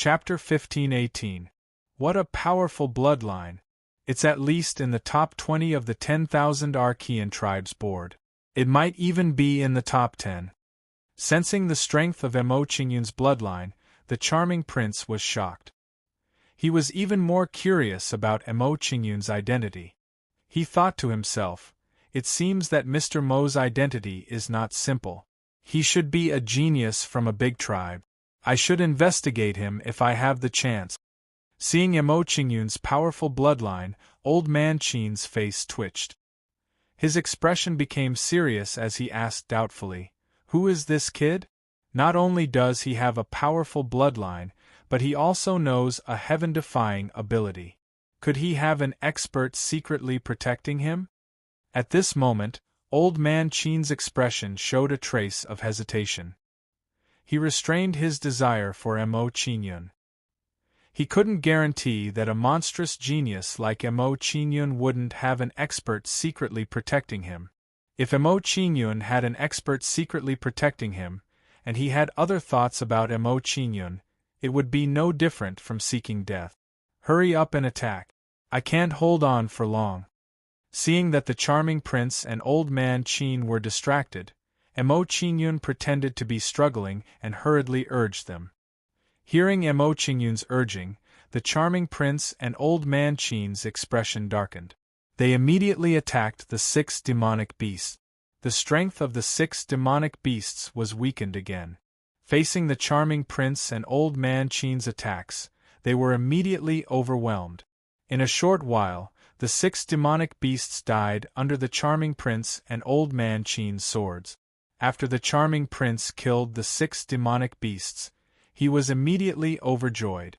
Chapter 1518. What a powerful bloodline. It's at least in the top 20 of the 10,000 Archean tribes board. It might even be in the top 10. Sensing the strength of Mo Qingyun's bloodline, the charming prince was shocked. He was even more curious about Mo Qingyun's identity. He thought to himself, it seems that Mr. Mo's identity is not simple. He should be a genius from a big tribe. I should investigate him if I have the chance. Seeing Mo Qingyun's powerful bloodline, Old Man Qin's face twitched. His expression became serious as he asked doubtfully, "Who is this kid? Not only does he have a powerful bloodline, but he also knows a heaven-defying ability. Could he have an expert secretly protecting him?" At this moment, Old Man Qin's expression showed a trace of hesitation. He restrained his desire for Mo Qingyun. He couldn't guarantee that a monstrous genius like Mo Qingyun wouldn't have an expert secretly protecting him. If Mo Qingyun had an expert secretly protecting him, and he had other thoughts about Mo Qingyun, it would be no different from seeking death. Hurry up and attack. I can't hold on for long. Seeing that the charming prince and Old Man Qin were distracted, Mo Qingyun pretended to be struggling and hurriedly urged them. Hearing Mo Qingyun's urging, the charming prince and Old Man Qin's expression darkened. They immediately attacked the 6 demonic beasts. The strength of the 6 demonic beasts was weakened again. Facing the charming prince and Old Man Qin's attacks, they were immediately overwhelmed. In a short while, the 6 demonic beasts died under the charming prince and Old Man Qin's swords. After the charming prince killed the 6 demonic beasts, he was immediately overjoyed.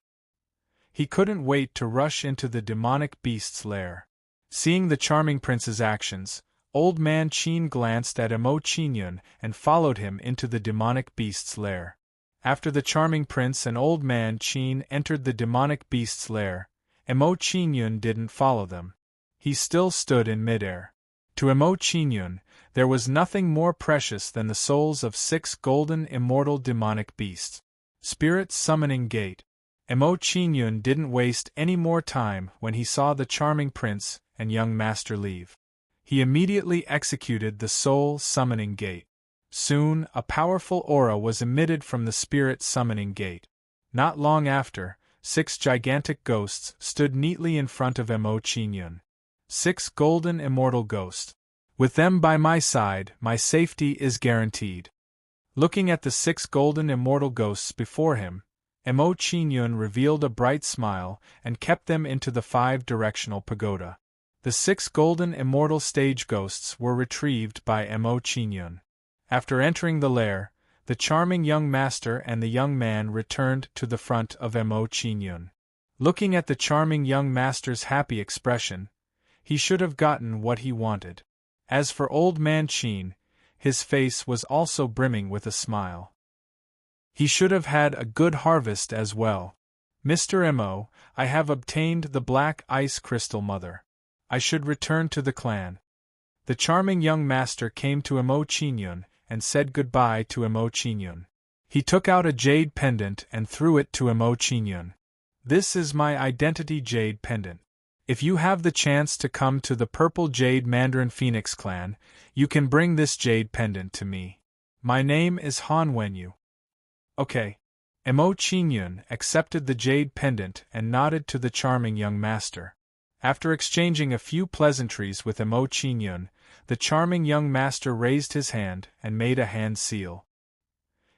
He couldn't wait to rush into the demonic beast's lair. Seeing the charming prince's actions, Old Man Qin glanced at Mo Qingyun and followed him into the demonic beast's lair. After the charming prince and Old Man Qin entered the demonic beast's lair, Mo Qingyun didn't follow them. He still stood in midair. To Mo Qingyun, there was nothing more precious than the souls of 6 golden immortal demonic beasts. Spirit Summoning Gate. Mo Qingyun didn't waste any more time when he saw the charming prince and young master leave. He immediately executed the Soul Summoning Gate. Soon, a powerful aura was emitted from the Spirit Summoning Gate. Not long after, 6 gigantic ghosts stood neatly in front of Mo Qingyun. 6 golden immortal ghosts. With them by my side, my safety is guaranteed. Looking at the 6 golden immortal ghosts before him, Mo Qingyun revealed a bright smile and kept them into the 5-directional pagoda. The 6 golden immortal stage ghosts were retrieved by Mo Qingyun. After entering the lair, the charming young master and the young man returned to the front of Mo Qingyun. Looking at the charming young master's happy expression, he should have gotten what he wanted. As for Old Man Qin, his face was also brimming with a smile. He should have had a good harvest as well. Mr. Mo, I have obtained the Black Ice Crystal Mother. I should return to the clan. The charming young master came to Mo Qingyun and said goodbye to Mo Qingyun. He took out a jade pendant and threw it to Mo Qingyun. This is my identity jade pendant. If you have the chance to come to the Purple Jade Mandarin Phoenix clan, you can bring this jade pendant to me. My name is Han Wenyu. Okay. Mo Qingyun accepted the jade pendant and nodded to the charming young master. After exchanging a few pleasantries with Mo Qingyun, the charming young master raised his hand and made a hand seal.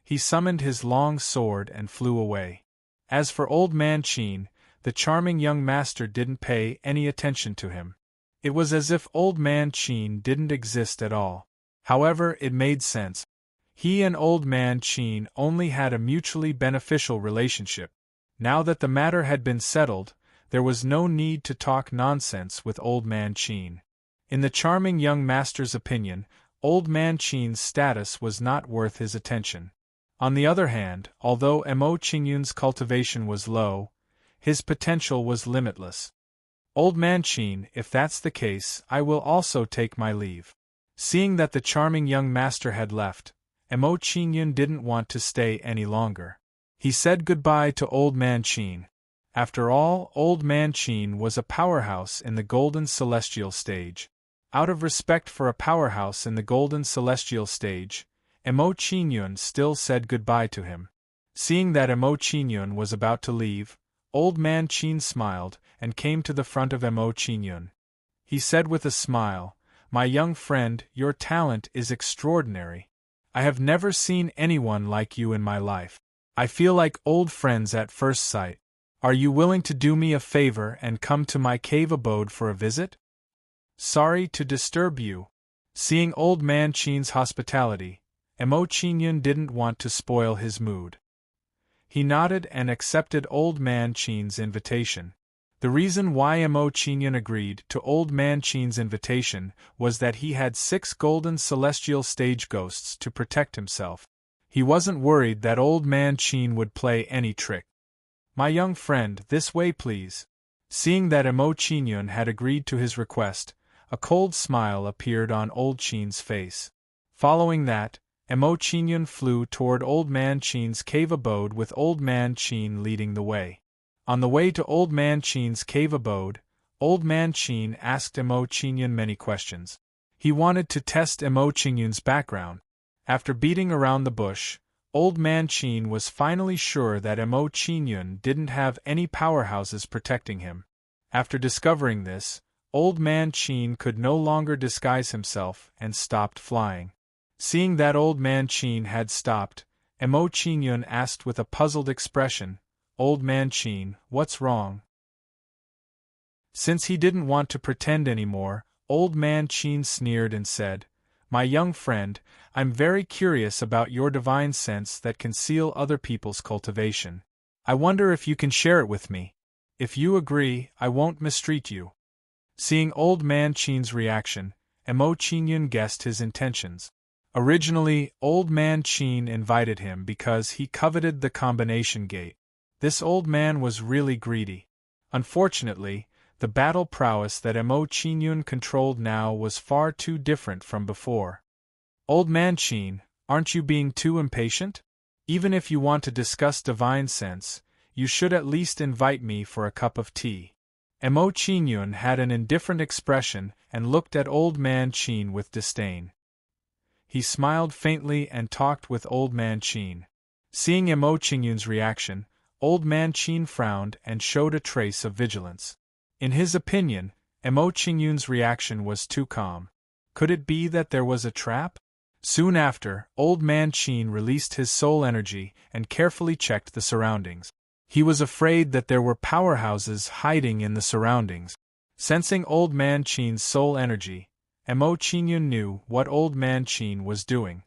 He summoned his long sword and flew away. As for Old Man Qin, the charming young master didn't pay any attention to him. It was as if Old Man Qin didn't exist at all. However, it made sense. He and Old Man Qin only had a mutually beneficial relationship. Now that the matter had been settled, there was no need to talk nonsense with Old Man Qin. In the charming young master's opinion, Old Man Qin's status was not worth his attention. On the other hand, although Mo Qingyun's cultivation was low, his potential was limitless. Old Man Qin, if that's the case, I will also take my leave. Seeing that the charming young master had left, Mo Qingyun didn't want to stay any longer. He said goodbye to Old Man Chin. After all, Old Man Chin was a powerhouse in the Golden Celestial Stage. Out of respect for a powerhouse in the Golden Celestial Stage, Emo Qinyun still said goodbye to him. Seeing that Emo Qinyun was about to leave, Old Man Chin smiled and came to the front of Emo Qinyun. He said with a smile, "My young friend, your talent is extraordinary. I have never seen anyone like you in my life. I feel like old friends at first sight. Are you willing to do me a favor and come to my cave abode for a visit?" "Sorry to disturb you." Seeing Old Man Chin's hospitality, Emo Qinyun didn't want to spoil his mood. He nodded and accepted Old Man Chin's invitation. The reason why Emo Qinyun agreed to Old Man Chin's invitation was that he had 6 golden celestial stage ghosts to protect himself. He wasn't worried that Old Man Chin would play any trick. "My young friend, this way please." Seeing that Emo Qinyun had agreed to his request, a cold smile appeared on Old Chin's face. Following that, Emo Qinyun flew toward Old Man Chin's cave abode with Old Man Chin leading the way. On the way to Old Man Chin's cave abode, Old Man Chin asked Emo Qinyun many questions. He wanted to test Emo Qinyun's background. After beating around the bush, Old Man Chin was finally sure that Emo Qinyun didn't have any powerhouses protecting him. After discovering this, Old Man Chin could no longer disguise himself and stopped flying. Seeing that Old Man Chin had stopped, Emo Qinyun asked with a puzzled expression, "Old Man Chin, what's wrong?" Since he didn't want to pretend anymore, Old Man Chin sneered and said, "My young friend, I'm very curious about your divine sense that can seal other people's cultivation. I wonder if you can share it with me. If you agree, I won't mistreat you." Seeing Old Man Chin's reaction, Emo Qinyun guessed his intentions. Originally, Old Man Chin invited him because he coveted the combination gate. This old man was really greedy. Unfortunately, the battle prowess that Emo Qinyun controlled now was far too different from before. "Old Man Chin, aren't you being too impatient? Even if you want to discuss divine sense, you should at least invite me for a cup of tea." Emo Qinyun had an indifferent expression and looked at Old Man Chin with disdain. He smiled faintly and talked with Old Man Chin. Seeing Emo Qinyun's reaction, Old Man Chin frowned and showed a trace of vigilance. In his opinion, Emo Qinyun's reaction was too calm. Could it be that there was a trap? Soon after, Old Man Chin released his soul energy and carefully checked the surroundings. He was afraid that there were powerhouses hiding in the surroundings. Sensing Old Man Chin's soul energy, Emo Qinyun knew what Old Man Chin was doing.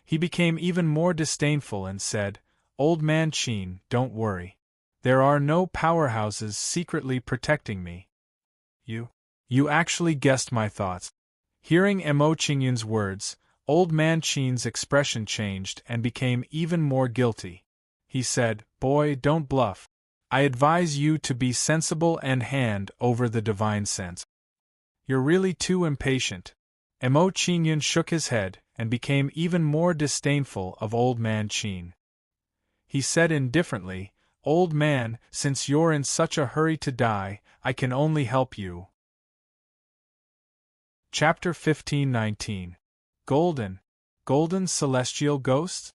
He became even more disdainful and said, "Old Man Chin, don't worry. There are no powerhouses secretly protecting me." You actually guessed my thoughts." Hearing Emo Qinyun's words, Old Man Chin's expression changed and became even more guilty. He said, "Boy, don't bluff. I advise you to be sensible and hand over the divine sense. You're really too impatient." Emo Qinyun shook his head and became even more disdainful of Old Man Chin. He said indifferently, "Old man, since you're in such a hurry to die, I can only help you." Chapter 15:19 Golden Celestial Ghosts?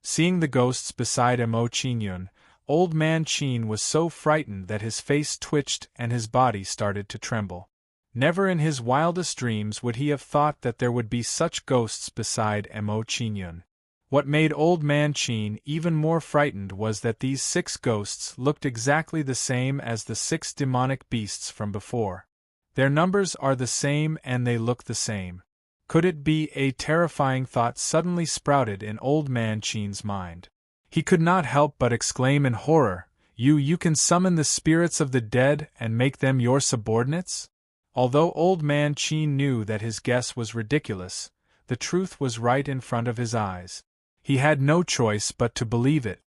Seeing the ghosts beside Emo Qinyun, Old Man Chin was so frightened that his face twitched and his body started to tremble. Never in his wildest dreams would he have thought that there would be such ghosts beside Emo Qinyun. What made Old Man Chin even more frightened was that these 6 ghosts looked exactly the same as the 6 demonic beasts from before. Their numbers are the same and they look the same. Could it be? A terrifying thought suddenly sprouted in Old Man Chin's mind. He could not help but exclaim in horror, You can summon the spirits of the dead and make them your subordinates?" Although Old Man Chin knew that his guess was ridiculous, the truth was right in front of his eyes. He had no choice but to believe it.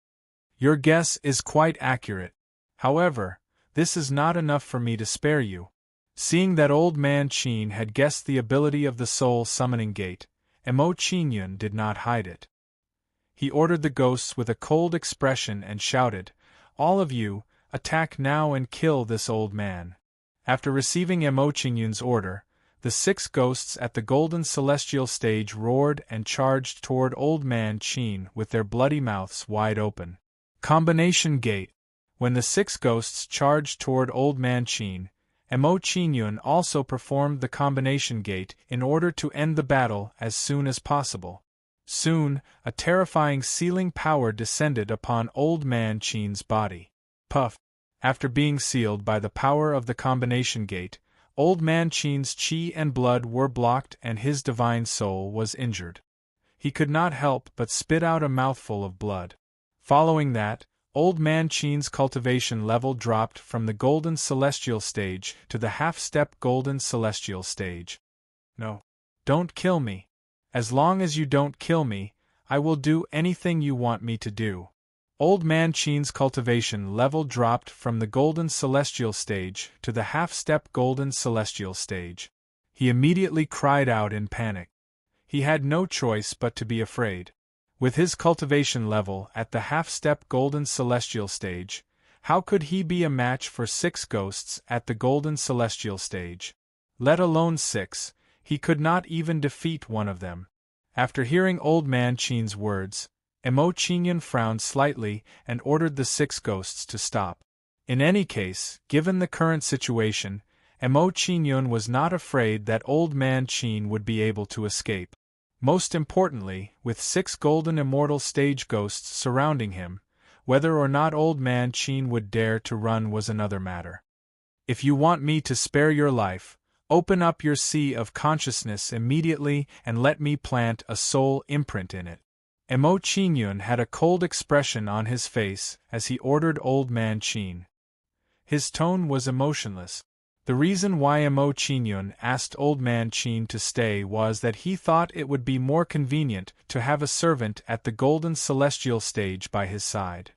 "Your guess is quite accurate. However, this is not enough for me to spare you." Seeing that Old Man Chin had guessed the ability of the soul summoning gate, Emo Qinyun did not hide it. He ordered the ghosts with a cold expression and shouted, "All of you, attack now and kill this old man." After receiving Emo Qingyun's order, the 6 ghosts at the golden celestial stage roared and charged toward Old Man Qin with their bloody mouths wide open. Combination Gate. When the 6 ghosts charged toward Old Man Qin, Emo Qingyun also performed the combination gate in order to end the battle as soon as possible. Soon, a terrifying sealing power descended upon Old Man Qin's body. Puff! After being sealed by the power of the combination gate, Old Man Qin's qi and blood were blocked and his divine soul was injured. He could not help but spit out a mouthful of blood. Following that, Old Man Qin's cultivation level dropped from the golden celestial stage to the half-step golden celestial stage. No. Don't kill me. As long as you don't kill me, I will do anything you want me to do. Old Man Qin's cultivation level dropped from the golden celestial stage to the half-step golden celestial stage. He immediately cried out in panic. He had no choice but to be afraid. With his cultivation level at the half-step golden celestial stage, how could he be a match for 6 ghosts at the golden celestial stage? Let alone 6, he could not even defeat one of them. After hearing Old Man Qin's words, Emo Qingyun frowned slightly and ordered the 6 ghosts to stop. In any case, given the current situation, Emo Qingyun was not afraid that Old Man Qin would be able to escape. Most importantly, with 6 golden immortal stage ghosts surrounding him, whether or not Old Man Qin would dare to run was another matter. If you want me to spare your life, open up your sea of consciousness immediately and let me plant a soul imprint in it. Emo Qingyun had a cold expression on his face as he ordered Old Man Qin. His tone was emotionless. The reason why Emo Qingyun asked Old Man Qin to stay was that he thought it would be more convenient to have a servant at the golden celestial stage by his side.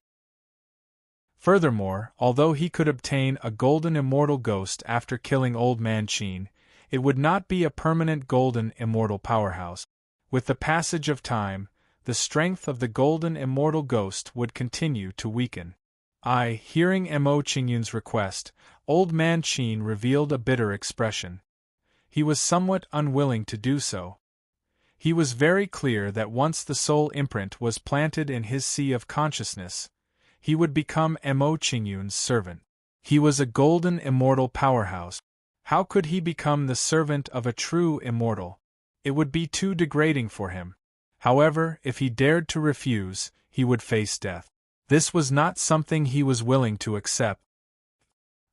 Furthermore, although he could obtain a golden immortal ghost after killing Old Man Qin, it would not be a permanent golden immortal powerhouse. With the passage of time, the strength of the golden immortal ghost would continue to weaken. Hearing Emo Qingyun's request, Old Man Qin revealed a bitter expression. He was somewhat unwilling to do so. He was very clear that once the soul imprint was planted in his sea of consciousness, he would become Emo Qingyun's servant. He was a golden immortal powerhouse. How could he become the servant of a true immortal? It would be too degrading for him. However, if he dared to refuse, he would face death. This was not something he was willing to accept.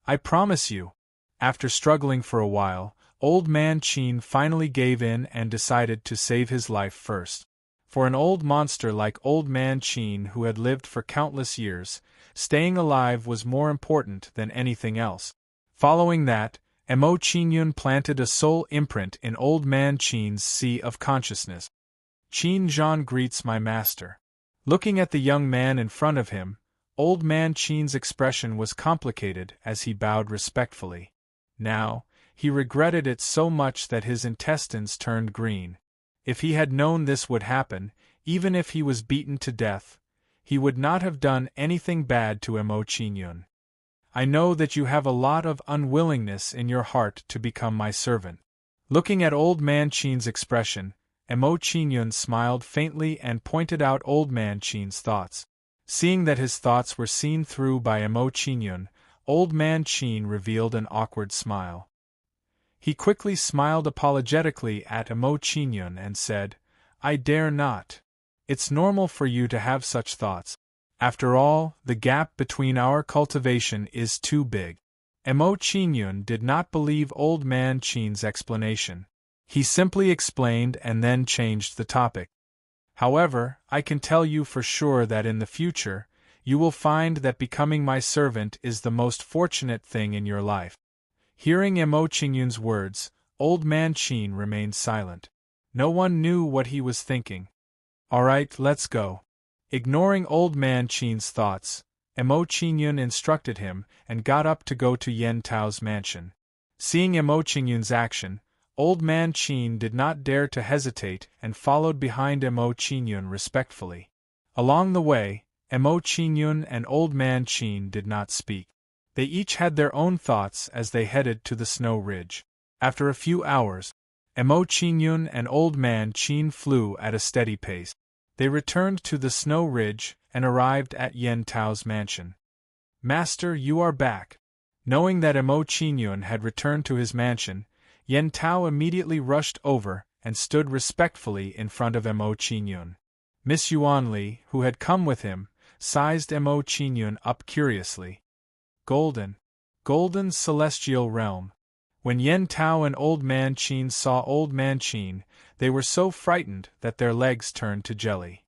I promise you. After struggling for a while, Old Man Qin finally gave in and decided to save his life first. For an old monster like Old Man Qin who had lived for countless years, staying alive was more important than anything else. Following that, Emo Qingyun planted a soul imprint in Old Man Qin's sea of consciousness. Qin Zhan greets my master. Looking at the young man in front of him, Old Man Qin's expression was complicated as he bowed respectfully. Now, he regretted it so much that his intestines turned green. If he had known this would happen, even if he was beaten to death, he would not have done anything bad to Emo Qingyun. I know that you have a lot of unwillingness in your heart to become my servant. Looking at Old Man Qin's expression, Emo Qingyun smiled faintly and pointed out Old Man Qin's thoughts. Seeing that his thoughts were seen through by Emo Qingyun, Old Man Qin revealed an awkward smile. He quickly smiled apologetically at Emo Qingyun and said, I dare not. It's normal for you to have such thoughts. After all, the gap between our cultivation is too big. Emo Qingyun did not believe Old Man Qin's explanation. He simply explained and then changed the topic. However, I can tell you for sure that in the future, you will find that becoming my servant is the most fortunate thing in your life. Hearing Emo Qingyun's words, Old Man Qin remained silent. No one knew what he was thinking. All right, let's go. Ignoring Old Man Qin's thoughts, Emo Qingyun instructed him and got up to go to Yen Tao's mansion. Seeing Emo Qingyun's action, Old Man Qin did not dare to hesitate and followed behind Emo Qingyun respectfully. Along the way, Emo Qingyun and Old Man Qin did not speak. They each had their own thoughts as they headed to the snow ridge. After a few hours, Emo Qingyun and Old Man Qin flew at a steady pace. They returned to the snow ridge and arrived at Yen Tao's mansion. "Master, you are back." Knowing that Emo Qingyun had returned to his mansion, Yen Tao immediately rushed over and stood respectfully in front of Emo Qingyun. Miss Yuanli, who had come with him, sized Emo Qingyun up curiously. Golden celestial realm. When Yen Tao and Old Man Qin saw Old Man Qin, they were so frightened that their legs turned to jelly.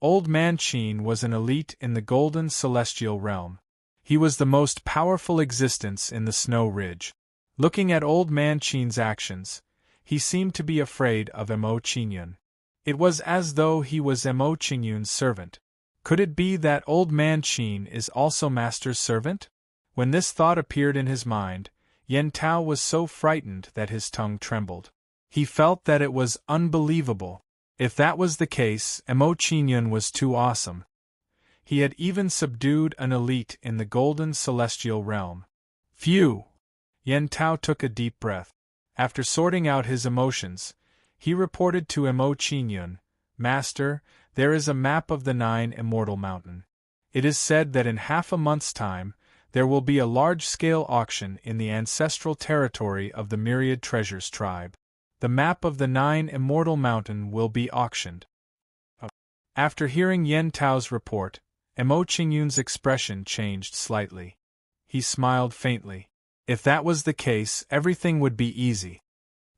Old Man Qin was an elite in the golden celestial realm. He was the most powerful existence in the snow ridge. Looking at Old Man Qin's actions, he seemed to be afraid of Emo Qingyun. It was as though he was Emo Qingyun's servant. Could it be that Old Man Qin is also Master's servant? When this thought appeared in his mind, Yen Tao was so frightened that his tongue trembled. He felt that it was unbelievable. If that was the case, Emo Qingyun was too awesome. He had even subdued an elite in the golden celestial realm. Phew! Yen Tao took a deep breath. After sorting out his emotions, he reported to Emo Qingyun, "Master, there is a map of the 9 Immortal Mountain. It is said that in half a month's time, there will be a large-scale auction in the ancestral territory of the Myriad Treasures tribe. The map of the 9 Immortal Mountain will be auctioned." After hearing Yen Tao's report, Emo Qingyun's expression changed slightly. He smiled faintly. If that was the case, everything would be easy.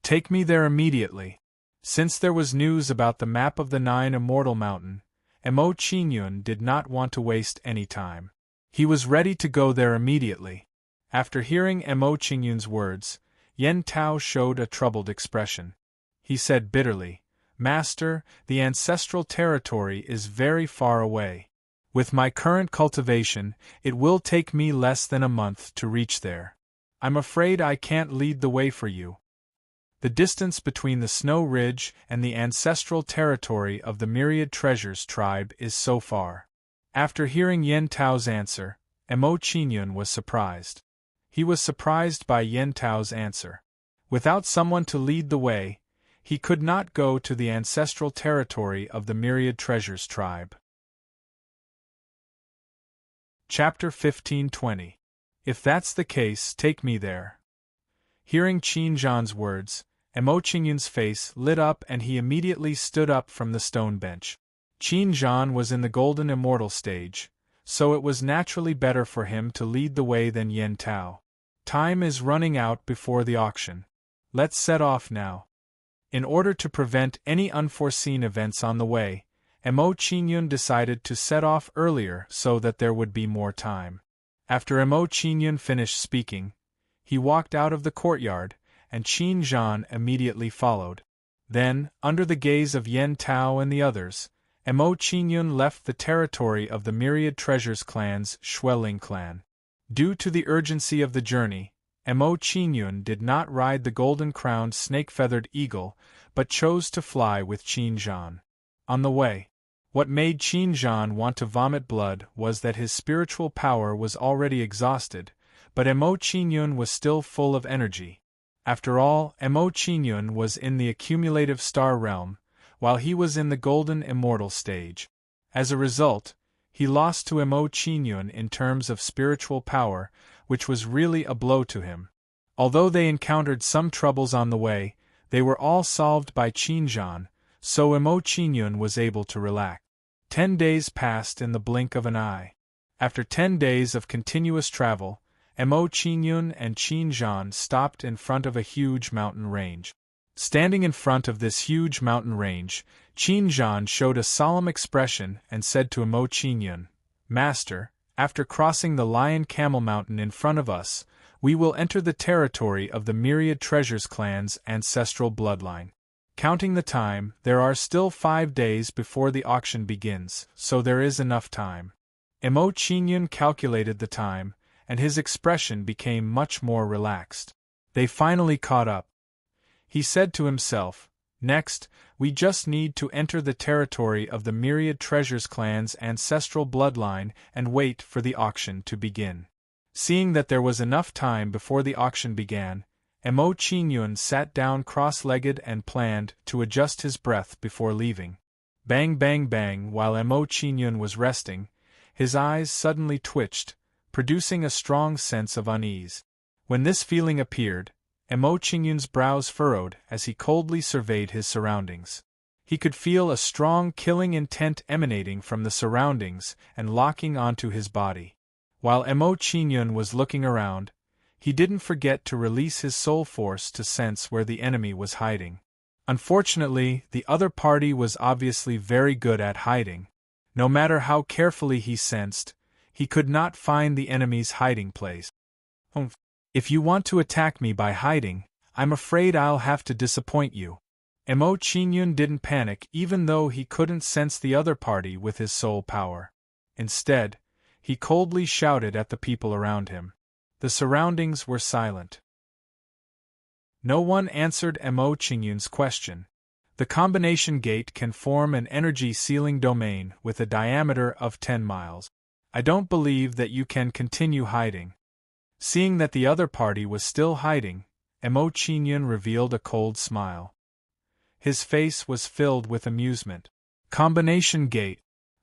Take me there immediately. Since there was news about the map of the 9 Immortal Mountain, Emo Qingyun did not want to waste any time. He was ready to go there immediately. After hearing Emo Qingyun's words, Yen Tao showed a troubled expression. He said bitterly, "Master, the ancestral territory is very far away. With my current cultivation, it will take me less than a month to reach there. I'm afraid I can't lead the way for you. The distance between the snow ridge and the ancestral territory of the Myriad Treasures tribe is so far." After hearing Yen Tao's answer, Emo Qingyun was surprised. He was surprised by Yen Tao's answer. Without someone to lead the way, he could not go to the ancestral territory of the Myriad Treasures tribe. Chapter 15:20. If that's the case, take me there. Hearing Qin Zhan's words, Emo Qingyun's face lit up and he immediately stood up from the stone bench. Qin Zhan was in the golden immortal stage, so it was naturally better for him to lead the way than Yen Tao. Time is running out before the auction. Let's set off now. In order to prevent any unforeseen events on the way, Emo Qingyun decided to set off earlier so that there would be more time. After Emo Qingyun finished speaking, he walked out of the courtyard, and Qin Zhan immediately followed. Then, under the gaze of Yen Tao and the others, Emo Qingyun left the territory of the Myriad Treasures clan's Xueling clan. Due to the urgency of the journey, Emo Qingyun did not ride the golden-crowned snake-feathered eagle, but chose to fly with Qin Zhan. On the way, what made Qin Zhan want to vomit blood was that his spiritual power was already exhausted, but Emo Qingyun was still full of energy. After all, Emo Qingyun was in the accumulative star realm, while he was in the golden immortal stage. As a result, he lost to Emo Qingyun in terms of spiritual power, which was really a blow to him. Although they encountered some troubles on the way, they were all solved by Qin Zhan, so Emo Qingyun was able to relax. 10 days passed in the blink of an eye. After 10 days of continuous travel, Emo Qingyun and Qin Zhan stopped in front of a huge mountain range. Standing in front of this huge mountain range, Qin Zhan showed a solemn expression and said to Emo Qingyun, "Master, after crossing the Lion Camel Mountain in front of us, we will enter the territory of the Myriad Treasures clan's ancestral bloodline. Counting the time, there are still 5 days before the auction begins, so there is enough time." Emo Qingyun calculated the time, and his expression became much more relaxed. They finally caught up. He said to himself, Next, we just need to enter the territory of the Myriad Treasures clan's ancestral bloodline and wait for the auction to begin. Seeing that there was enough time before the auction began, Mo Qingyun sat down cross-legged and planned to adjust his breath before leaving. Bang bang bang. While Mo Qingyun was resting, his eyes suddenly twitched, producing a strong sense of unease. When this feeling appeared, Mo Qingyun's brows furrowed as he coldly surveyed his surroundings. He could feel a strong killing intent emanating from the surroundings and locking onto his body. While Mo Qingyun was looking around, he didn't forget to release his soul force to sense where the enemy was hiding. Unfortunately, the other party was obviously very good at hiding. No matter how carefully he sensed, he could not find the enemy's hiding place. If you want to attack me by hiding, I'm afraid I'll have to disappoint you. Mo Qingyun didn't panic even though he couldn't sense the other party with his soul power. Instead, he coldly shouted at the people around him. The surroundings were silent. No one answered Mo Qingyun's question. The combination gate can form an energy sealing domain with a diameter of 10 miles. I don't believe that you can continue hiding. Seeing that the other party was still hiding, Mo Qingyun revealed a cold smile. His face was filled with amusement. Combination gate.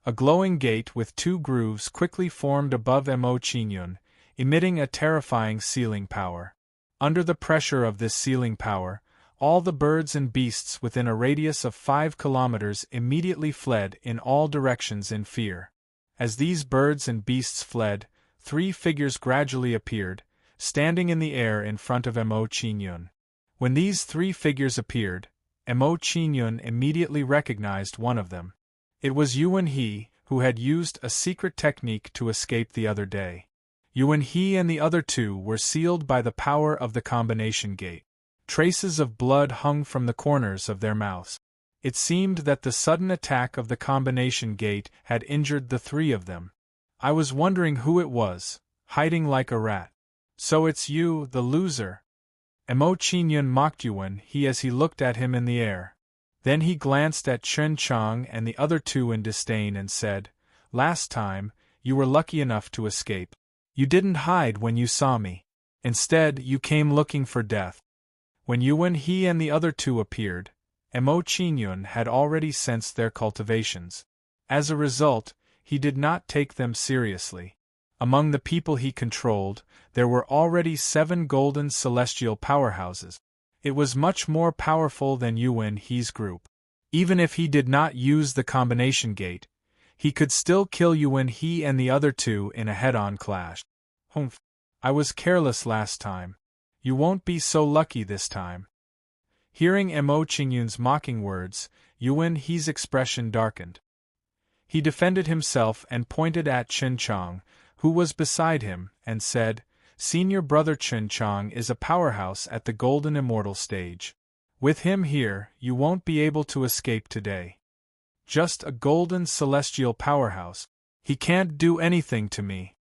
A glowing gate with 2 grooves quickly formed above Mo Qingyun, emitting a terrifying sealing power. Under the pressure of this sealing power, all the birds and beasts within a radius of 5 kilometers immediately fled in all directions in fear. As these birds and beasts fled, 3 figures gradually appeared, standing in the air in front of Mo Qingyun. When these 3 figures appeared, Mo Qingyun immediately recognized one of them. It was Yuan He, who had used a secret technique to escape the other day. Yuan He and the other 2 were sealed by the power of the combination gate. Traces of blood hung from the corners of their mouths. It seemed that the sudden attack of the combination gate had injured the 3 of them. I was wondering who it was, hiding like a rat. So it's you, the loser. Mo Qingyun mocked Yuan He as he looked at him in the air. Then he glanced at Chen Chang and the other 2 in disdain and said, "Last time, you were lucky enough to escape. You didn't hide when you saw me. Instead, you came looking for death." When Yuan He and the other 2 appeared, Mo Qingyun had already sensed their cultivations. As a result, he did not take them seriously. Among the people he controlled, there were already 7 golden celestial powerhouses. It was much more powerful than Yuan He's group. Even if he did not use the combination gate, he could still kill Yuan He and the other 2 in a head-on clash. "Humph. I was careless last time. You won't be so lucky this time." Hearing Mo Qingyun's mocking words, Yuan He's expression darkened. He defended himself and pointed at Chen Chang, who was beside him, and said, "Senior brother Chen Chang is a powerhouse at the Golden Immortal stage. With him here, you won't be able to escape today. Just a golden celestial powerhouse. He can't do anything to me."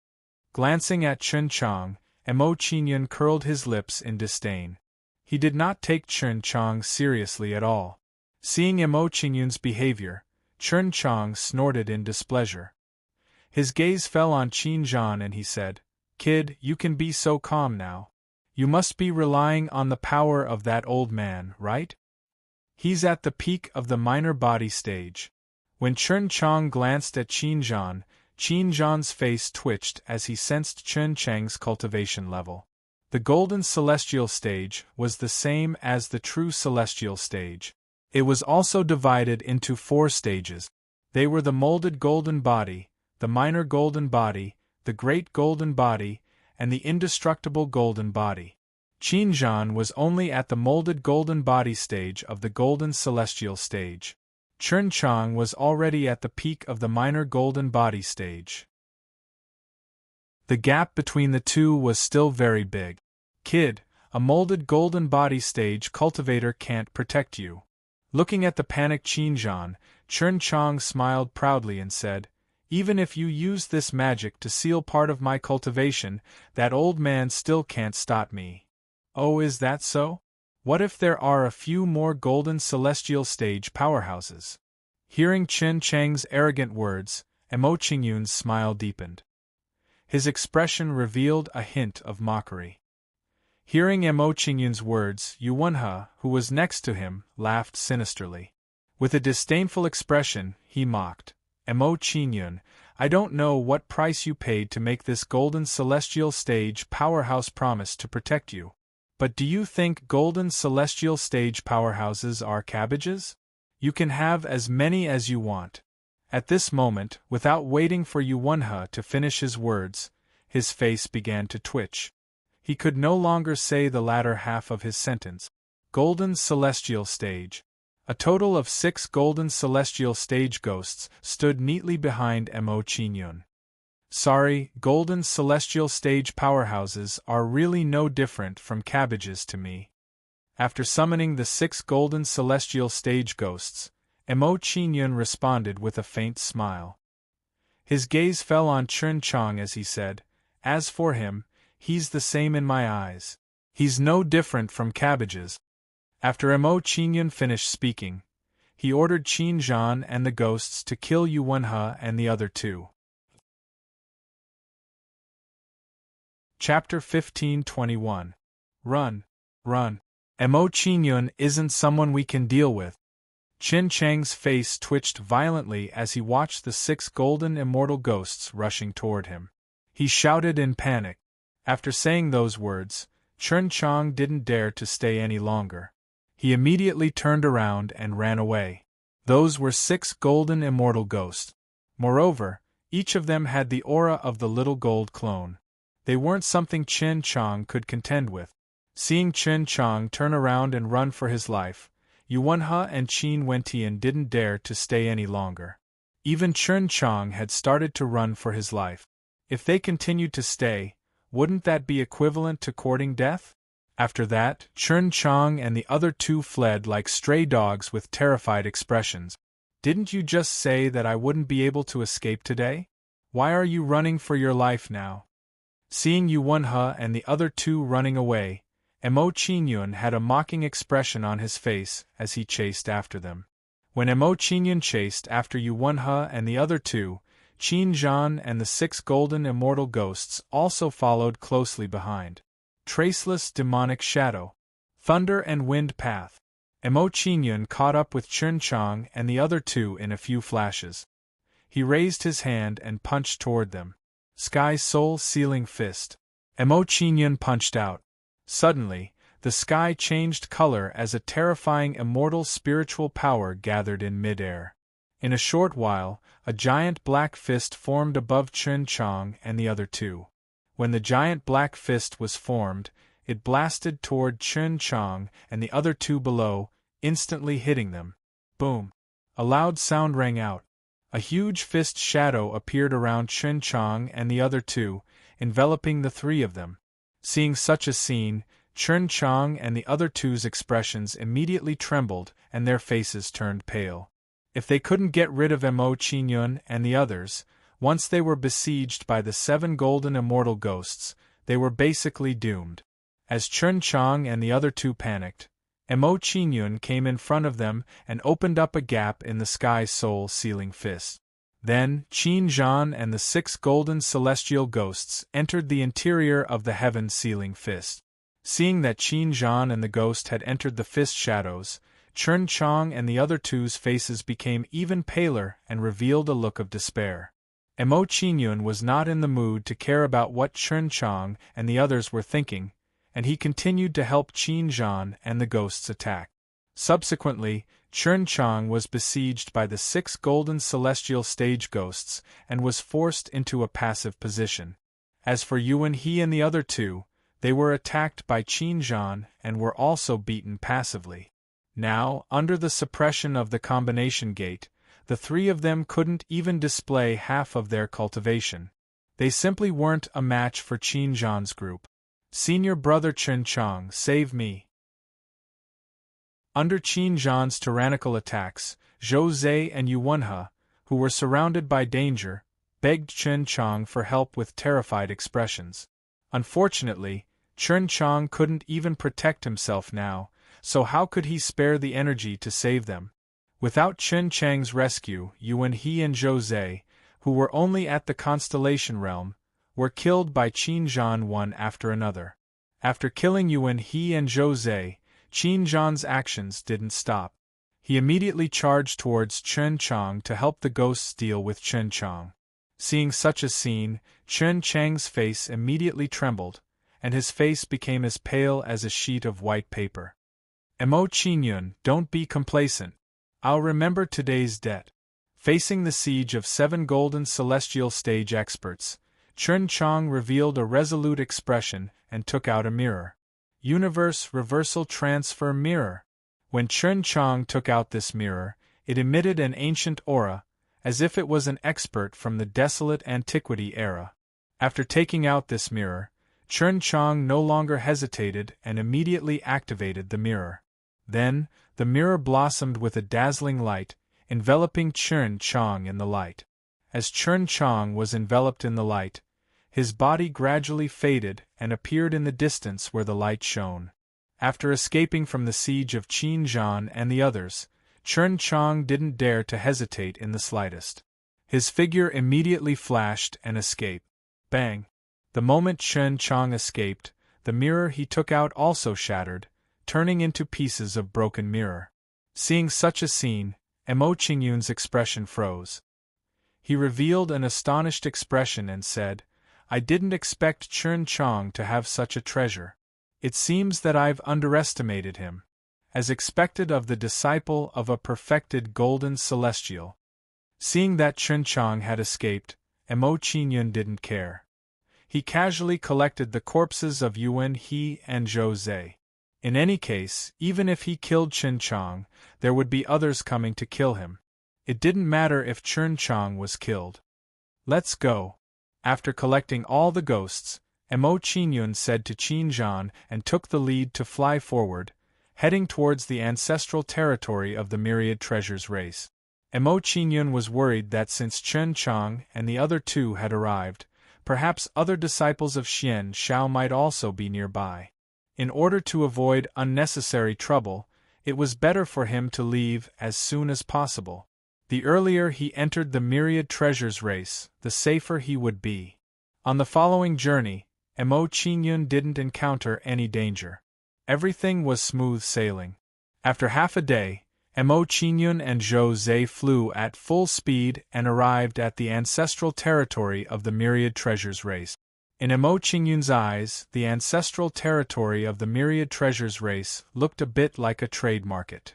Glancing at Chen Chang, Mo Qingyun curled his lips in disdain. He did not take Chen Chang seriously at all. Seeing Mo Qingyun's behavior, Chen Chang snorted in displeasure. His gaze fell on Qin Zhan and he said, "Kid, you can be so calm now. You must be relying on the power of that old man, right? He's at the peak of the minor body stage." When Chen Chang glanced at Qin Zhan's face twitched as he sensed Chen Chang's cultivation level. The golden celestial stage was the same as the true celestial stage. It was also divided into 4 stages. They were the molded golden body, the minor golden body, the great golden body, and the indestructible golden body. Qin Zhan was only at the molded golden body stage of the golden celestial stage. Chen Chang was already at the peak of the minor golden body stage. The gap between the 2 was still very big. "Kid, a molded golden body stage cultivator can't protect you." Looking at the panicked Qin Zhan, Chen Chang smiled proudly and said, "Even if you use this magic to seal part of my cultivation, that old man still can't stop me." "Oh, is that so? What if there are a few more golden celestial stage powerhouses? Hearing Chen Chang's arrogant words, Emo Qingyun's smile deepened. His expression revealed a hint of mockery. Hearing Emo Qingyun's words, Yu Wenhe, who was next to him, laughed sinisterly. With a disdainful expression, he mocked, Emo Qingyun, I don't know what price you paid to make this golden celestial stage powerhouse promise to protect you. But do you think golden celestial stage powerhouses are cabbages? You can have as many as you want. At this moment, without waiting for Yu Wenhe to finish his words, his face began to twitch. He could no longer say the latter half of his sentence. Golden celestial stage. A total of 6 golden celestial stage ghosts stood neatly behind Emo Qingyun. Sorry, golden celestial stage powerhouses are really no different from cabbages to me. After summoning the 6 golden celestial stage ghosts, Emo Qingyun responded with a faint smile. His gaze fell on Chen Chang as he said, As for him, he's the same in my eyes. He's no different from cabbages. After Emo Qingyun finished speaking, he ordered Qin Zhan and the ghosts to kill Yu Wenhe and the other 2. Chapter 15:21. Run, run. Emo Qingyun isn't someone we can deal with. Qin Chang's face twitched violently as he watched the 6 golden immortal ghosts rushing toward him. He shouted in panic. After saying those words, Chen Chang didn't dare to stay any longer. He immediately turned around and ran away. Those were 6 golden immortal ghosts. Moreover, each of them had the aura of the little gold clone. They weren't something Chen Chang could contend with. Seeing Chen Chang turn around and run for his life, Yu Wenhe and Qin Wentian didn't dare to stay any longer. Even Chen Chang had started to run for his life. If they continued to stay, wouldn't that be equivalent to courting death? After that, Chen Chang and the other 2 fled like stray dogs with terrified expressions. Didn't you just say that I wouldn't be able to escape today? Why are you running for your life now? Seeing Yu Wenhe and the other 2 running away, Emo Qingyun had a mocking expression on his face as he chased after them. When Emo Qingyun chased after Yu Wenhe and the other 2, Qin Zhan and the 6 golden immortal ghosts also followed closely behind. Traceless demonic shadow. Thunder and wind path. Emo Qingyun caught up with Chen Chang and the other 2 in a few flashes. He raised his hand and punched toward them. Sky Soul Sealing Fist. Emo Qingyun punched out. Suddenly, the sky changed color as a terrifying immortal spiritual power gathered in midair. In a short while, a giant black fist formed above Chen Chang and the other 2. When the giant black fist was formed, it blasted toward Chen Chang and the other 2 below, instantly hitting them. Boom! A loud sound rang out. A huge fist shadow appeared around Chen Chang and the other 2, enveloping the 3 of them. Seeing such a scene, Chen Chang and the other 2's expressions immediately trembled and their faces turned pale. If they couldn't get rid of Emo Qingyun and the others, once they were besieged by the 7 golden immortal ghosts, they were basically doomed. As Chen Chang and the other 2 panicked, Emo Qingyun came in front of them and opened up a gap in the Sky Soul Sealing Fist. Then, Qin Zhan and the 6 golden celestial ghosts entered the interior of the Heaven Sealing Fist. Seeing that Qin Zhan and the ghost had entered the fist shadows, Chen Chang and the other 2's faces became even paler and revealed a look of despair. Emo Qingyun was not in the mood to care about what Chen Chang and the others were thinking, and he continued to help Qin Zhan and the ghosts attack. Subsequently, Chen Chang was besieged by the 6 golden celestial stage ghosts and was forced into a passive position. As for Yu Wenhe and the other 2, they were attacked by Qin Zhan and were also beaten passively. Now, under the suppression of the combination gate, the 3 of them couldn't even display half of their cultivation. They simply weren't a match for Qin Zhan's group. Senior brother Chen Chang, save me. Under Qin Zhan's tyrannical attacks, Zhou Zhe and Yu Wenhe, who were surrounded by danger, begged Chen Chang for help with terrified expressions. Unfortunately, Chen Chang couldn't even protect himself now, so how could he spare the energy to save them? Without Chen Chang's rescue, Yuan He and Zhou Zhe, who were only at the constellation realm, were killed by Qin Zhan one after another. After killing Yuan He and Zhou Zhe, Qin Zhan's actions didn't stop. He immediately charged towards Chen Chang to help the ghosts deal with Chen Chang. Seeing such a scene, Chen Chang's face immediately trembled, and his face became as pale as a sheet of white paper. Mo Qingyun, don't be complacent. I'll remember today's debt. Facing the siege of 7 golden celestial stage experts, Chen Chang revealed a resolute expression and took out a mirror. Universe Reversal Transfer Mirror. When Chen Chang took out this mirror, it emitted an ancient aura, as if it was an expert from the desolate antiquity era. After taking out this mirror, Chen Chang no longer hesitated and immediately activated the mirror. Then, the mirror blossomed with a dazzling light, enveloping Chen Chang in the light. As Chen Chang was enveloped in the light, his body gradually faded and appeared in the distance where the light shone. After escaping from the siege of Qin Zhan and the others, Chen Chang didn't dare to hesitate in the slightest. His figure immediately flashed and escaped. Bang! The moment Chen Chang escaped, the mirror he took out also shattered, turning into pieces of broken mirror. Seeing such a scene, Mo Qingyun's expression froze. He revealed an astonished expression and said, I didn't expect Chen Chang to have such a treasure. It seems that I've underestimated him. As expected of the disciple of a perfected golden celestial. Seeing that Chen Chang had escaped, Mo Qingyun didn't care. He casually collected the corpses of Yuan He and Zhou Zhe. In any case, even if he killed Chen Chang, there would be others coming to kill him. It didn't matter if Chen Chang was killed. Let's go. After collecting all the ghosts, Mo Qingyun said to Qin Zhan and took the lead to fly forward, heading towards the ancestral territory of the Myriad Treasures race. Mo Qingyun was worried that since Chen Chang and the other two had arrived, perhaps other disciples of Xian Shao might also be nearby. In order to avoid unnecessary trouble, it was better for him to leave as soon as possible. The earlier he entered the Myriad Treasures race, the safer he would be. On the following journey, Mo Qingyun didn't encounter any danger. Everything was smooth sailing. After half a day, Mo Qingyun and Zhou Zhe flew at full speed and arrived at the ancestral territory of the Myriad Treasures race. In Mo Qingyun's eyes, the ancestral territory of the Myriad Treasures race looked a bit like a trade market.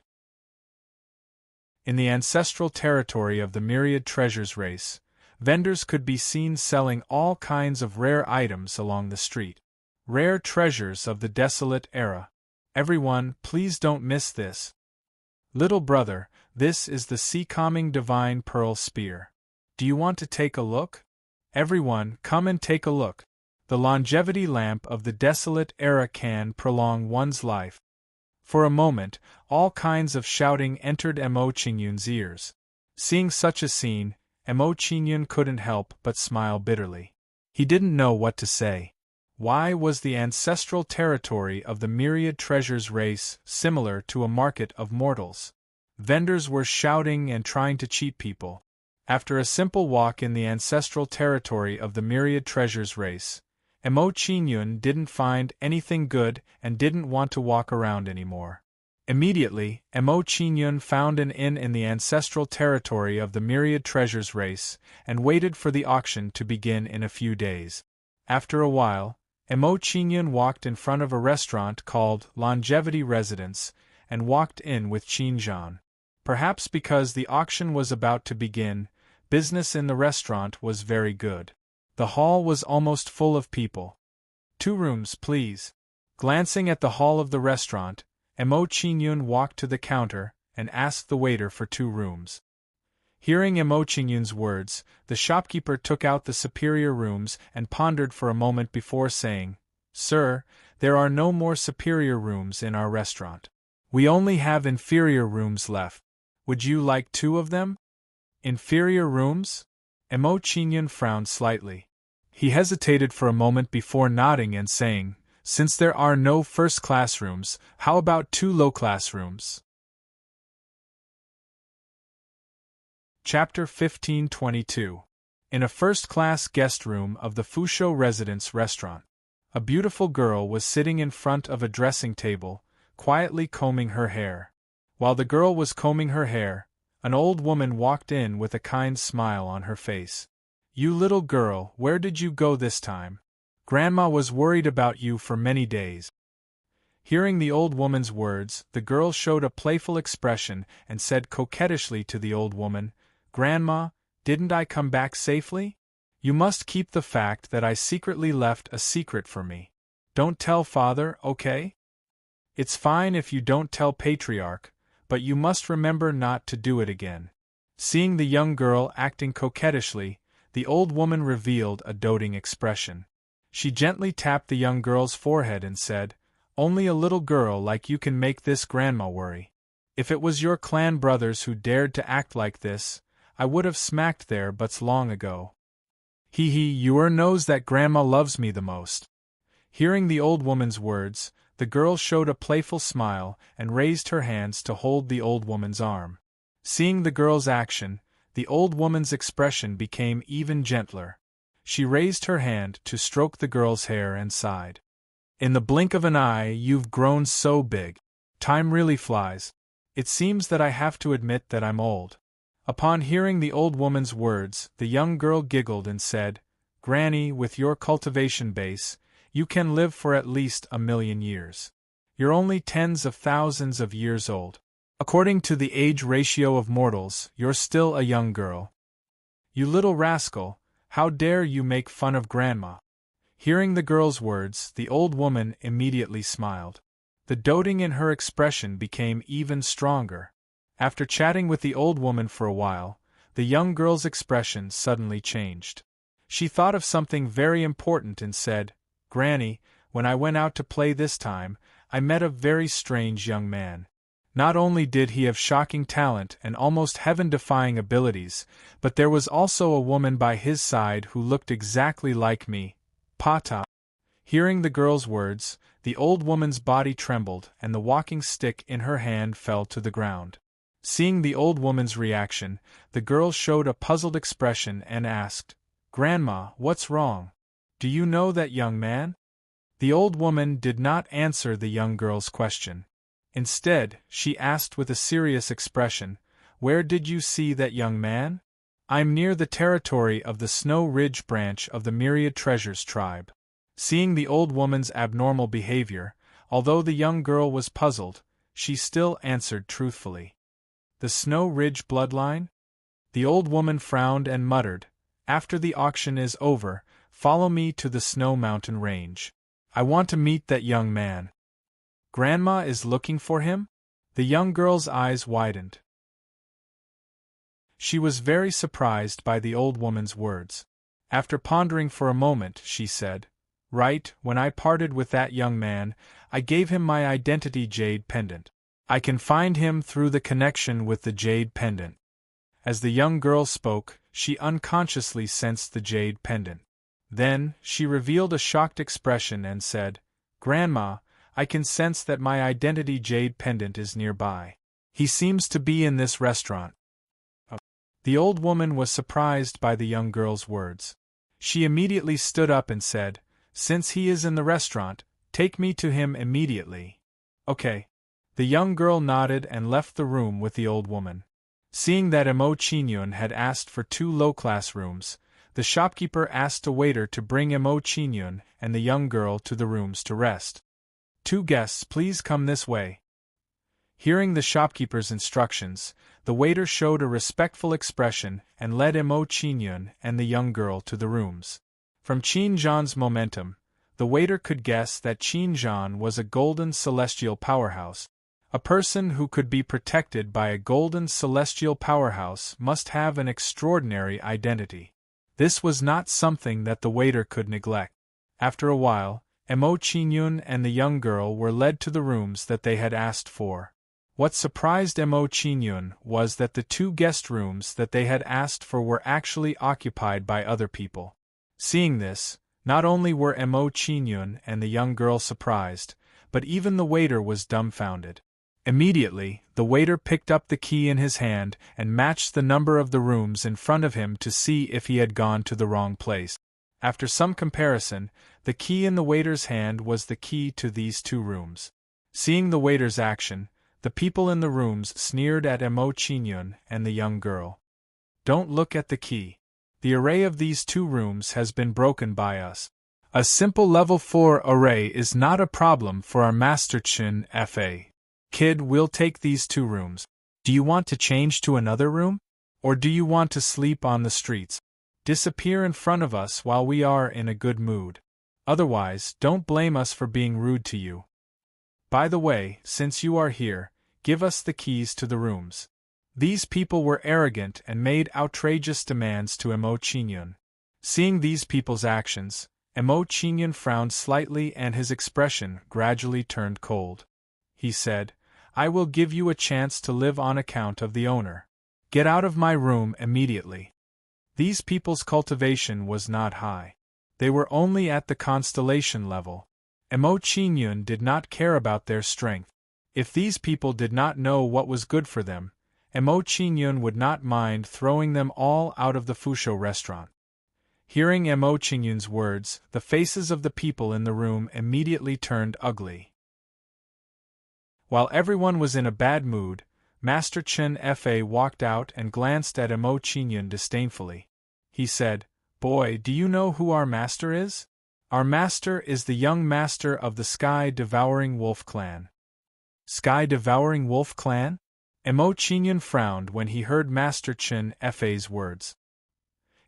In the ancestral territory of the Myriad Treasures race, vendors could be seen selling all kinds of rare items along the street. Rare treasures of the desolate era. Everyone, please don't miss this. Little brother, this is the sea-calming divine pearl spear. Do you want to take a look? Everyone, come and take a look. The longevity lamp of the desolate era can prolong one's life. For a moment, all kinds of shouting entered Mo Qingyun's ears. Seeing such a scene, Mo Qingyun couldn't help but smile bitterly. He didn't know what to say. Why was the ancestral territory of the Myriad Treasures race similar to a market of mortals? Vendors were shouting and trying to cheat people. After a simple walk in the ancestral territory of the Myriad Treasures race, Mo Qingyun didn't find anything good and didn't want to walk around anymore. Immediately, Mo Qingyun found an inn in the ancestral territory of the Myriad Treasures race and waited for the auction to begin in a few days. After a while, Mo Qingyun walked in front of a restaurant called Longevity Residence and walked in with Qin Zhan. Perhaps because the auction was about to begin, business in the restaurant was very good. The hall was almost full of people. 2 rooms, please. Glancing at the hall of the restaurant, Mo Qingyun walked to the counter and asked the waiter for 2 rooms. Hearing Mo Qingyun's words, the shopkeeper took out the superior rooms and pondered for a moment before saying, Sir, there are no more superior rooms in our restaurant. We only have inferior rooms left. Would you like 2 of them? Inferior rooms? Mo Qingyun frowned slightly. He hesitated for a moment before nodding and saying, Since there are no first-class rooms, how about 2 low-class rooms? Chapter 1522. In a first-class guest room of the Fusho Residence restaurant, a beautiful girl was sitting in front of a dressing table, quietly combing her hair. While the girl was combing her hair, an old woman walked in with a kind smile on her face. "You little girl, where did you go this time? Grandma was worried about you for many days." Hearing the old woman's words, the girl showed a playful expression and said coquettishly to the old woman, "Grandma, didn't I come back safely? You must keep the fact that I secretly left a secret for me. Don't tell father, okay? It's fine if you don't tell Patriarch, but you must remember not to do it again." Seeing the young girl acting coquettishly, the old woman revealed a doting expression. She gently tapped the young girl's forehead and said, "Only a little girl like you can make this grandma worry. If it was your clan brothers who dared to act like this, I would have smacked their butts long ago. You knows that grandma loves me the most." Hearing the old woman's words, the girl showed a playful smile and raised her hands to hold the old woman's arm. Seeing the girl's action, the old woman's expression became even gentler. She raised her hand to stroke the girl's hair and sighed. "In the blink of an eye, you've grown so big. Time really flies. It seems that I have to admit that I'm old." Upon hearing the old woman's words, the young girl giggled and said, "Granny, with your cultivation base, you can live for at least 1,000,000 years. You're only tens of thousands of years old. According to the age ratio of mortals, you're still a young girl. You little rascal, how dare you make fun of Grandma?" Hearing the girl's words, the old woman immediately smiled. The doting in her expression became even stronger. After chatting with the old woman for a while, the young girl's expression suddenly changed. She thought of something very important and said, "Granny, when I went out to play this time, I met a very strange young man. Not only did he have shocking talent and almost heaven-defying abilities, but there was also a woman by his side who looked exactly like me, Pata." Hearing the girl's words, the old woman's body trembled and the walking stick in her hand fell to the ground. Seeing the old woman's reaction, the girl showed a puzzled expression and asked, "Grandma, what's wrong? Do you know that young man?" The old woman did not answer the young girl's question. Instead, she asked with a serious expression, "Where did you see that young man?" "I'm near the territory of the Snow Ridge branch of the Myriad Treasures tribe." Seeing the old woman's abnormal behavior, although the young girl was puzzled, she still answered truthfully. "The Snow Ridge bloodline?" The old woman frowned and muttered, "After the auction is over, follow me to the Snow Mountain Range. I want to meet that young man." "Grandma is looking for him?" The young girl's eyes widened. She was very surprised by the old woman's words. After pondering for a moment, she said, "Right, when I parted with that young man, I gave him my identity jade pendant. I can find him through the connection with the jade pendant." As the young girl spoke, she unconsciously sensed the jade pendant. Then, she revealed a shocked expression and said, "Grandma, I can sense that my identity jade pendant is nearby. He seems to be in this restaurant." The old woman was surprised by the young girl's words. She immediately stood up and said, "Since he is in the restaurant, take me to him immediately." "Okay." The young girl nodded and left the room with the old woman. Seeing that Emo Chinyun had asked for 2 low-class rooms, the shopkeeper asked a waiter to bring Emo Chinyun and the young girl to the rooms to rest. "2 guests, please come this way." Hearing the shopkeeper's instructions, the waiter showed a respectful expression and led Emo Chinyun and the young girl to the rooms. From Chinjan's momentum, the waiter could guess that Chinjan was a golden celestial powerhouse. A person who could be protected by a golden celestial powerhouse must have an extraordinary identity. This was not something that the waiter could neglect. After a while, Emo Chinyun and the young girl were led to the rooms that they had asked for. What surprised Emo Chinyun was that the 2 guest rooms that they had asked for were actually occupied by other people. Seeing this, Not only were Mo Qingyun and the young girl surprised, but even the waiter was dumbfounded. Immediately, the waiter picked up the key in his hand and matched the number of the rooms in front of him to see if he had gone to the wrong place. After some comparison, the key in the waiter's hand was the key to these 2 rooms. Seeing the waiter's action, the people in the rooms sneered at Mo Qingyun and the young girl. Don't look at the key. The array of these 2 rooms has been broken by us. A simple level 4 array is not a problem for our Master Chen Fa. Kid, we'll take these 2 rooms. Do you want to change to another room? Or do you want to sleep on the streets? Disappear in front of us while we are in a good mood. Otherwise, don't blame us for being rude to you. By the way, since you are here, give us the keys to the rooms. These people were arrogant and made outrageous demands to Mo Qingyun. Seeing these people's actions, Mo Qingyun frowned slightly and his expression gradually turned cold. He said, I will give you a chance to live on account of the owner. Get out of my room immediately. These people's cultivation was not high. They were only at the constellation level. Mo Qingyun did not care about their strength. If these people did not know what was good for them, Mo Qingyun would not mind throwing them all out of the Fusho restaurant. Hearing Mo Qingyun's words, the faces of the people in the room immediately turned ugly. While everyone was in a bad mood, Master Chen Fa walked out and glanced at Mo Qingyun disdainfully. He said, Boy, do you know who our master is? Our master is the young master of the Sky-Devouring Wolf Clan. Sky-Devouring Wolf Clan? Mo Qingyun frowned when he heard Master Chen Fa's words.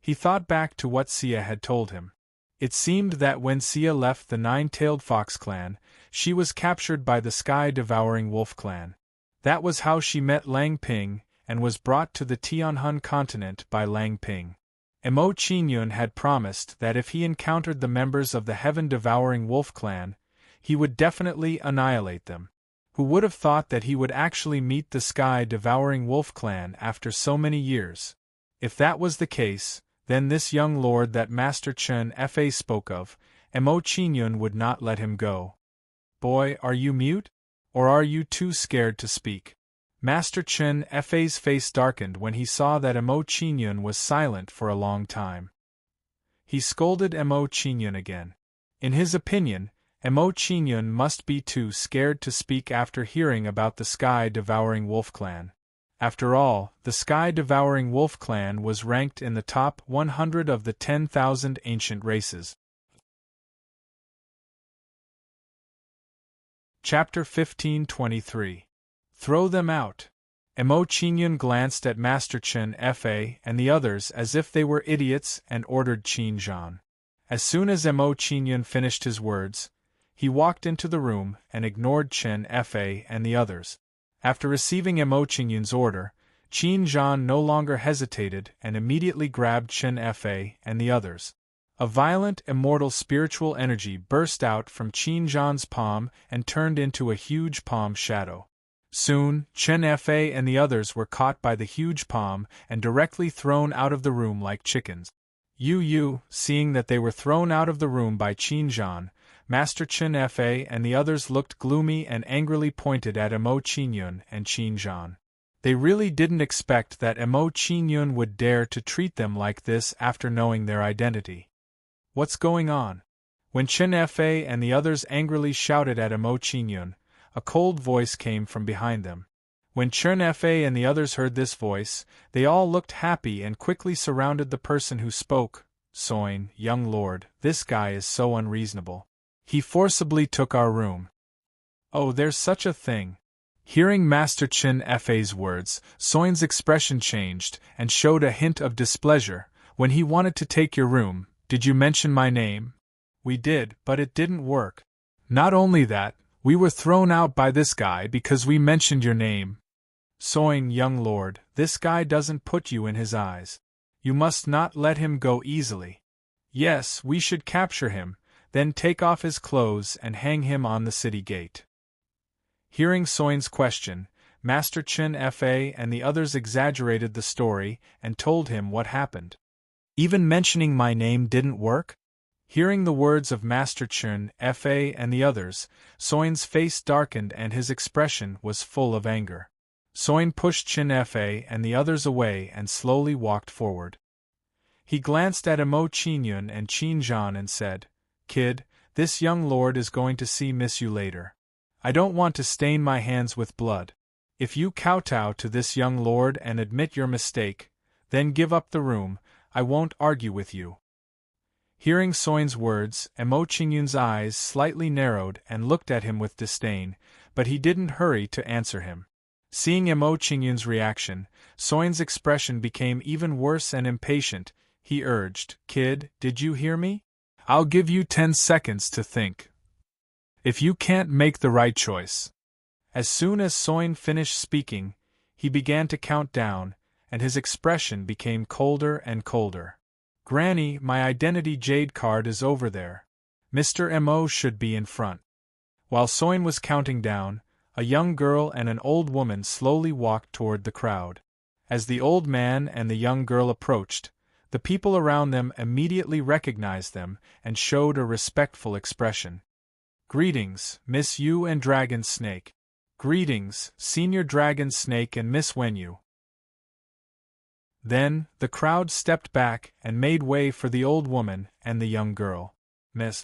He thought back to what Xia had told him. It seemed that when Xia left the Nine-Tailed Fox Clan, she was captured by the Sky-Devouring Wolf Clan. That was how she met Lang Ping and was brought to the Tianhun continent by Lang Ping. Mo Qingyun had promised that if he encountered the members of the Heaven-Devouring Wolf Clan, he would definitely annihilate them. Who would have thought that he would actually meet the Sky-Devouring Wolf Clan after so many years? If that was the case, then this young lord that Master Chen Fa spoke of, Mo Qingyun would not let him go. Boy, are you mute? Or are you too scared to speak? Master Chen Fa's face darkened when he saw that Mo Qingyun was silent for a long time. He scolded Mo Qingyun again. In his opinion, Mo Qingyun must be too scared to speak after hearing about the Sky-Devouring Wolf Clan. After all, the Sky-Devouring Wolf Clan was ranked in the top 100 of the 10,000 ancient races. Chapter 1523. Throw them out. Mo Qingyun glanced at Master Chen Fa and the others as if they were idiots and ordered Qin Zhan. As soon as Mo Qingyun finished his words, he walked into the room and ignored Chen Fa and the others. After receiving Mo Qingyun's order, Qin Zhan no longer hesitated and immediately grabbed Chen Fa and the others. A violent, immortal spiritual energy burst out from Qin Zhan's palm and turned into a huge palm shadow. Soon, Chen Fa and the others were caught by the huge palm and directly thrown out of the room like chickens. Seeing that they were thrown out of the room by Qin Zhan, Master Chen Fa and the others looked gloomy and angrily pointed at Mo Qingyun and Qin Zhan. They really didn't expect that Mo Qingyun would dare to treat them like this after knowing their identity. What's going on? When Chen Fa and the others angrily shouted at Mo Qingyun, a cold voice came from behind them. When Chen Fa and the others heard this voice, they all looked happy and quickly surrounded the person who spoke. Soin, young lord, this guy is so unreasonable. He forcibly took our room. Oh, there's such a thing. Hearing Master Chen Fa's words, Soin's expression changed and showed a hint of displeasure. When he wanted to take your room, did you mention my name? We did, but it didn't work. Not only that, we were thrown out by this guy because we mentioned your name. Soin, young lord, this guy doesn't put you in his eyes. You must not let him go easily. Yes, we should capture him, then take off his clothes and hang him on the city gate. Hearing Soin's question, Master Chen Fa and the others exaggerated the story and told him what happened. Even mentioning my name didn't work? Hearing the words of Master Chun, Fa and the others, Soin's face darkened and his expression was full of anger. Soin pushed Chun Fa and the others away and slowly walked forward. He glanced at Emo Qingyun and Qin Zhan and said, "Kid, this young lord is going to see miss you later. I don't want to stain my hands with blood. If you kowtow to this young lord and admit your mistake, then give up the room, I won't argue with you." Hearing Soin's words, Emo Qingyun's eyes slightly narrowed and looked at him with disdain, but he didn't hurry to answer him. Seeing Emo Qingyun's reaction, Soin's expression became even worse and impatient. He urged, "Kid, did you hear me? I'll give you 10 seconds to think. If you can't make the right choice." As soon as Soin finished speaking, he began to count down, and his expression became colder and colder. "Granny, my identity jade card is over there. Mr. Mo should be in front." While Soin was counting down, a young girl and an old woman slowly walked toward the crowd. As the old man and the young girl approached, the people around them immediately recognized them and showed a respectful expression. "Greetings, Miss Yu and Dragon Snake. Greetings, Senior Dragon Snake and Miss Wenyu." Then, the crowd stepped back and made way for the old woman and the young girl. Miss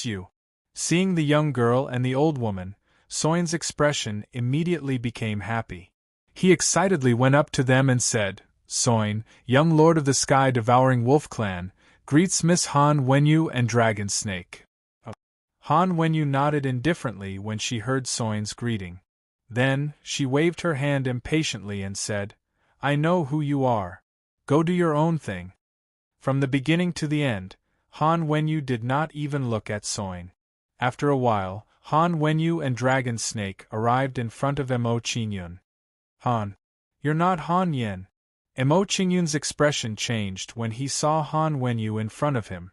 Yu." Seeing the young girl and the old woman, Soin's expression immediately became happy. He excitedly went up to them and said, "Soin, young lord of the sky-devouring wolf clan, greets Miss Han Wenyu and Dragon Snake." Han Wenyu nodded indifferently when she heard Soin's greeting. Then, she waved her hand impatiently and said, "I know who you are. Go do your own thing." From the beginning to the end, Han Wenyu did not even look at Soin. After a while, Han Wenyu and Dragon Snake arrived in front of Emo Qingyun. "Han, you're not Han Yen." Emo Qingyun's expression changed when he saw Han Wenyu in front of him.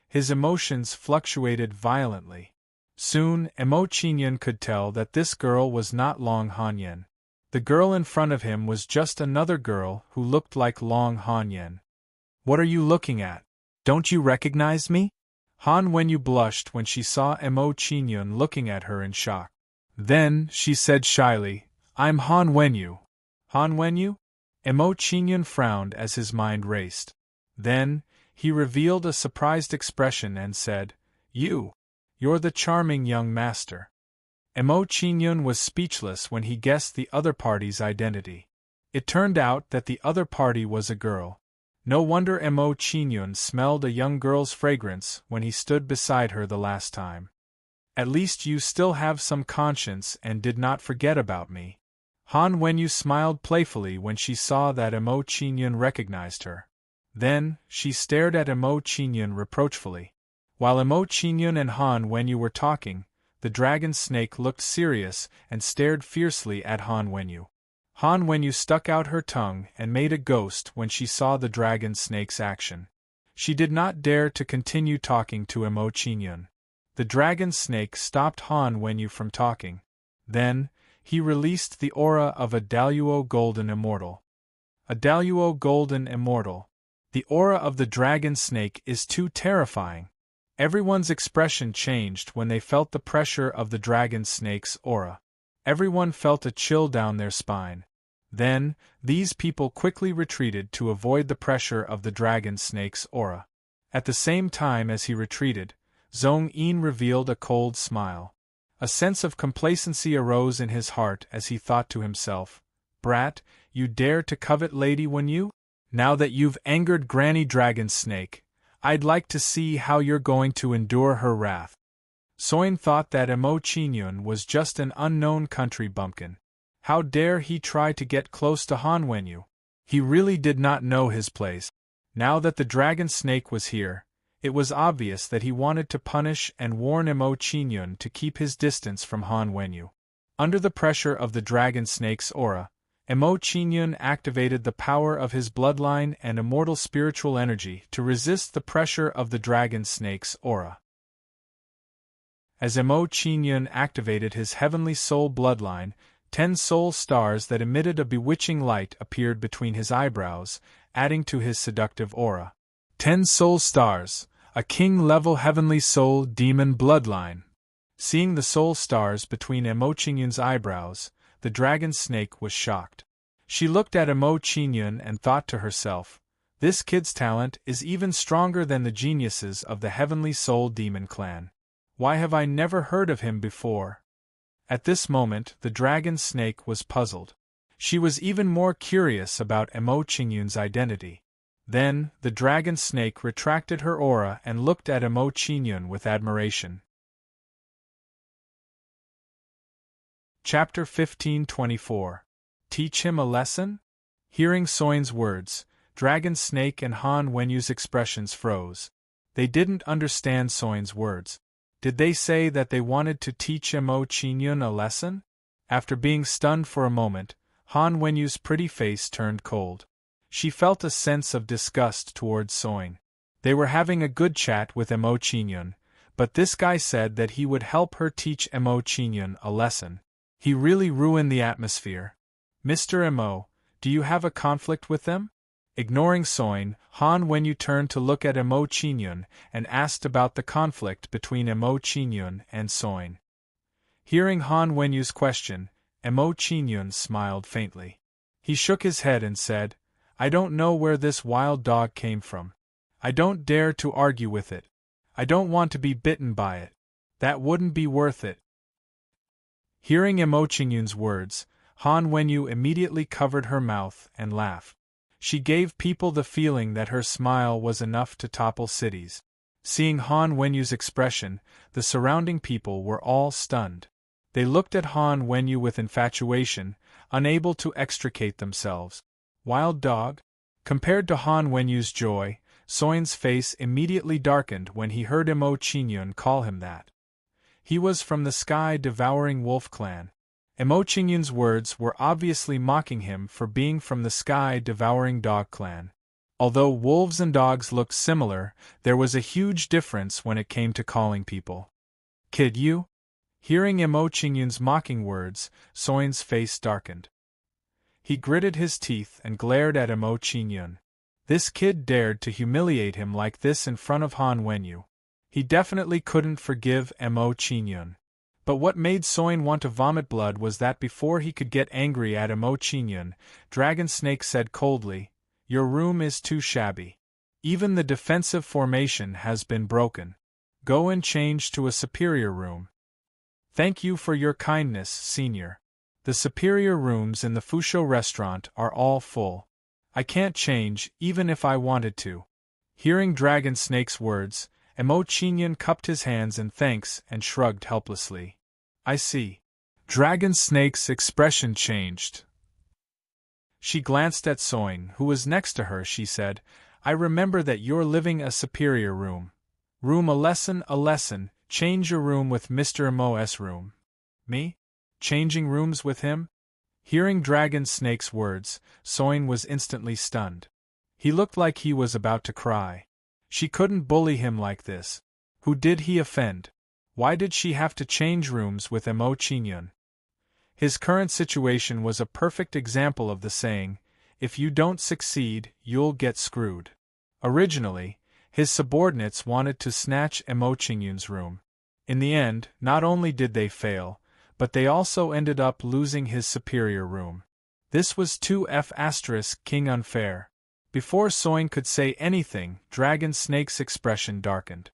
His emotions fluctuated violently. Soon, Emo Qingyun could tell that this girl was not Long Han Yen. The girl in front of him was just another girl who looked like Long Han Yen. "What are you looking at? Don't you recognize me?" Han Wenyu blushed when she saw Emo Qingyun looking at her in shock. Then, she said shyly, "I'm Han Wenyu." "Han Wenyu?" Emo Qingyun frowned as his mind raced. Then, he revealed a surprised expression and said, You're the charming young master." Emo Qingyun was speechless when he guessed the other party's identity. It turned out that the other party was a girl. No wonder Emo Qingyun smelled a young girl's fragrance when he stood beside her the last time. "At least you still have some conscience and did not forget about me." Han Wenyu smiled playfully when she saw that Emo Qingyun recognized her. Then, she stared at Emo Qingyun reproachfully. While Emo Qingyun and Han Wenyu were talking, the dragon snake looked serious and stared fiercely at Han Wenyu. Han Wenyu stuck out her tongue and made a ghost when she saw the dragon snake's action. She did not dare to continue talking to Emo Qingyun. The dragon snake stopped Han Wenyu from talking. Then, he released the aura of a Daluo Golden Immortal. A Daluo Golden Immortal. The aura of the dragon snake is too terrifying. Everyone's expression changed when they felt the pressure of the dragon snake's aura. Everyone felt a chill down their spine. Then, these people quickly retreated to avoid the pressure of the dragon snake's aura. At the same time as he retreated, Zhong Yin revealed a cold smile. A sense of complacency arose in his heart as he thought to himself, "Brat, you dare to covet Lady Wenyu? Now that you've angered Granny Dragon Snake, I'd like to see how you're going to endure her wrath." Soin thought that Emo Qingyun was just an unknown country bumpkin. How dare he try to get close to Han Wenyu? He really did not know his place. Now that the dragon snake was here, it was obvious that he wanted to punish and warn Emo Qingyun to keep his distance from Han Wenyu. Under the pressure of the dragon snake's aura, Emo Qingyun activated the power of his bloodline and immortal spiritual energy to resist the pressure of the dragon snake's aura. As Emo Qingyun activated his heavenly soul bloodline, 10 soul stars that emitted a bewitching light appeared between his eyebrows, adding to his seductive aura. 10 soul stars, A king-level heavenly soul demon bloodline. Seeing the soul stars between Emo Qingyun's eyebrows, the dragon snake was shocked. She looked at Emo Qingyun and thought to herself, this kid's talent is even stronger than the geniuses of the heavenly soul demon clan. Why have I never heard of him before? At this moment, the dragon snake was puzzled. She was even more curious about Emo Qingyun's identity. Then, the dragon snake retracted her aura and looked at Emo Qingyun with admiration. Chapter 1524. Teach him a lesson? Hearing Soin's words, Dragon Snake and Han Wenyu's expressions froze. They didn't understand Soin's words. Did they say that they wanted to teach Emo Qingyun a lesson? After being stunned for a moment, Han Wenyu's pretty face turned cold. She felt a sense of disgust towards Soin. They were having a good chat with Emo Qingyun, but this guy said that he would help her teach Emo Qingyun a lesson. He really ruined the atmosphere. Mr. Emo, do you have a conflict with them? Ignoring Soin, Han Wenyu turned to look at Emo Qingyun and asked about the conflict between Emo Qingyun and Soin. Hearing Han Wenyu's question, Emo Qingyun smiled faintly. He shook his head and said, I don't know where this wild dog came from. I don't dare to argue with it. I don't want to be bitten by it. That wouldn't be worth it. Hearing Emo Qingyun's words, Han Wenyu immediately covered her mouth and laughed. She gave people the feeling that her smile was enough to topple cities. Seeing Han Wenyu's expression, the surrounding people were all stunned. They looked at Han Wenyu with infatuation, unable to extricate themselves. Wild dog? Compared to Han Wenyu's joy, Soin's face immediately darkened when he heard Emo Qingyun call him that. He was from the sky-devouring wolf clan. Emo Qingyun's words were obviously mocking him for being from the sky-devouring dog clan. Although wolves and dogs looked similar, there was a huge difference when it came to calling people. Kid you? Hearing Emo Qingyun's mocking words, Soin's face darkened. He gritted his teeth and glared at Emo Qingyun. This kid dared to humiliate him like this in front of Han Wenyu. He definitely couldn't forgive Emo Qingyun. But what made Soin want to vomit blood was that before he could get angry at Emo Qingyun, Dragon Snake said coldly, Your room is too shabby. Even the defensive formation has been broken. Go and change to a superior room. Thank you for your kindness, Senior. The superior rooms in the Fusho restaurant are all full. I can't change, even if I wanted to. Hearing Dragon Snake's words, Emo Qingyun cupped his hands in thanks and shrugged helplessly. I see. Dragon Snake's expression changed. She glanced at Soin, who was next to her. She said, I remember that you're living a superior room. Room a lesson, change your room with Mr. Emo's room. Me? Changing rooms with him? Hearing Dragon Snake's words, Soin was instantly stunned. He looked like he was about to cry. She couldn't bully him like this. Who did he offend? Why did she have to change rooms with Emo Qingyun? His current situation was a perfect example of the saying, if you don't succeed, you'll get screwed. Originally, his subordinates wanted to snatch Emo Qingyun's room. In the end, not only did they fail, but they also ended up losing his superior room. This was 2F** king unfair. Before Soin could say anything, Dragon Snake's expression darkened.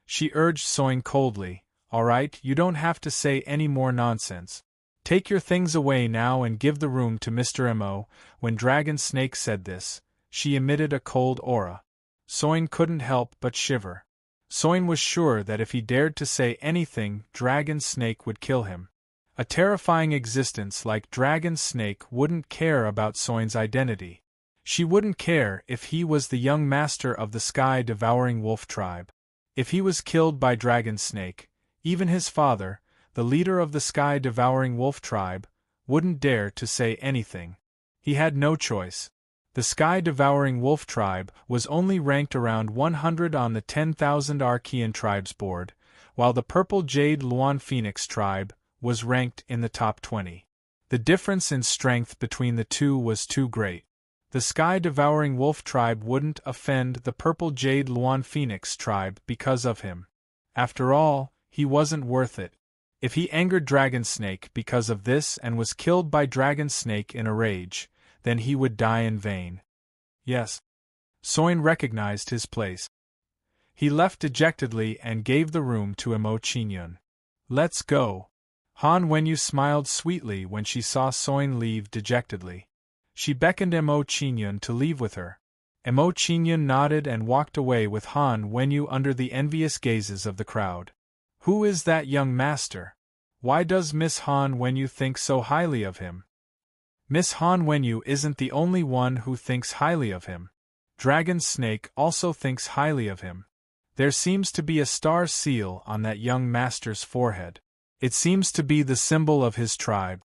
She urged Soin coldly, All right, you don't have to say any more nonsense. Take your things away now and give the room to Mr. Emo. When Dragon Snake said this, she emitted a cold aura. Soin couldn't help but shiver. Soin was sure that if he dared to say anything, Dragon Snake would kill him. A terrifying existence like Dragon Snake wouldn't care about Soin's identity. She wouldn't care if he was the young master of the sky-devouring wolf tribe. If he was killed by Dragon Snake, even his father, the leader of the sky-devouring wolf tribe, wouldn't dare to say anything. He had no choice. The sky-devouring wolf tribe was only ranked around 100 on the 10,000 Archean tribes board, while the purple jade Luan Phoenix tribe was ranked in the top 20. The difference in strength between the two was too great. The sky-devouring wolf tribe wouldn't offend the purple jade Luan Phoenix tribe because of him. After all, he wasn't worth it. If he angered Dragon Snake because of this and was killed by Dragon Snake in a rage, then he would die in vain. Yes. Soin recognized his place. He left dejectedly and gave the room to Emo Qingyun. Let's go. Han Wenyu smiled sweetly when she saw Soin leave dejectedly. She beckoned Emo Qingyun to leave with her. Emo Qingyun nodded and walked away with Han Wenyu under the envious gazes of the crowd. Who is that young master? Why does Miss Han Wenyu think so highly of him? Miss Han Wenyu isn't the only one who thinks highly of him. Dragon Snake also thinks highly of him. There seems to be a star seal on that young master's forehead. It seems to be the symbol of his tribe.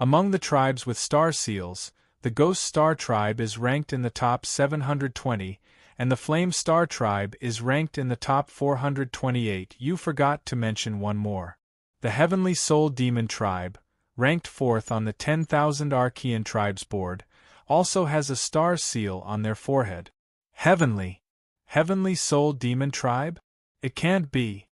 Among the tribes with star seals, the Ghost Star tribe is ranked in the top 720, and the Flame Star tribe is ranked in the top 428. You forgot to mention one more. The Heavenly Soul Demon tribe, ranked 4th on the 10,000 Archean tribes board, also has a star seal on their forehead. Heavenly Soul Demon tribe? It can't be.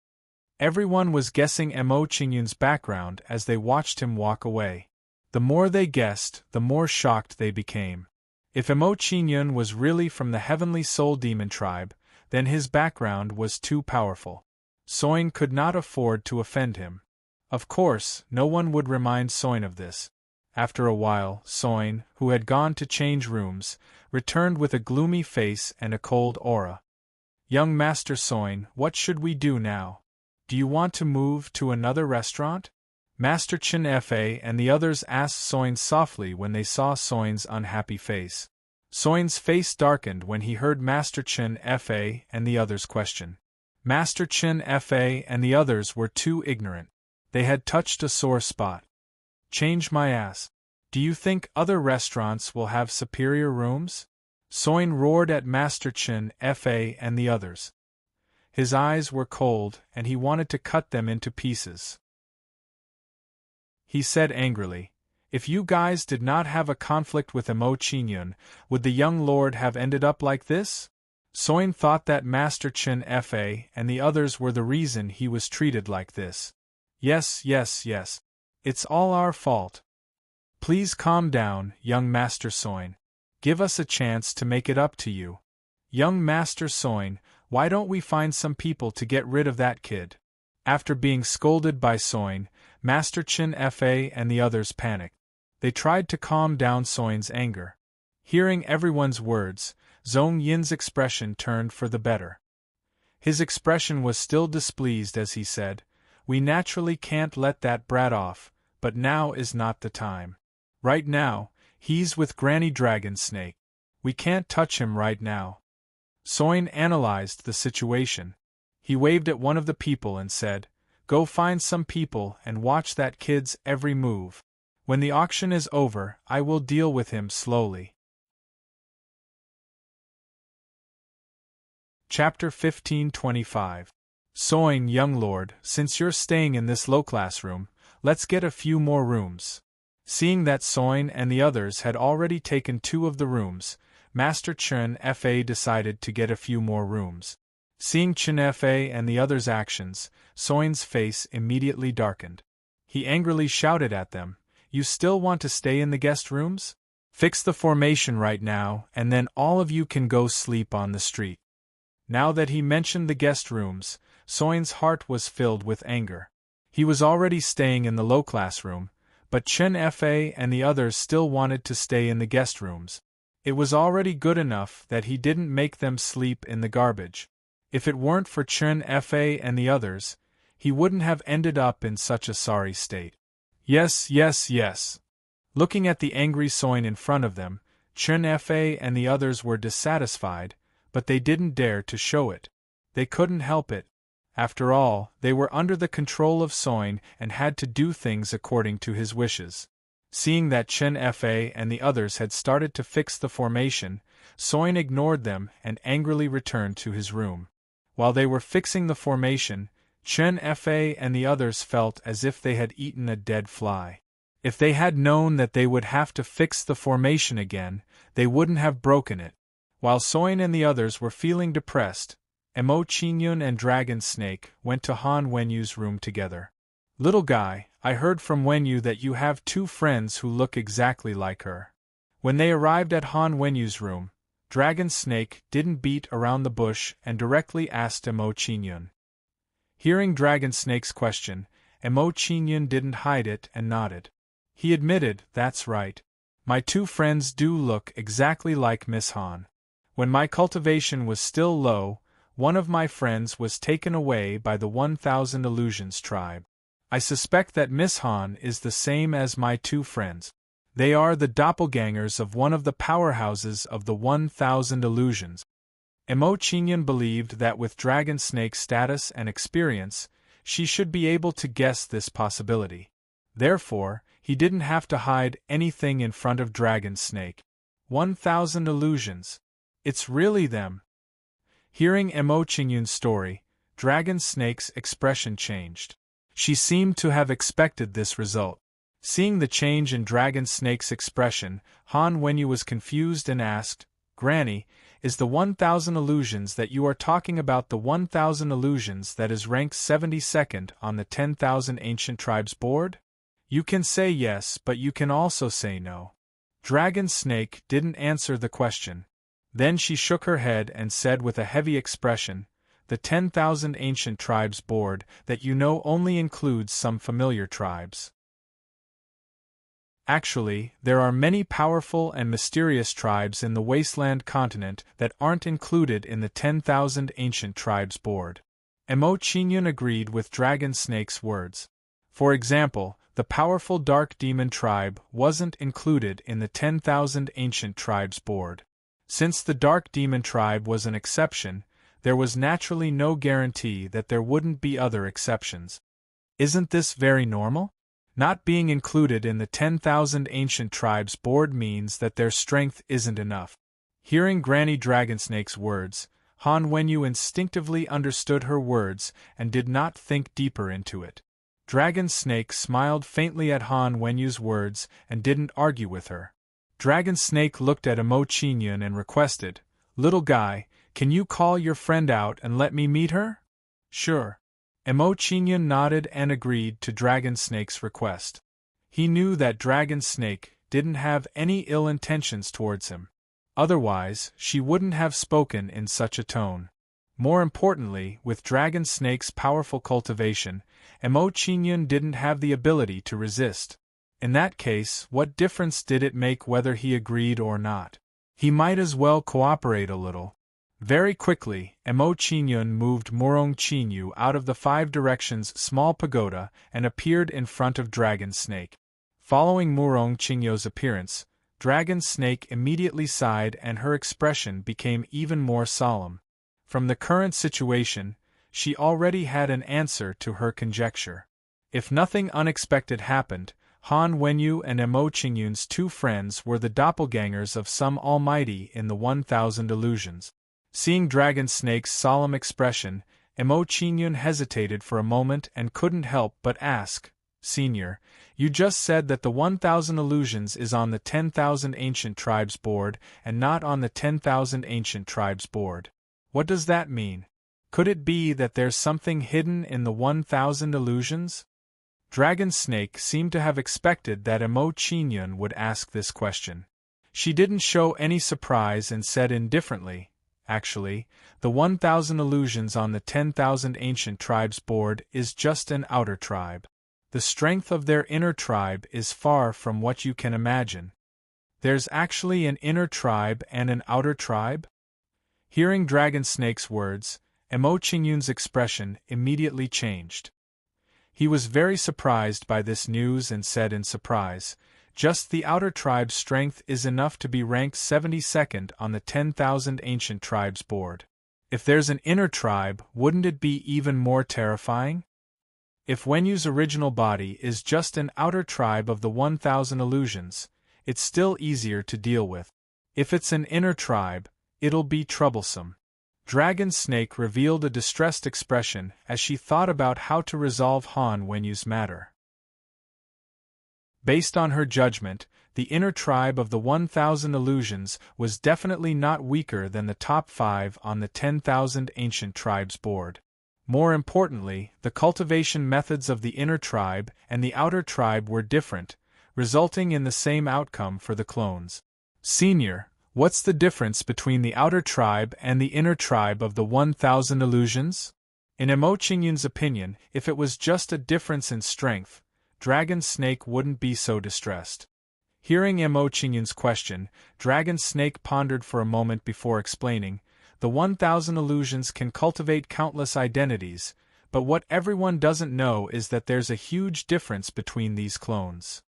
Everyone was guessing Emo Qingyun's background as they watched him walk away. The more they guessed, the more shocked they became. If Emo Qingyun was really from the Heavenly Soul Demon tribe, then his background was too powerful. Soin could not afford to offend him. Of course, no one would remind Soin of this. After a while, Soin, who had gone to change rooms, returned with a gloomy face and a cold aura. Young Master Soin, what should we do now? Do you want to move to another restaurant? Master Chen Fa and the others asked Soin softly when they saw Soin's unhappy face. Soin's face darkened when he heard Master Chen Fa and the others' question. Master Chen Fa and the others were too ignorant. They had touched a sore spot. Change my ass. Do you think other restaurants will have superior rooms? Soin roared at Master Chen Fa and the others. His eyes were cold and he wanted to cut them into pieces. He said angrily, "If you guys did not have a conflict with Emo Qingyun, would the young lord have ended up like this?" Soin thought that Master Chen Fa and the others were the reason he was treated like this. Yes. It's all our fault. Please calm down, young Master Soin. Give us a chance to make it up to you. Young Master Soin, why don't we find some people to get rid of that kid? After being scolded by Soin, Master Chen Fa and the others panicked. They tried to calm down Soin's anger. Hearing everyone's words, Zhong Yin's expression turned for the better. His expression was still displeased as he said, "We naturally can't let that brat off, but now is not the time. Right now, he's with Granny Dragon Snake. We can't touch him right now." Soin analyzed the situation. He waved at one of the people and said, "Go find some people and watch that kid's every move. When the auction is over, I will deal with him slowly." Chapter 1525. Soin, young lord, since you're staying in this low-class room, let's get a few more rooms. Seeing that Soin and the others had already taken 2 of the rooms, Master Chen Fa decided to get a few more rooms. Seeing Chen Fa and the others' actions, Soin's face immediately darkened. He angrily shouted at them, "You still want to stay in the guest rooms? Fix the formation right now, and then all of you can go sleep on the street." Now that he mentioned the guest rooms, Soin's heart was filled with anger. He was already staying in the low-class room, but Chen Fa and the others still wanted to stay in the guest rooms. It was already good enough that he didn't make them sleep in the garbage. If it weren't for Chen Fa and the others, he wouldn't have ended up in such a sorry state. Yes. Looking at the angry Soin in front of them, Chen Fa and the others were dissatisfied, but they didn't dare to show it. They couldn't help it. After all, they were under the control of Soin and had to do things according to his wishes. Seeing that Chen Fa and the others had started to fix the formation, Soin ignored them and angrily returned to his room. While they were fixing the formation, Chen Fa and the others felt as if they had eaten a dead fly. If they had known that they would have to fix the formation again, they wouldn't have broken it. While Soin and the others were feeling depressed, Emo Chinyun and Dragon Snake went to Han Wenyu's room together. "Little guy, I heard from Wenyu that you have two friends who look exactly like her." When they arrived at Han Wenyu's room, Dragon Snake didn't beat around the bush and directly asked Emo Chinyun. Hearing Dragon Snake's question, Emo Chinyun didn't hide it and nodded. He admitted, "That's right. My two friends do look exactly like Miss Han. When my cultivation was still low, one of my friends was taken away by the 1,000 Illusions tribe. I suspect that Miss Han is the same as my two friends. They are the doppelgangers of one of the powerhouses of the 1,000 Illusions." Emo Chinyun believed that with Dragon Snake's status and experience, she should be able to guess this possibility. Therefore, he didn't have to hide anything in front of Dragon Snake. 1,000 Illusions. It's really them. Hearing Emo Chinyun's story, Dragon Snake's expression changed. She seemed to have expected this result. Seeing the change in Dragon Snake's expression, Han Wenyu was confused and asked, "Granny, is the 1,000 Illusions that you are talking about the 1,000 Illusions that is ranked 72nd on the 10,000 Ancient Tribes board? You can say yes, but you can also say no." Dragon Snake didn't answer the question. Then she shook her head and said with a heavy expression, "The 10,000 Ancient Tribes board that you know only includes some familiar tribes. Actually, there are many powerful and mysterious tribes in the Wasteland continent that aren't included in the 10,000 Ancient Tribes board." Emo Chinyun agreed with Dragon Snake's words. For example, the powerful Dark Demon tribe wasn't included in the 10,000 Ancient Tribes board. Since the Dark Demon tribe was an exception, there was naturally no guarantee that there wouldn't be other exceptions. Isn't this very normal? Not being included in the 10,000 Ancient Tribes board means that their strength isn't enough. Hearing Granny Dragonsnake's words, Han Wenyu instinctively understood her words and did not think deeper into it. Dragon Snake smiled faintly at Han Wenyu's words and didn't argue with her. Dragon Snake looked at Emo Chinyun and requested, "Little guy, can you call your friend out and let me meet her?" "Sure." Emo Chinyun nodded and agreed to Dragon Snake's request. He knew that Dragon Snake didn't have any ill intentions towards him. Otherwise, she wouldn't have spoken in such a tone. More importantly, with Dragon Snake's powerful cultivation, Emo Chinyun didn't have the ability to resist. In that case, what difference did it make whether he agreed or not? He might as well cooperate a little. Very quickly, Emo Chinyun moved Murong Chinyu out of the 5 directions small pagoda and appeared in front of Dragon Snake. Following Murong Chinyu's appearance, Dragon Snake immediately sighed and her expression became even more solemn. From the current situation, she already had an answer to her conjecture. If nothing unexpected happened, Han Wenyu and Emo Chinyun's 2 friends were the doppelgangers of some almighty in the 1,000 Illusions. Seeing Dragon Snake's solemn expression, Emo Chinyun hesitated for a moment and couldn't help but ask, "Senior, you just said that the 1,000 Illusions is on the 10,000 Ancient Tribes board and not on the 10,000 Ancient Tribes board. What does that mean? Could it be that there's something hidden in the 1,000 Illusions?" Dragon Snake seemed to have expected that Emo Chinyun would ask this question. She didn't show any surprise and said indifferently, "Actually, the 1,000 Illusions on the 10,000 Ancient Tribes board is just an outer tribe. The strength of their inner tribe is far from what you can imagine." "There's actually an inner tribe and an outer tribe?" Hearing Dragon Snake's words, Emo Chinyun's expression immediately changed. He was very surprised by this news and said in surprise, "Just the outer tribe's strength is enough to be ranked 72nd on the 10,000 Ancient Tribes board. If there's an inner tribe, wouldn't it be even more terrifying? If Wenyu's original body is just an outer tribe of the 1,000 Illusions, it's still easier to deal with. If it's an inner tribe, it'll be troublesome." Dragon Snake revealed a distressed expression as she thought about how to resolve Han Wenyu's matter. Based on her judgment, the inner tribe of the 1,000 illusions was definitely not weaker than the top 5 on the 10,000 ancient tribes board. More importantly, the cultivation methods of the inner tribe and the outer tribe were different, resulting in the same outcome for the clones. Senior, what's the difference between the outer tribe and the inner tribe of the 1,000 illusions? In Emo Qingyun's opinion, if it was just a difference in strength, Dragon Snake wouldn't be so distressed. Hearing Emo Qingyun's question, Dragon Snake pondered for a moment before explaining, the 1,000 illusions can cultivate countless identities, but what everyone doesn't know is that there's a huge difference between these clones.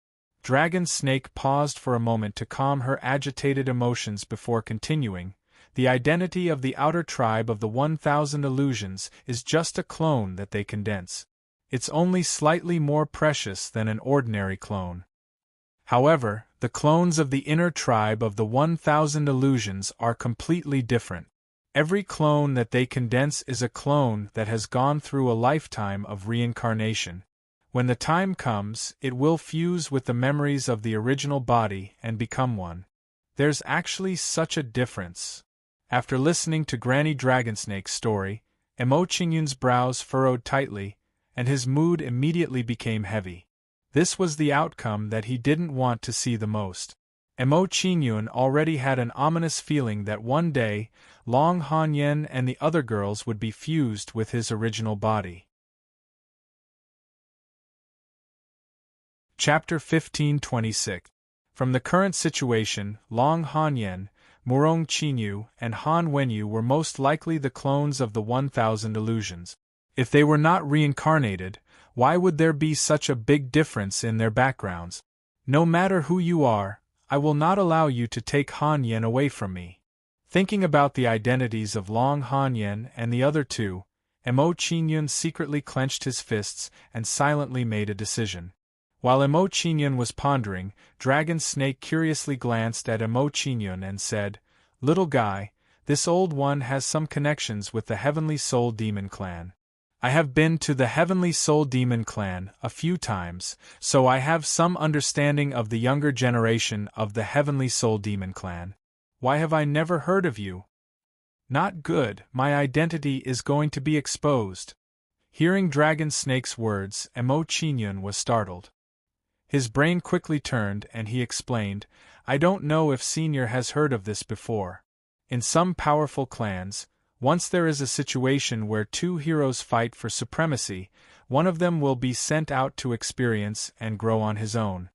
Dragon Snake paused for a moment to calm her agitated emotions before continuing. The identity of the outer tribe of the 1,000 illusions is just a clone that they condense. It's only slightly more precious than an ordinary clone. However, the clones of the inner tribe of the 1,000 illusions are completely different. Every clone that they condense is a clone that has gone through a lifetime of reincarnation. When the time comes, it will fuse with the memories of the original body and become one. There's actually such a difference. After listening to Granny Dragonsnake's story, Emo Qingyun's brows furrowed tightly, and his mood immediately became heavy. This was the outcome that he didn't want to see the most. Emo Qingyun already had an ominous feeling that one day, Long Hanyan and the other girls would be fused with his original body. Chapter 1526. From the current situation, Long Hanyan, Murong Qinyu, and Han Wenyu were most likely the clones of the 1,000 illusions. If they were not reincarnated, why would there be such a big difference in their backgrounds? No matter who you are, I will not allow you to take Han Yen away from me. Thinking about the identities of Long Han Yen and the other two, Emo Qingyun secretly clenched his fists and silently made a decision. While Emo Qingyun was pondering, Dragon Snake curiously glanced at Emo Qingyun and said, "Little guy, this old one has some connections with the Heavenly Soul Demon Clan. I have been to the Heavenly Soul Demon Clan a few times, so I have some understanding of the younger generation of the Heavenly Soul Demon Clan. Why have I never heard of you? Not good, my identity is going to be exposed." Hearing Dragon Snake's words, Emo Qingyun was startled. His brain quickly turned and he explained, "I don't know if Senior has heard of this before. In some powerful clans, once there is a situation where two heroes fight for supremacy, one of them will be sent out to experience and grow on his own."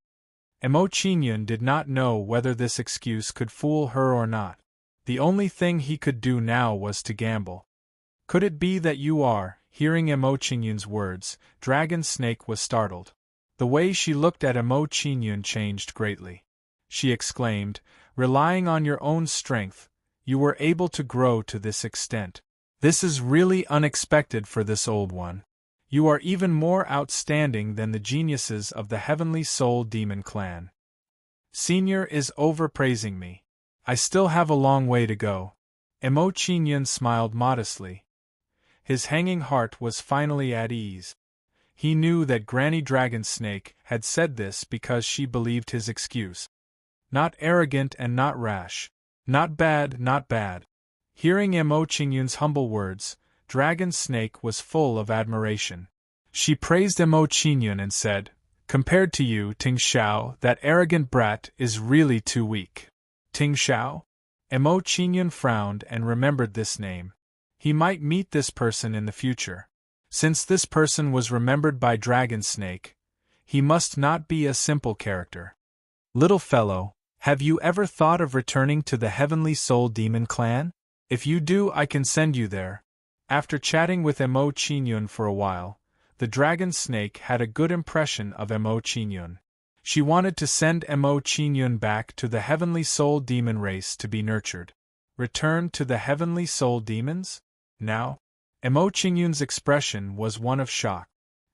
Emo Qingyun did not know whether this excuse could fool her or not. The only thing he could do now was to gamble. "Could it be that you are?" Hearing Emo Qingyun's words, Dragon Snake was startled. The way she looked at Emo Qingyun changed greatly. She exclaimed, "Relying on your own strength, you were able to grow to this extent. This is really unexpected for this old one. You are even more outstanding than the geniuses of the Heavenly Soul Demon Clan. Senior is overpraising me. I still have a long way to go." Emo Qingyun smiled modestly. His hanging heart was finally at ease. He knew that Granny Dragonsnake had said this because she believed his excuse. Not arrogant and not rash. Not bad, not bad. Hearing Emo Qingyun's humble words, Dragon Snake was full of admiration. She praised Emo Qingyun and said, "Compared to you, Ting Xiao, that arrogant brat is really too weak." Ting Xiao? Emo Qingyun frowned and remembered this name. He might meet this person in the future. Since this person was remembered by Dragon Snake, he must not be a simple character. "Little fellow, have you ever thought of returning to the Heavenly Soul Demon Clan? If you do, I can send you there." After chatting with Emo Qingyun for a while, the Dragon Snake had a good impression of Emo Qingyun. She wanted to send Emo Qingyun back to the Heavenly Soul Demon race to be nurtured. Return to the Heavenly Soul Demons? Now? Emo Qingyun's expression was one of shock.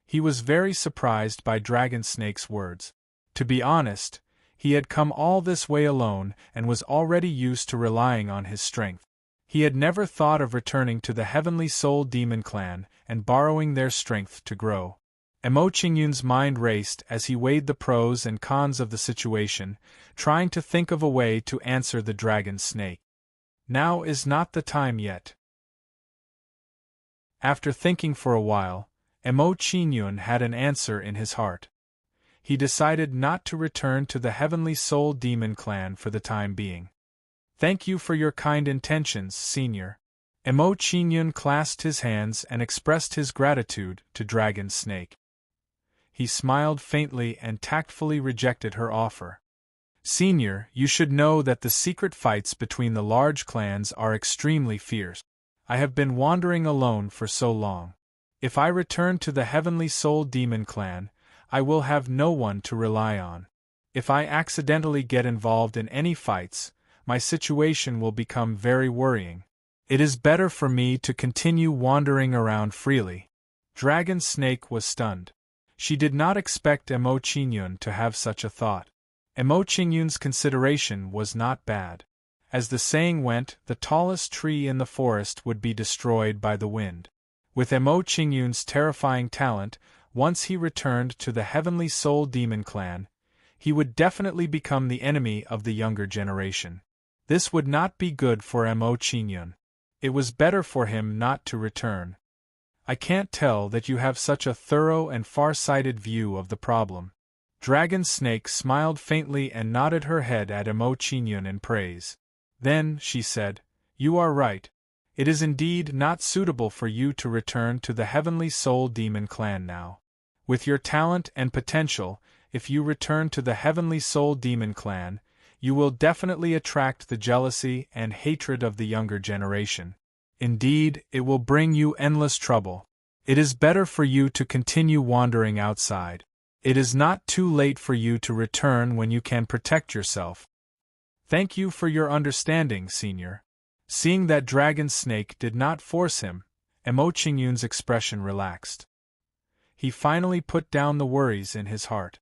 He was very surprised by Dragon Snake's words. To be honest, he had come all this way alone and was already used to relying on his strength. He had never thought of returning to the Heavenly Soul Demon Clan and borrowing their strength to grow. Emo Qingyun's mind raced as he weighed the pros and cons of the situation, trying to think of a way to answer the dragon snake. Now is not the time yet. After thinking for a while, Emo Qingyun had an answer in his heart. He decided not to return to the Heavenly Soul Demon clan for the time being. Thank you for your kind intentions, Senior. Emo Qingyun clasped his hands and expressed his gratitude to Dragon Snake. He smiled faintly and tactfully rejected her offer. Senior, you should know that the secret fights between the large clans are extremely fierce. I have been wandering alone for so long. If I return to the Heavenly Soul Demon clan, I will have no one to rely on. If I accidentally get involved in any fights, my situation will become very worrying. It is better for me to continue wandering around freely. Dragon Snake was stunned. She did not expect Emo Qingyun to have such a thought. Emo Qingyun's consideration was not bad. As the saying went, the tallest tree in the forest would be destroyed by the wind. With Emo Qingyun's terrifying talent, once he returned to the Heavenly Soul Demon clan, he would definitely become the enemy of the younger generation. This would not be good for Emo Qingyun. It was better for him not to return. I can't tell that you have such a thorough and far-sighted view of the problem. Dragon Snake smiled faintly and nodded her head at Emo Qingyun in praise. Then, she said, you are right. It is indeed not suitable for you to return to the Heavenly Soul Demon clan now. With your talent and potential, if you return to the Heavenly Soul Demon clan, you will definitely attract the jealousy and hatred of the younger generation. Indeed, it will bring you endless trouble. It is better for you to continue wandering outside. It is not too late for you to return when you can protect yourself. Thank you for your understanding, Senior. Seeing that Dragon Snake did not force him, Emo Qingyun's expression relaxed. He finally put down the worries in his heart.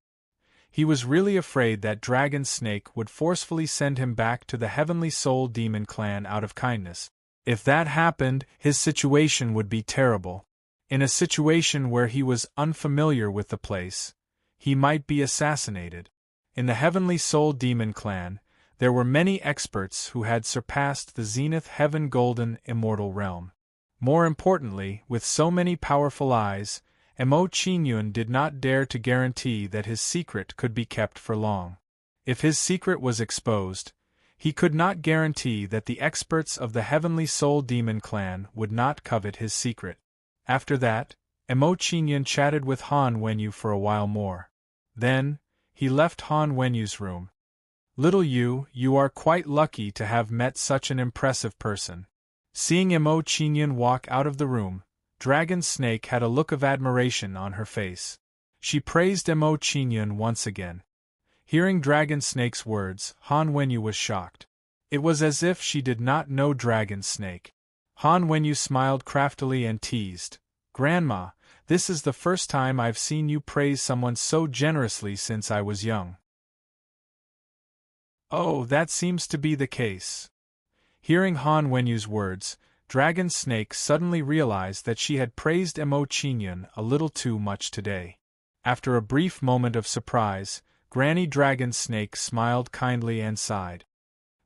He was really afraid that Dragon Snake would forcefully send him back to the Heavenly Soul Demon clan out of kindness. If that happened, his situation would be terrible. In a situation where he was unfamiliar with the place, he might be assassinated. In the Heavenly Soul Demon clan, there were many experts who had surpassed the Zenith Heaven Golden Immortal Realm. More importantly, with so many powerful eyes, Emo Qingyun did not dare to guarantee that his secret could be kept for long. If his secret was exposed, he could not guarantee that the experts of the Heavenly Soul Demon clan would not covet his secret. After that, Emo Qingyun chatted with Han Wenyu for a while more. Then, he left Han Wenyu's room. Little you are quite lucky to have met such an impressive person. Seeing Emo Qingyun walk out of the room, Dragon Snake had a look of admiration on her face. She praised Emo Qingyun once again. Hearing Dragon Snake's words, Han Wenyu was shocked. It was as if she did not know Dragon Snake. Han Wenyu smiled craftily and teased, "Grandma, this is the first time I've seen you praise someone so generously since I was young." "Oh, that seems to be the case." Hearing Han Wenyu's words, Dragon Snake suddenly realized that she had praised Emo Qingyun a little too much today. After a brief moment of surprise, Granny Dragon Snake smiled kindly and sighed.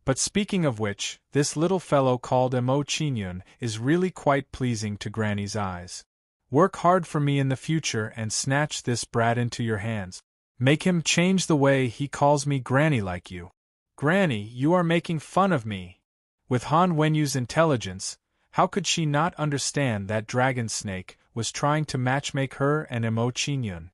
"But speaking of which, this little fellow called Emo Qingyun is really quite pleasing to Granny's eyes. Work hard for me in the future and snatch this brat into your hands. Make him change the way he calls me Granny like you." "Granny, you are making fun of me." With Han Wenyu's intelligence, how could she not understand that Dragon Snake was trying to matchmake her and Emo Qingyun?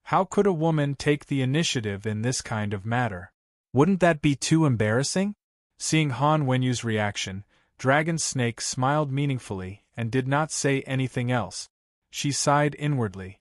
How could a woman take the initiative in this kind of matter? Wouldn't that be too embarrassing? Seeing Han Wenyu's reaction, Dragon Snake smiled meaningfully and did not say anything else. She sighed inwardly.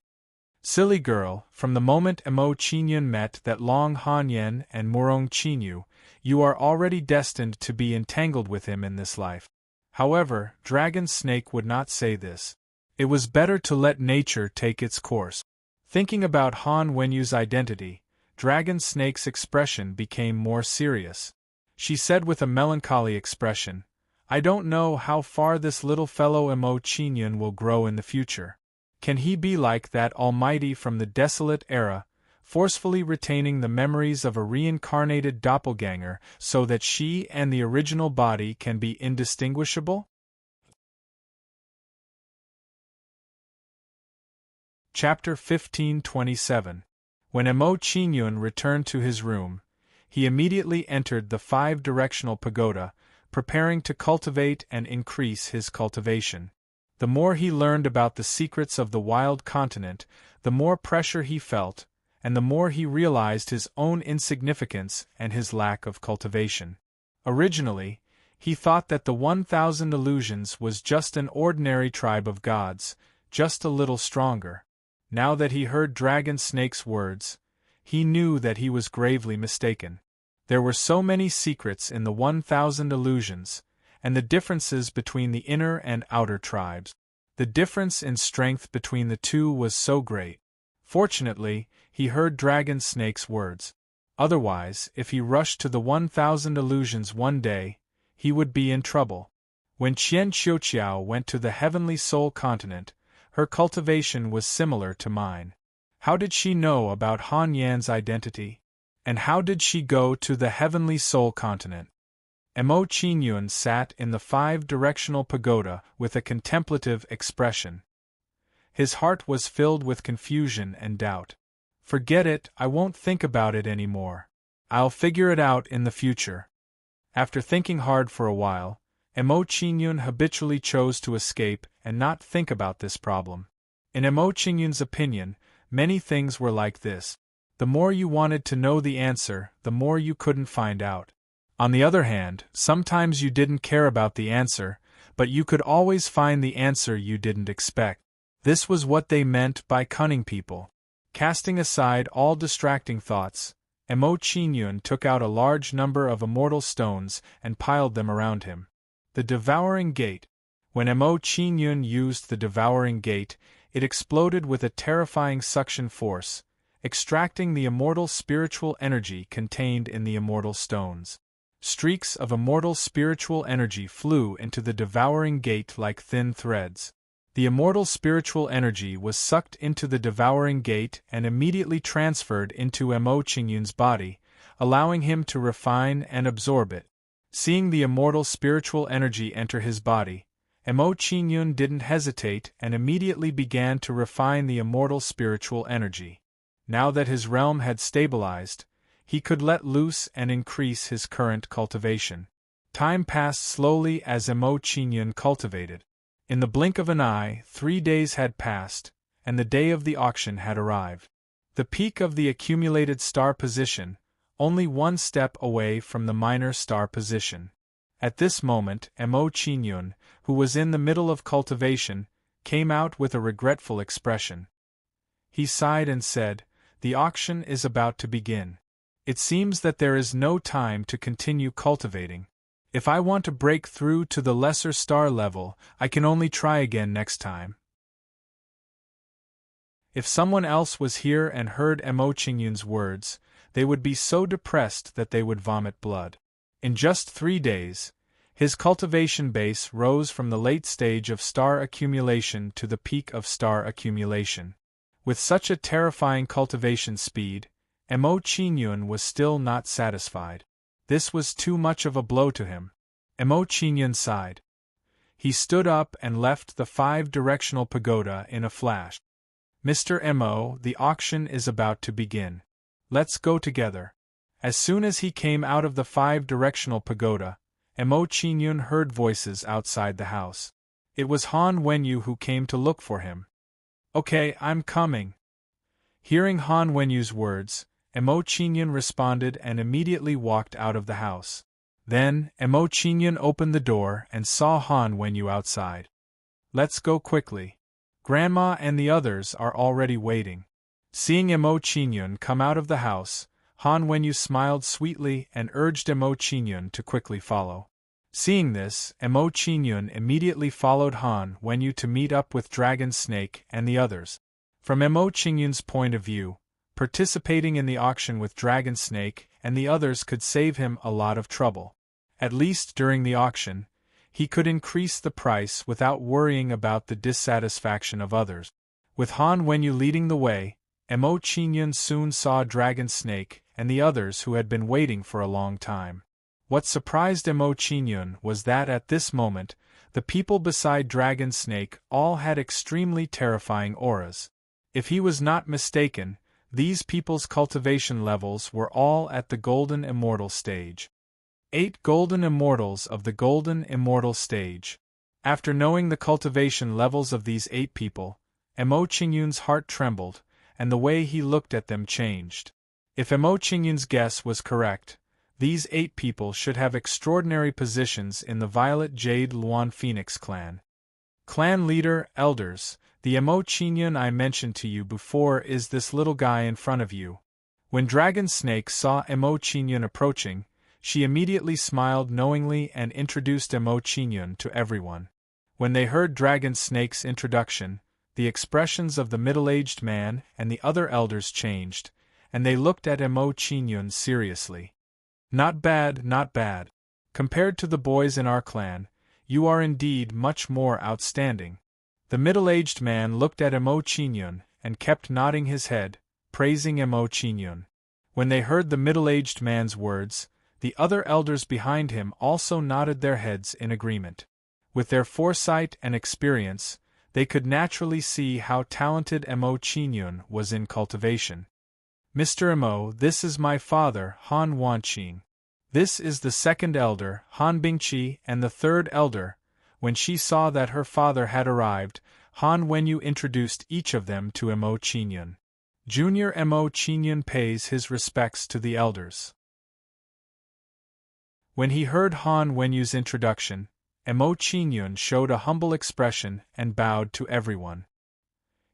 Silly girl, from the moment Emo Qingyun met that Long Han Yen and Murong Qinyu, you are already destined to be entangled with him in this life. However, Dragon Snake would not say this. It was better to let nature take its course. Thinking about Han Wenyu's identity, Dragon Snake's expression became more serious. She said with a melancholy expression, "I don't know how far this little fellow Emo Qingyun will grow in the future. Can he be like that Almighty from the desolate era, forcefully retaining the memories of a reincarnated doppelganger so that she and the original body can be indistinguishable? Chapter 1527. When Emo Chinyun returned to his room, he immediately entered the five-directional pagoda, preparing to cultivate and increase his cultivation. The more he learned about the secrets of the wild continent, the more pressure he felt, and the more he realized his own insignificance and his lack of cultivation. Originally, he thought that the 1,000 illusions was just an ordinary tribe of gods, just a little stronger. Now that he heard Dragon Snake's words, he knew that he was gravely mistaken. There were so many secrets in the 1,000 illusions, and the differences between the inner and outer tribes. The difference in strength between the two was so great. Fortunately, he heard Dragon Snake's words. Otherwise, if he rushed to the 1,000 illusions one day, he would be in trouble. When Qian Qiuqiao went to the Heavenly Soul Continent, her cultivation was similar to mine. How did she know about Han Yan's identity? And how did she go to the Heavenly Soul Continent? Emo Chinyun sat in the five-directional pagoda with a contemplative expression. His heart was filled with confusion and doubt. Forget it, I won't think about it anymore. I'll figure it out in the future. After thinking hard for a while, Emo Chinyun habitually chose to escape and not think about this problem. In Emo Chinyun's opinion, many things were like this. The more you wanted to know the answer, the more you couldn't find out. On the other hand, sometimes you didn't care about the answer, but you could always find the answer you didn't expect. This was what they meant by cunning people. Casting aside all distracting thoughts, Emo Chinyun took out a large number of immortal stones and piled them around him. The Devouring Gate. When Emo Chinyun used the Devouring Gate, it exploded with a terrifying suction force, extracting the immortal spiritual energy contained in the immortal stones. Streaks of immortal spiritual energy flew into the Devouring Gate like thin threads. The immortal spiritual energy was sucked into the Devouring Gate and immediately transferred into Emo Chinyun's body, allowing him to refine and absorb it. Seeing the immortal spiritual energy enter his body, Emo Chinyun didn't hesitate and immediately began to refine the immortal spiritual energy. Now that his realm had stabilized, he could let loose and increase his current cultivation. Time passed slowly as Emo Chinyun cultivated. In the blink of an eye, 3 days had passed, and the day of the auction had arrived. The peak of the accumulated star position, only one step away from the minor star position. At this moment, Emo Chinyun, who was in the middle of cultivation, came out with a regretful expression. He sighed and said, "The auction is about to begin. It seems that there is no time to continue cultivating. If I want to break through to the lesser star level, I can only try again next time." If someone else was here and heard Emo Chinyun's words, they would be so depressed that they would vomit blood. In just 3 days, his cultivation base rose from the late stage of star accumulation to the peak of star accumulation. With such a terrifying cultivation speed, Emo Chinyun was still not satisfied. This was too much of a blow to him. Emo Chinyun sighed. He stood up and left the five-directional pagoda in a flash. "Mr. Emo, the auction is about to begin. Let's go together." As soon as he came out of the five-directional pagoda, Emo Chinyun heard voices outside the house. It was Han Wenyu who came to look for him. "Okay, I'm coming." Hearing Han Wenyu's words, Emo Chinyun responded and immediately walked out of the house. Then, Emo Chinyun opened the door and saw Han Wenyu outside. "Let's go quickly. Grandma and the others are already waiting." Seeing Emo Chinyun come out of the house, Han Wenyu smiled sweetly and urged Emo Chinyun to quickly follow. Seeing this, Emo Chinyun immediately followed Han Wenyu to meet up with Dragon Snake and the others. From Emo Chinyun's point of view, participating in the auction with Dragon Snake and the others could save him a lot of trouble. At least during the auction, he could increase the price without worrying about the dissatisfaction of others. With Han Wenyu leading the way, Mo Qingyun soon saw Dragon Snake and the others who had been waiting for a long time. What surprised Mo Qingyun was that at this moment, the people beside Dragon Snake all had extremely terrifying auras. If he was not mistaken, these people's cultivation levels were all at the Golden Immortal stage. 8 Golden Immortals of the Golden Immortal stage. After knowing the cultivation levels of these 8 people, Mo Qingyun's heart trembled, and the way he looked at them changed. If Mo Qingyun's guess was correct, these 8 people should have extraordinary positions in the Violet Jade Luan Phoenix clan. Clan leader, elders, the Mo Qingyun I mentioned to you before is this little guy in front of you. When Dragon Snake saw Mo Qingyun approaching, she immediately smiled knowingly and introduced Mo Qingyun to everyone. When they heard Dragon Snake's introduction, the expressions of the middle-aged man and the other elders changed, and they looked at Mo Qingyun seriously. Not bad, not bad. Compared to the boys in our clan, you are indeed much more outstanding. The middle-aged man looked at Mo Qingyun and kept nodding his head, praising Mo Qingyun. When they heard the middle-aged man's words, the other elders behind him also nodded their heads in agreement. With their foresight and experience, they could naturally see how talented Mo Qingyun was in cultivation. Mr. Mo, this is my father, Han Wanqing. This is the second elder, Han Bingqi, and the third elder. When she saw that her father had arrived, Han Wenyu introduced each of them to Mo Qingyun. Junior Mo Qingyun pays his respects to the elders. When he heard Han Wenyu's introduction, Mo Qingyun showed a humble expression and bowed to everyone.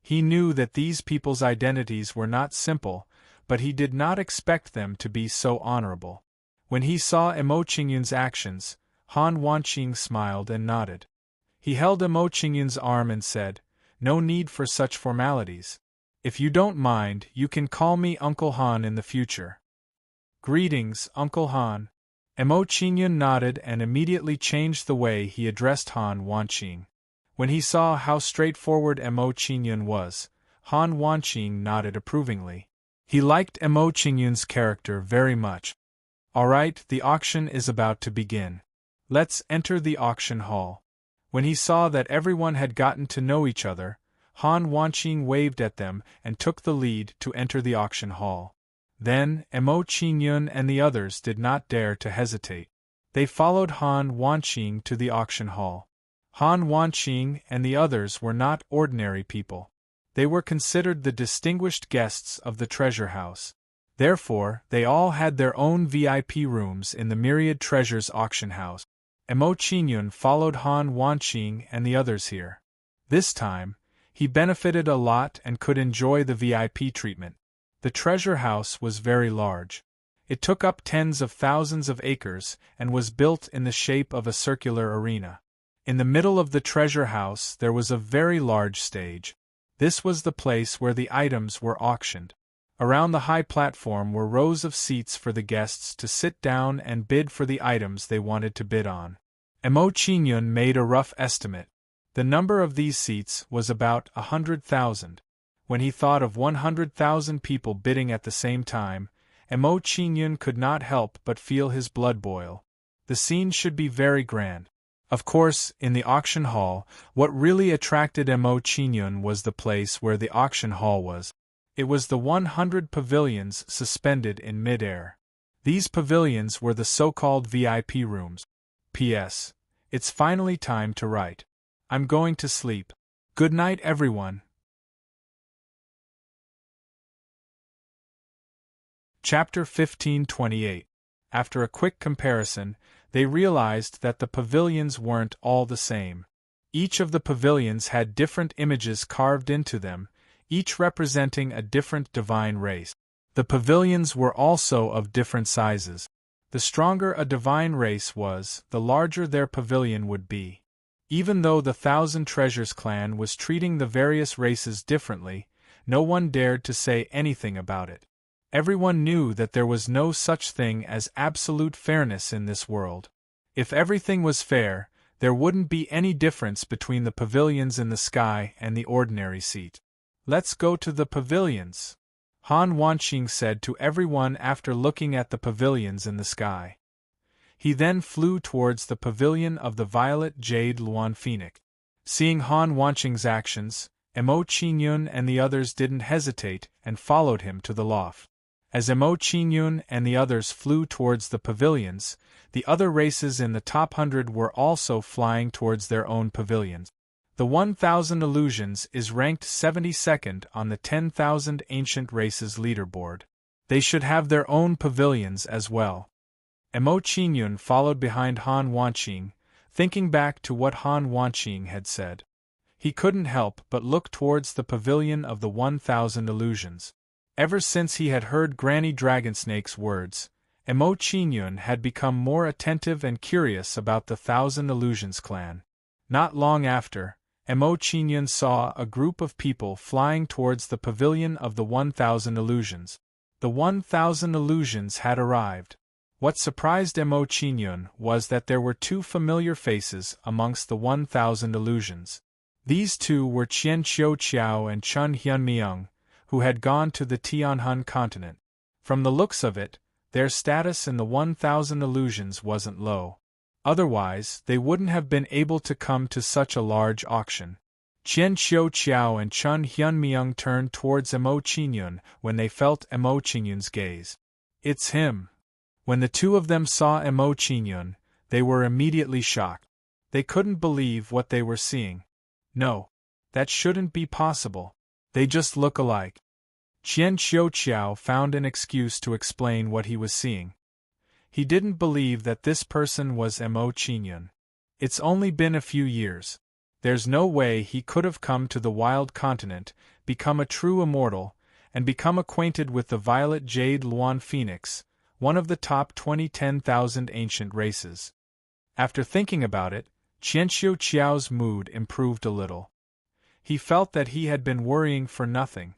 He knew that these people's identities were not simple, but he did not expect them to be so honorable. When he saw Mo Qingyun's actions, Han Wanqing smiled and nodded. He held Mo Qingyun's arm and said, "No need for such formalities. If you don't mind, you can call me Uncle Han in the future." "Greetings, Uncle Han." Mo Qingyun nodded and immediately changed the way he addressed Han Wanqing. When he saw how straightforward Mo Qingyun was, Han Wanqing nodded approvingly. He liked Mo Qingyun's character very much. "Alright, the auction is about to begin. Let's enter the auction hall." When he saw that everyone had gotten to know each other, Han Wanqing waved at them and took the lead to enter the auction hall. Then, Mo Qingyun and the others did not dare to hesitate. They followed Han Wanqing to the auction hall. Han Wanqing and the others were not ordinary people. They were considered the distinguished guests of the treasure house. Therefore, they all had their own VIP rooms in the Myriad Treasures auction house. Mo Qingyun followed Han Wanqing and the others here. This time, he benefited a lot and could enjoy the VIP treatment. The treasure house was very large. It took up tens of thousands of acres and was built in the shape of a circular arena. In the middle of the treasure house there was a very large stage. This was the place where the items were auctioned. Around the high platform were rows of seats for the guests to sit down and bid for the items they wanted to bid on. Mo Qingyun made a rough estimate. The number of these seats was about 100,000. When he thought of 100,000 people bidding at the same time, Mo Qingyun could not help but feel his blood boil. The scene should be very grand. Of course, in the auction hall, what really attracted Mo Qingyun was the place where the auction hall was. It was the 100 pavilions suspended in mid-air. These pavilions were the so-called VIP rooms. P.S. It's finally time to write. I'm going to sleep. Good night, everyone. Chapter 1528. After a quick comparison, they realized that the pavilions weren't all the same. Each of the pavilions had different images carved into them, each representing a different divine race. The pavilions were also of different sizes. The stronger a divine race was, the larger their pavilion would be. Even though the Thousand Treasures clan was treating the various races differently, no one dared to say anything about it. Everyone knew that there was no such thing as absolute fairness in this world. If everything was fair, there wouldn't be any difference between the pavilions in the sky and the ordinary seat. Let's go to the pavilions, Han Wanqing said to everyone after looking at the pavilions in the sky. He then flew towards the pavilion of the Violet Jade Luan Phoenix. Seeing Han Wanqing's actions, Mo Qingyun and the others didn't hesitate and followed him to the loft. As Mo Qingyun and the others flew towards the pavilions, the other races in the top 100 were also flying towards their own pavilions. The 1000 Illusions is ranked 72nd on the 10,000 Ancient Races leaderboard. They should have their own pavilions as well. Mo Qingyun followed behind Han Wanqing, thinking back to what Han Wanqing had said. He couldn't help but look towards the pavilion of the 1000 Illusions. Ever since he had heard Granny Dragonsnake's words, Mo Qingyun had become more attentive and curious about the 1000 Illusions clan. Not long after, Mo Qingyun saw a group of people flying towards the pavilion of the 1000 Illusions. The 1000 Illusions had arrived. What surprised Mo Qingyun was that there were two familiar faces amongst the 1000 Illusions. These two were Qian Qiuqiao and Chun Hyunmyung, who had gone to the Tianhun continent. From the looks of it, their status in the 1000 Illusions wasn't low. Otherwise, they wouldn't have been able to come to such a large auction. Qian Qiuqiao and Chun Hyunmyung turned towards Mo Qingyun when they felt Mo Qingyun's gaze. It's him. When the two of them saw Mo Qingyun, they were immediately shocked. They couldn't believe what they were seeing. No, that shouldn't be possible. They just look alike. Qian Qiuqiao found an excuse to explain what he was seeing. He didn't believe that this person was Mo Qingyun. It's only been a few years. There's no way he could have come to the wild continent, become a true immortal, and become acquainted with the Violet Jade Luan Phoenix, one of the top 10,000 ancient races. After thinking about it, Qian Qiuqiao's mood improved a little. He felt that he had been worrying for nothing.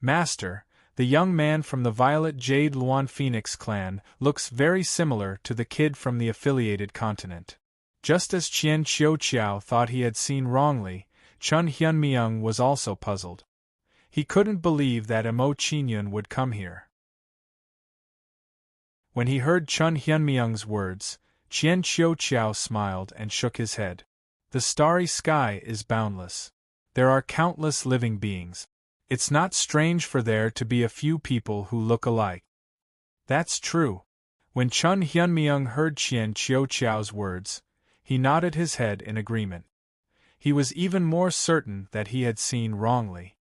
Master, the young man from the Violet Jade Luan Phoenix clan looks very similar to the kid from the affiliated continent. Just as Qian Qiuqiao thought he had seen wrongly, Chun Hyunmyung was also puzzled. He couldn't believe that Mo Qingyun would come here. When he heard Chun Hyunmyung's words, Qian Qiuqiao smiled and shook his head. The starry sky is boundless. There are countless living beings. It's not strange for there to be a few people who look alike. That's true. When Chun Hyunmyung heard Qian Qiuqiao's words, he nodded his head in agreement. He was even more certain that he had seen wrongly.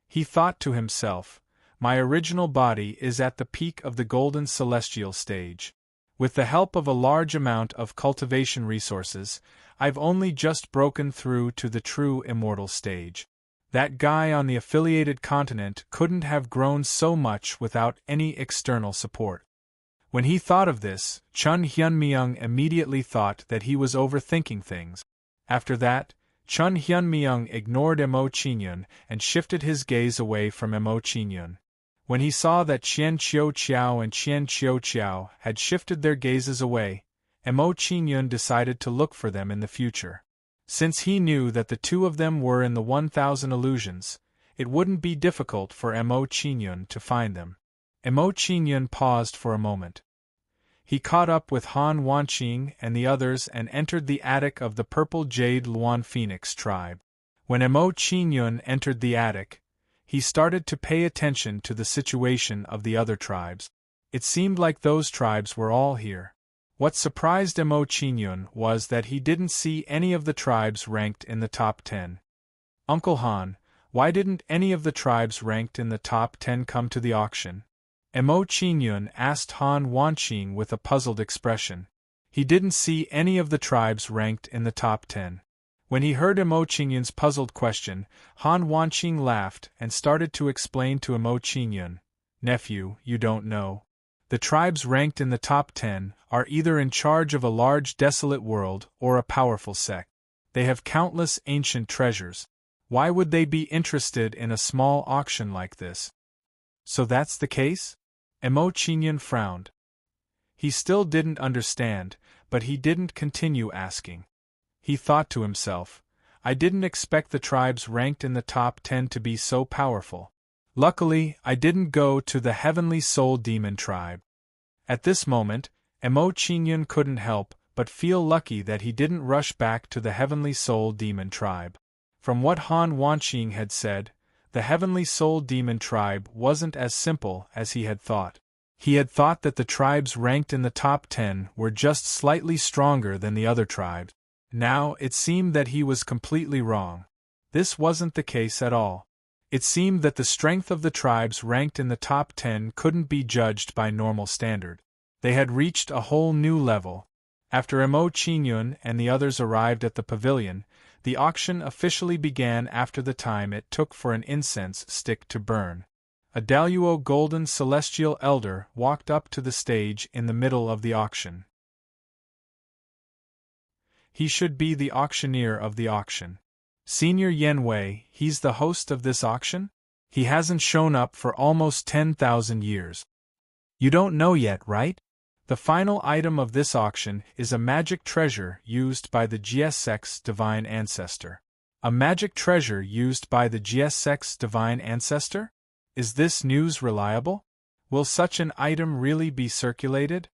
He thought to himself, my original body is at the peak of the golden celestial stage. With the help of a large amount of cultivation resources, I've only just broken through to the true immortal stage. That guy on the affiliated continent couldn't have grown so much without any external support. When he thought of this, Chun Hyunmyung immediately thought that he was overthinking things. After that, Chun Hyunmyung ignored Mo Qingyun and shifted his gaze away from Mo Qingyun. When he saw that Qian Qiuqiao and Qian Qiuqiao had shifted their gazes away, Mo Qingyun decided to look for them in the future. Since he knew that the two of them were in the 1000 Illusions, it wouldn't be difficult for Mo Qingyun to find them. Mo Qingyun paused for a moment. He caught up with Han Wanqing and the others and entered the attic of the Purple Jade Luan Phoenix tribe. When Mo Qingyun entered the attic, he started to pay attention to the situation of the other tribes. It seemed like those tribes were all here. What surprised Mo Qingyun was that he didn't see any of the tribes ranked in the top 10. Uncle Han, why didn't any of the tribes ranked in the top 10 come to the auction? Mo Qingyun asked Han Wanqing with a puzzled expression. He didn't see any of the tribes ranked in the top 10. When he heard Mo Qingyun's puzzled question, Han Wanqing laughed and started to explain to Mo Qingyun, "Nephew, you don't know. The tribes ranked in the top 10 are either in charge of a large desolate world or a powerful sect. They have countless ancient treasures. Why would they be interested in a small auction like this?" "So that's the case?" Mo Qingyun frowned. He still didn't understand, but he didn't continue asking. He thought to himself, I didn't expect the tribes ranked in the top 10 to be so powerful. Luckily, I didn't go to the Heavenly Soul Demon tribe. At this moment, Mo Qingyun couldn't help but feel lucky that he didn't rush back to the Heavenly Soul Demon tribe. From what Han Wanqing had said, the Heavenly Soul Demon tribe wasn't as simple as he had thought. He had thought that the tribes ranked in the top 10 were just slightly stronger than the other tribes. Now, it seemed that he was completely wrong. This wasn't the case at all. It seemed that the strength of the tribes ranked in the top 10 couldn't be judged by normal standard. They had reached a whole new level. After Mo Qingyun and the others arrived at the pavilion, the auction officially began after the time it took for an incense stick to burn. A Daluo Golden Celestial Elder walked up to the stage in the middle of the auction. He should be the auctioneer of the auction. Senior Yen Wei, he's the host of this auction? He hasn't shown up for almost 10,000 years. You don't know yet, right? The final item of this auction is a magic treasure used by the GSX Divine Ancestor. A magic treasure used by the GSX Divine Ancestor? Is this news reliable? Will such an item really be circulated?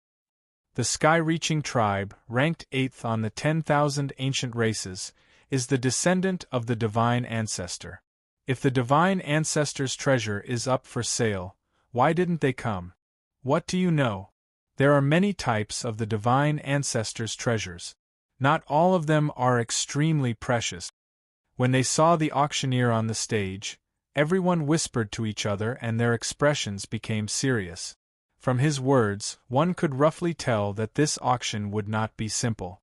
The Sky-Reaching tribe, ranked 8th on the 10,000 ancient races, is the descendant of the Divine Ancestor. If the Divine Ancestor's treasure is up for sale, why didn't they come? What do you know? There are many types of the Divine Ancestor's treasures. Not all of them are extremely precious. When they saw the auctioneer on the stage, everyone whispered to each other and their expressions became serious. From his words, one could roughly tell that this auction would not be simple.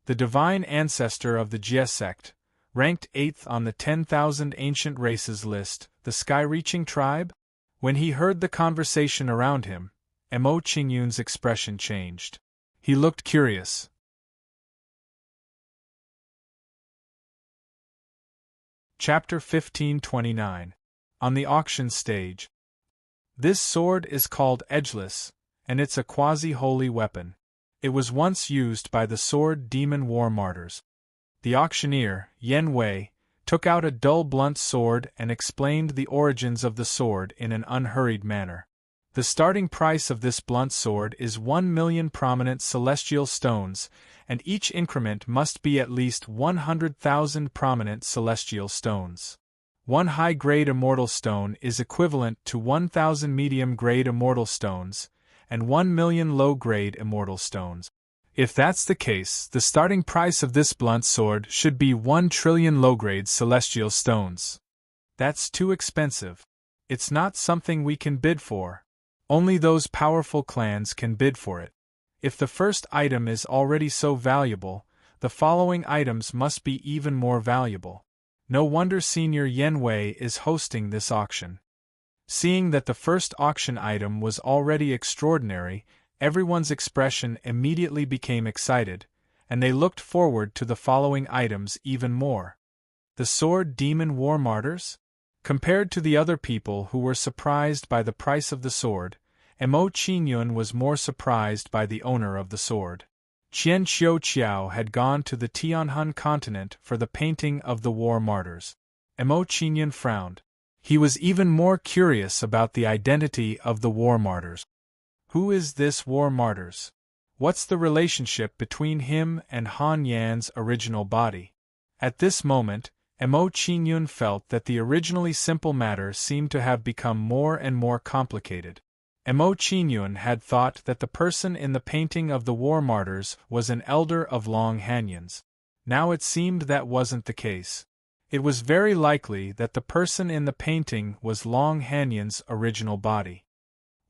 The Divine Ancestor of the Jie sect, ranked 8th on the 10,000 ancient races list, the Sky-Reaching tribe? When he heard the conversation around him, Mo Qingyun's expression changed. He looked curious. Chapter 1529. On the auction stage. This sword is called Edgeless, and it's a quasi-holy weapon. It was once used by the sword demon war martyrs. The auctioneer, Yen Wei, took out a dull blunt sword and explained the origins of the sword in an unhurried manner. The starting price of this blunt sword is 1,000,000 prominent celestial stones, and each increment must be at least 100,000 prominent celestial stones. One high-grade immortal stone is equivalent to 1,000 medium-grade immortal stones, and 1,000,000 low-grade immortal stones. If that's the case, the starting price of this blunt sword should be 1,000,000,000,000 low-grade celestial stones. That's too expensive. It's not something we can bid for. Only those powerful clans can bid for it. If the first item is already so valuable, the following items must be even more valuable. No wonder Senior Yen Wei is hosting this auction. Seeing that the first auction item was already extraordinary, everyone's expression immediately became excited, and they looked forward to the following items even more. The Sword Demon War Martyrs? Compared to the other people who were surprised by the price of the sword, Mo Qingyun was more surprised by the owner of the sword. Qian Qiuqiao had gone to the Tianhan continent for the painting of the war martyrs. Mo Qingyun frowned. He was even more curious about the identity of the war martyrs. Who is this war martyrs? What's the relationship between him and Han Yan's original body? At this moment, Mo Qingyun felt that the originally simple matter seemed to have become more and more complicated. Mo Qingyun had thought that the person in the painting of the war martyrs was an elder of Long Hanyans. Now it seemed that wasn't the case. It was very likely that the person in the painting was Long Hanyans' original body.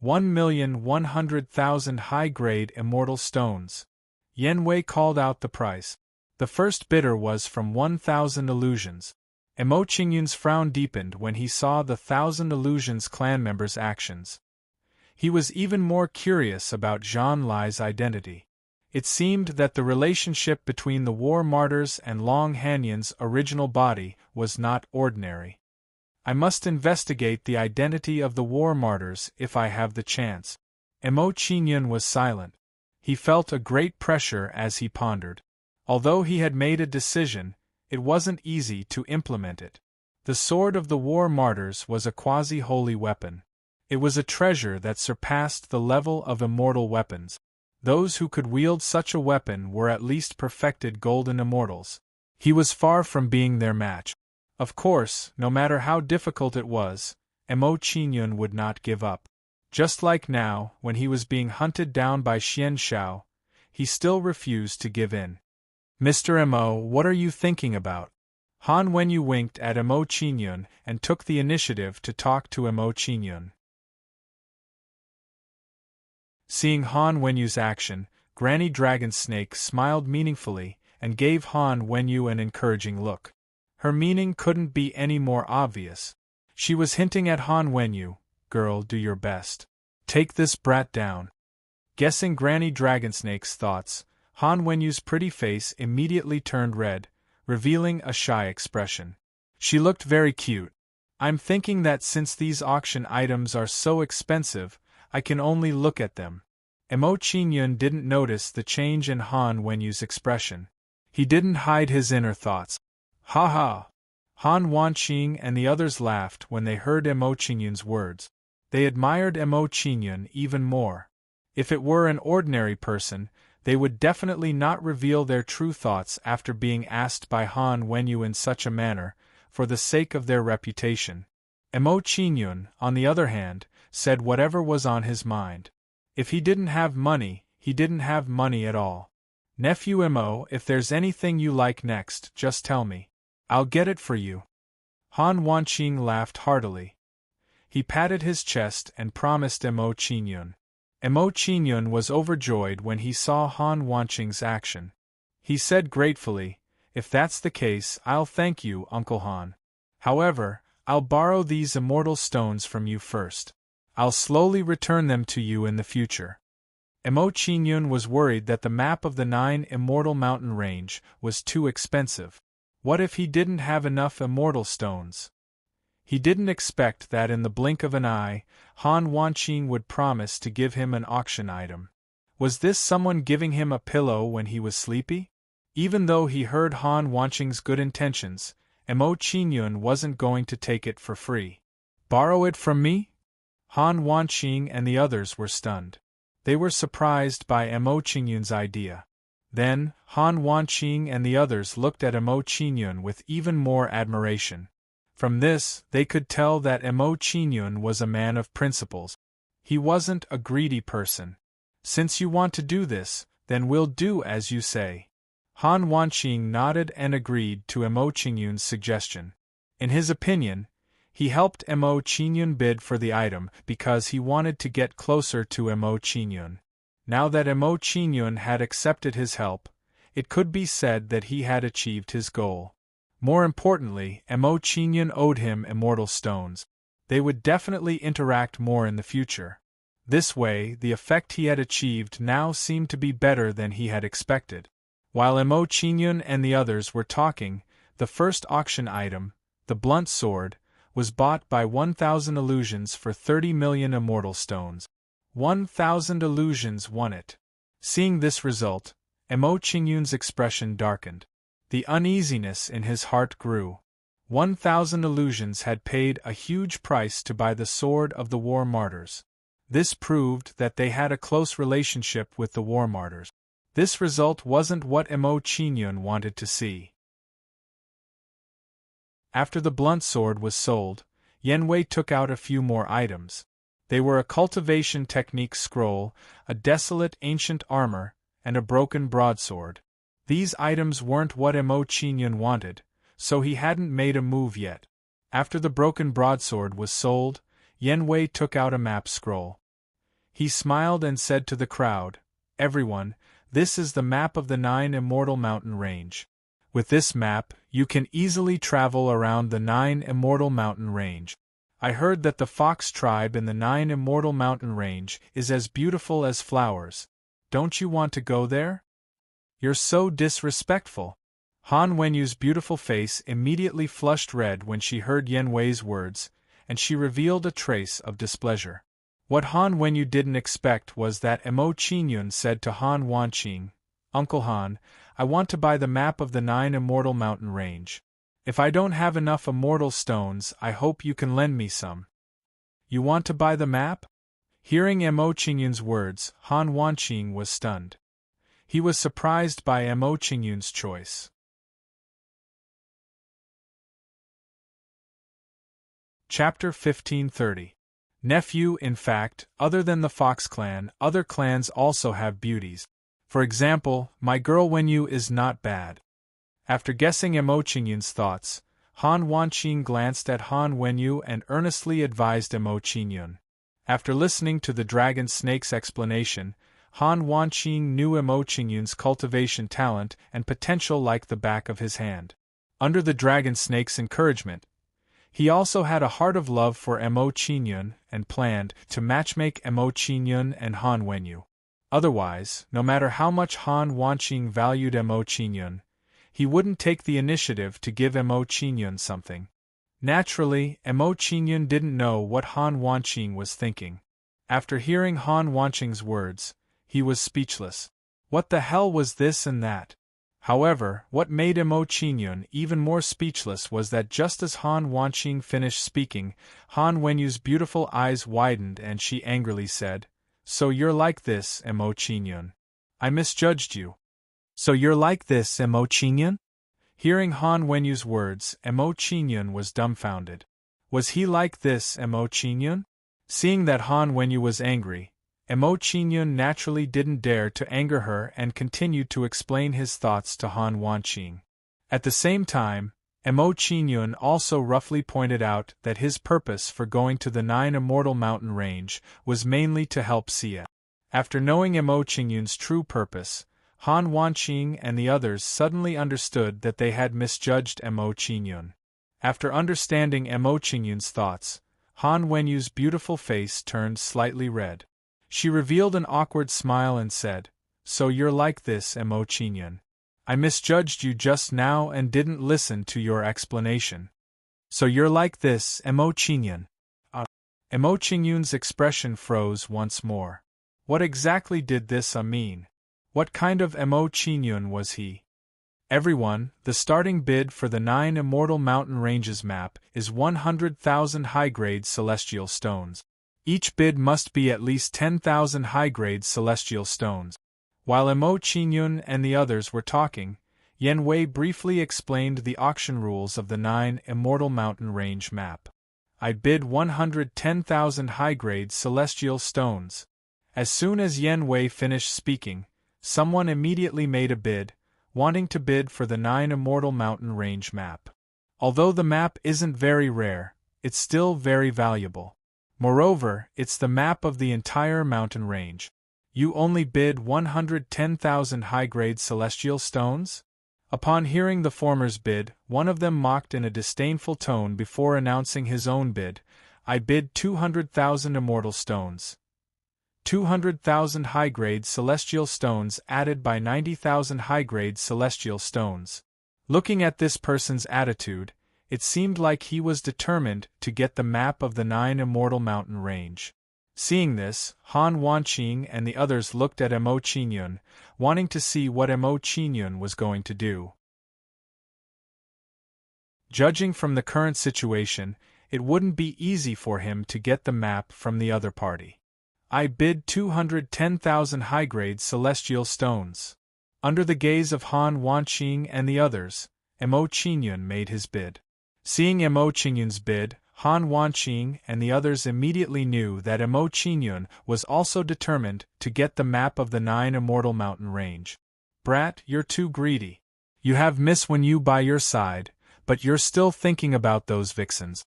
1,100,000 high-grade immortal stones. Yen Wei called out the price. The first bidder was from 1,000 illusions. Mo Qingyun's frown deepened when he saw the 1,000 illusions clan members' actions. He was even more curious about Zhang Lai's identity. It seemed that the relationship between the war martyrs and Long Hanyans' original body was not ordinary. I must investigate the identity of the war martyrs if I have the chance. Mo Qingyun was silent. He felt a great pressure as he pondered. Although he had made a decision, it wasn't easy to implement it. The sword of the war martyrs was a quasi-holy weapon. It was a treasure that surpassed the level of immortal weapons. Those who could wield such a weapon were at least perfected golden immortals. He was far from being their match. Of course, no matter how difficult it was, Mo Qingyun would not give up. Just like now, when he was being hunted down by Xian Xiao, he still refused to give in. "Mr. Mo, what are you thinking about?" Han Wenyu winked at Mo Qingyun and took the initiative to talk to Mo Qingyun. Seeing Han Wenyu's action, Granny Dragon Snake smiled meaningfully and gave Han Wenyu an encouraging look. Her meaning couldn't be any more obvious. She was hinting at Han Wenyu, "Girl, do your best. Take this brat down." Guessing Granny Dragonsnake's thoughts, Han Wenyu's pretty face immediately turned red, revealing a shy expression. She looked very cute. "I'm thinking that since these auction items are so expensive, I can only look at them." Mo Qingyun didn't notice the change in Han Wenyu's expression. He didn't hide his inner thoughts. "Ha ha!" Han Wanqing and the others laughed when they heard Mo Qingyun's words. They admired Mo Qingyun even more. If it were an ordinary person, they would definitely not reveal their true thoughts after being asked by Han Wenyu in such a manner, for the sake of their reputation. Mo Qingyun, on the other hand, said whatever was on his mind. If he didn't have money, he didn't have money at all. "Nephew Mo, if there's anything you like next, just tell me. I'll get it for you." Han Wanqing laughed heartily. He patted his chest and promised Mo Qingyun. Mo Qingyun was overjoyed when he saw Han Wanqing's action. He said gratefully, "If that's the case, I'll thank you, Uncle Han. However, I'll borrow these immortal stones from you first. I'll slowly return them to you in the future." Mo Qingyun was worried that the map of the 9 immortal mountain range was too expensive. What if he didn't have enough immortal stones? He didn't expect that in the blink of an eye, Han Wanqing would promise to give him an auction item. Was this someone giving him a pillow when he was sleepy? Even though he heard Han Wanqing's good intentions, Mo Qingyun wasn't going to take it for free. "Borrow it from me?" Han Wanqing and the others were stunned. They were surprised by Mo Qingyun's idea. Then, Han Wanqing and the others looked at Mo Qingyun with even more admiration. From this, they could tell that Mo Qingyun was a man of principles. He wasn't a greedy person. "Since you want to do this, then we'll do as you say." Han Wanqing nodded and agreed to Mo Qingyun's suggestion. In his opinion, he helped Mo Qingyun bid for the item because he wanted to get closer to Mo Qingyun. Now that Mo Qingyun had accepted his help, it could be said that he had achieved his goal. More importantly, Mo Qingyun owed him immortal stones. They would definitely interact more in the future. This way, the effect he had achieved now seemed to be better than he had expected. While Mo Qingyun and the others were talking, the first auction item, the blunt sword, was bought by 1,000 illusions for 30 million immortal stones. 1,000 illusions won it. Seeing this result, Mo Qingyun's expression darkened. The uneasiness in his heart grew. 1,000 illusions had paid a huge price to buy the sword of the war martyrs. This proved that they had a close relationship with the war martyrs. This result wasn't what Mo Qingyun wanted to see. After the blunt sword was sold, Yanwei took out a few more items. They were a cultivation technique scroll, a desolate ancient armor, and a broken broadsword. These items weren't what Mo Qingyun wanted, so he hadn't made a move yet. After the broken broadsword was sold, Yanwei took out a map scroll. He smiled and said to the crowd, "Everyone, this is the map of the 9 immortal mountain range. With this map, you can easily travel around the 9 immortal mountain range. I heard that the Fox tribe in the 9 immortal mountain range is as beautiful as flowers. Don't you want to go there? You're so disrespectful." Han Wenyu's beautiful face immediately flushed red when she heard Yanwei's words, and she revealed a trace of displeasure. What Han Wenyu didn't expect was that Mo Qingyun said to Han Wanqing, Uncle Han, I want to buy the map of the 9 immortal mountain range. If I don't have enough immortal stones, I hope you can lend me some. You want to buy the map? Hearing Mo Qingyun's words, Han Wanqing was stunned. He was surprised by Mo Qingyun's choice. Chapter 1530. Nephew, in fact, other than the Fox clan, other clans also have beauties. For example, my girl Wenyu is not bad. After guessing Mo Qingyun's thoughts, Han Wanqing glanced at Han Wenyu and earnestly advised Mo Qingyun. After listening to the dragon snake's explanation, Han Wanqing knew Mo Qingyun's cultivation talent and potential like the back of his hand. Under the dragon snake's encouragement, he also had a heart of love for Mo Qingyun and planned to matchmake Mo Qingyun and Han Wenyu. Otherwise, no matter how much Han Wanqing valued Mo Qingyun, he wouldn't take the initiative to give Mo Qingyun something. Naturally, Mo Qingyun didn't know what Han Wanqing was thinking. After hearing Han Wanqing's words, he was speechless. What the hell was this and that? However, what made Mo Qingyun even more speechless was that just as Han Wanqing finished speaking, Han Wenyu's beautiful eyes widened and she angrily said, "So you're like this, Mo Qingyun. I misjudged you." "So you're like this, Mo Qingyun?" Hearing Han Wenyu's words, Mo Qingyun was dumbfounded. Was he like this, Mo Qingyun? Seeing that Han Wenyu was angry, Mo Qingyun naturally didn't dare to anger her and continued to explain his thoughts to Han Wanqing. At the same time, Mo Qingyun also roughly pointed out that his purpose for going to the 9 immortal mountain range was mainly to help Xia. After knowing Mo Qingyun's true purpose, Han Wanqing and the others suddenly understood that they had misjudged Mo Qingyun. After understanding Mo Qingyun's thoughts, Han Wenyu's beautiful face turned slightly red. She revealed an awkward smile and said, "So you're like this, Mo Qingyun. I misjudged you just now and didn't listen to your explanation. So you're like this, Mo Qingyun." Mo Qingyun's expression froze once more. What exactly did this mean? What kind of Mo Qingyun was he? Everyone, the starting bid for the 9 immortal mountain ranges map is 100,000 high-grade celestial stones. Each bid must be at least 10,000 high-grade celestial stones. While Mo Qingyun and the others were talking, Yan Wei briefly explained the auction rules of the 9 immortal mountain range map. I bid 110,000 high-grade celestial stones. As soon as Yan Wei finished speaking, someone immediately made a bid, wanting to bid for the 9 immortal mountain range map. Although the map isn't very rare, it's still very valuable. Moreover, it's the map of the entire mountain range. You only bid 110,000 high-grade celestial stones? Upon hearing the former's bid, one of them mocked in a disdainful tone before announcing his own bid. I bid 200,000 immortal stones. 200,000 high-grade celestial stones added by 90,000 high-grade celestial stones. Looking at this person's attitude, it seemed like he was determined to get the map of the 9 immortal mountain range. Seeing this, Han Wanqing and the others looked at Mo Qingyun, wanting to see what Mo Qingyun was going to do. Judging from the current situation, it wouldn't be easy for him to get the map from the other party. I bid 210,000 high-grade celestial stones. Under the gaze of Han Wanqing and the others, Mo Qingyun made his bid. Seeing Mo Qingyun's bid, Han Wanqing and the others immediately knew that Mo Qingyun was also determined to get the map of the 9 immortal mountain range. "Brat, you're too greedy. You have Miss Wenyu by your side, but you're still thinking about those vixens."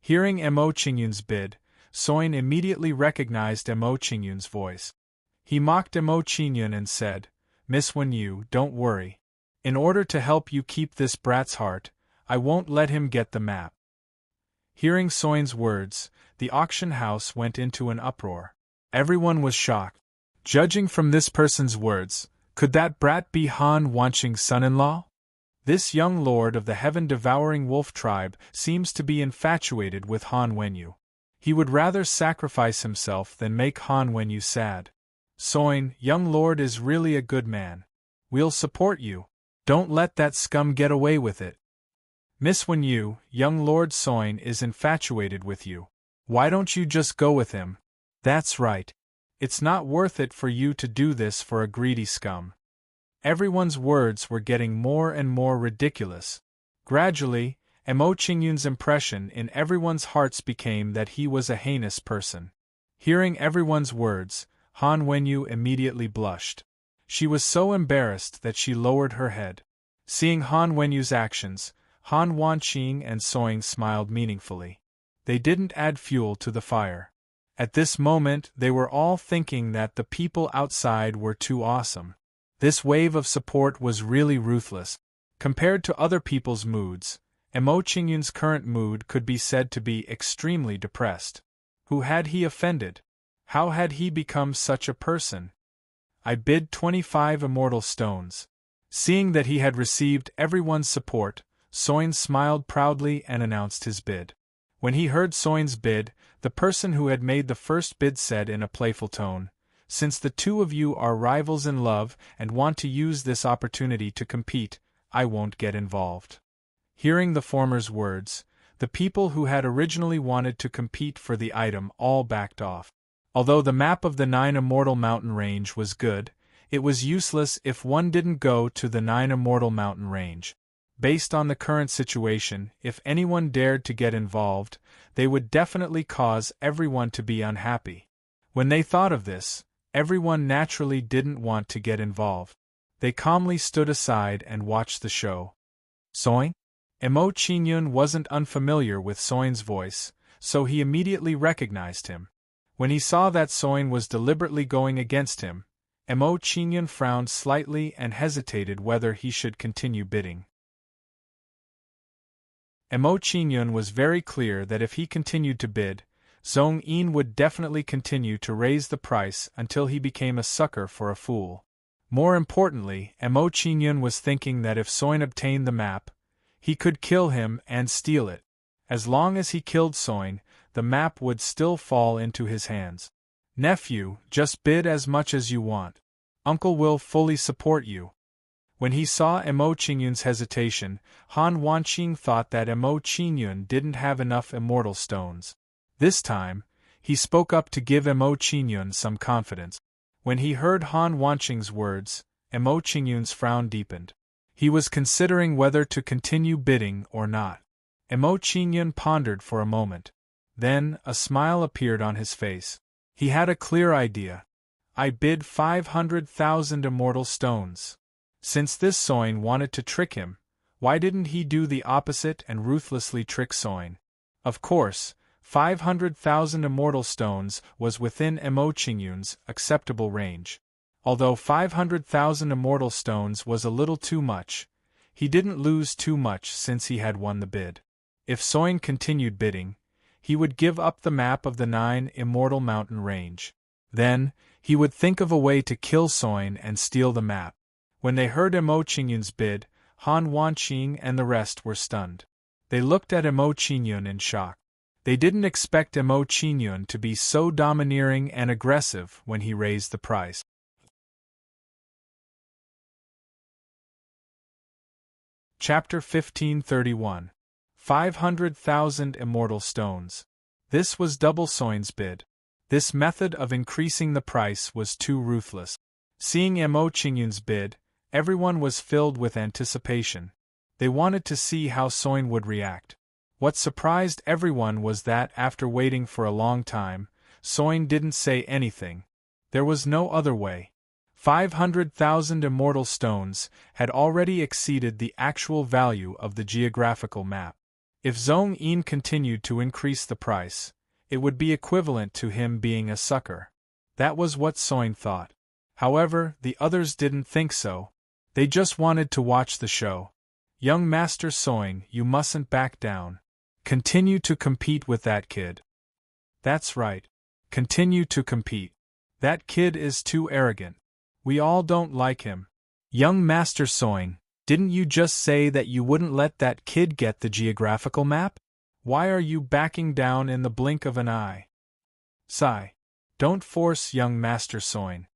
Hearing Mo Qingyun's bid, Soin immediately recognized Mo Qingyun's voice. He mocked Mo Qingyun and said, "Miss Wenyu, don't worry. In order to help you keep this brat's heart, I won't let him get the map." Hearing Soin's words, the auction house went into an uproar. Everyone was shocked. Judging from this person's words, could that brat be Han Wanqing's son-in-law? This young lord of the heaven-devouring wolf tribe seems to be infatuated with Han Wenyu. He would rather sacrifice himself than make Han Wenyu sad. Soin, young lord, is really a good man. We'll support you. Don't let that scum get away with it. Miss Wenyu, young Lord Soin is infatuated with you. Why don't you just go with him? That's right. It's not worth it for you to do this for a greedy scum. Everyone's words were getting more and more ridiculous. Gradually, Mo Qingyun's impression in everyone's hearts became that he was a heinous person. Hearing everyone's words, Han Wenyu immediately blushed. She was so embarrassed that she lowered her head. Seeing Han Wenyu's actions, Han Wanqing and Soing smiled meaningfully. They didn't add fuel to the fire. At this moment they were all thinking that the people outside were too awesome. This wave of support was really ruthless. Compared to other people's moods, Mo Qingyun's current mood could be said to be extremely depressed. Who had he offended? How had he become such a person? I bid 25 immortal stones. Seeing that he had received everyone's support, Soin smiled proudly and announced his bid. When he heard Soin's bid, the person who had made the first bid said in a playful tone, "Since the two of you are rivals in love and want to use this opportunity to compete, I won't get involved." Hearing the former's words, the people who had originally wanted to compete for the item all backed off. Although the map of the 9 Immortal Mountain Range was good, it was useless if one didn't go to the 9 Immortal Mountain Range. Based on the current situation, if anyone dared to get involved, they would definitely cause everyone to be unhappy. When they thought of this, everyone naturally didn't want to get involved. They calmly stood aside and watched the show. Soin? Mo Qingyun wasn't unfamiliar with Soin's voice, so he immediately recognized him. When he saw that Soin was deliberately going against him, Mo Qingyun frowned slightly and hesitated whether he should continue bidding. Mo Qingyun was very clear that if he continued to bid, Zhong Yin would definitely continue to raise the price until he became a sucker for a fool. More importantly, Mo Qingyun was thinking that if Soin obtained the map, he could kill him and steal it. As long as he killed Soin, the map would still fall into his hands. "Nephew, just bid as much as you want. Uncle will fully support you." When he saw Mo Qingyun's hesitation, Han Wanqing thought that Mo Qingyun didn't have enough immortal stones. This time, he spoke up to give Mo Qingyun some confidence. When he heard Han Wanqing's words, Mo Qingyun's frown deepened. He was considering whether to continue bidding or not. Mo Qingyun pondered for a moment. Then, a smile appeared on his face. He had a clear idea. "I bid 500,000 immortal stones." Since this Soin wanted to trick him, why didn't he do the opposite and ruthlessly trick Soin? Of course, 500,000 immortal stones was within Mo Qingyun's acceptable range. Although 500,000 immortal stones was a little too much, he didn't lose too much since he had won the bid. If Soin continued bidding, he would give up the map of the 9 Immortal Mountain Range. Then, he would think of a way to kill Soin and steal the map. When they heard Mo Qingyun's bid, Han Wanqing and the rest were stunned. They looked at Mo Qingyun in shock. They didn't expect Mo Qingyun to be so domineering and aggressive when he raised the price. Chapter 1531. 500,000 Immortal Stones. This was double Soin's bid. This method of increasing the price was too ruthless. Seeing Mo Qingyun's bid, everyone was filled with anticipation. They wanted to see how Soin would react. What surprised everyone was that after waiting for a long time, Soin didn't say anything. There was no other way. 500,000 immortal stones had already exceeded the actual value of the geographical map. If Zhong Yin continued to increase the price, it would be equivalent to him being a sucker. That was what Soin thought. However, the others didn't think so. They just wanted to watch the show. "Young Master Soin, you mustn't back down. Continue to compete with that kid." "That's right. Continue to compete. That kid is too arrogant. We all don't like him." "Young Master Soin, didn't you just say that you wouldn't let that kid get the geographical map? Why are you backing down in the blink of an eye?" "Sigh. Don't force young Master Soin.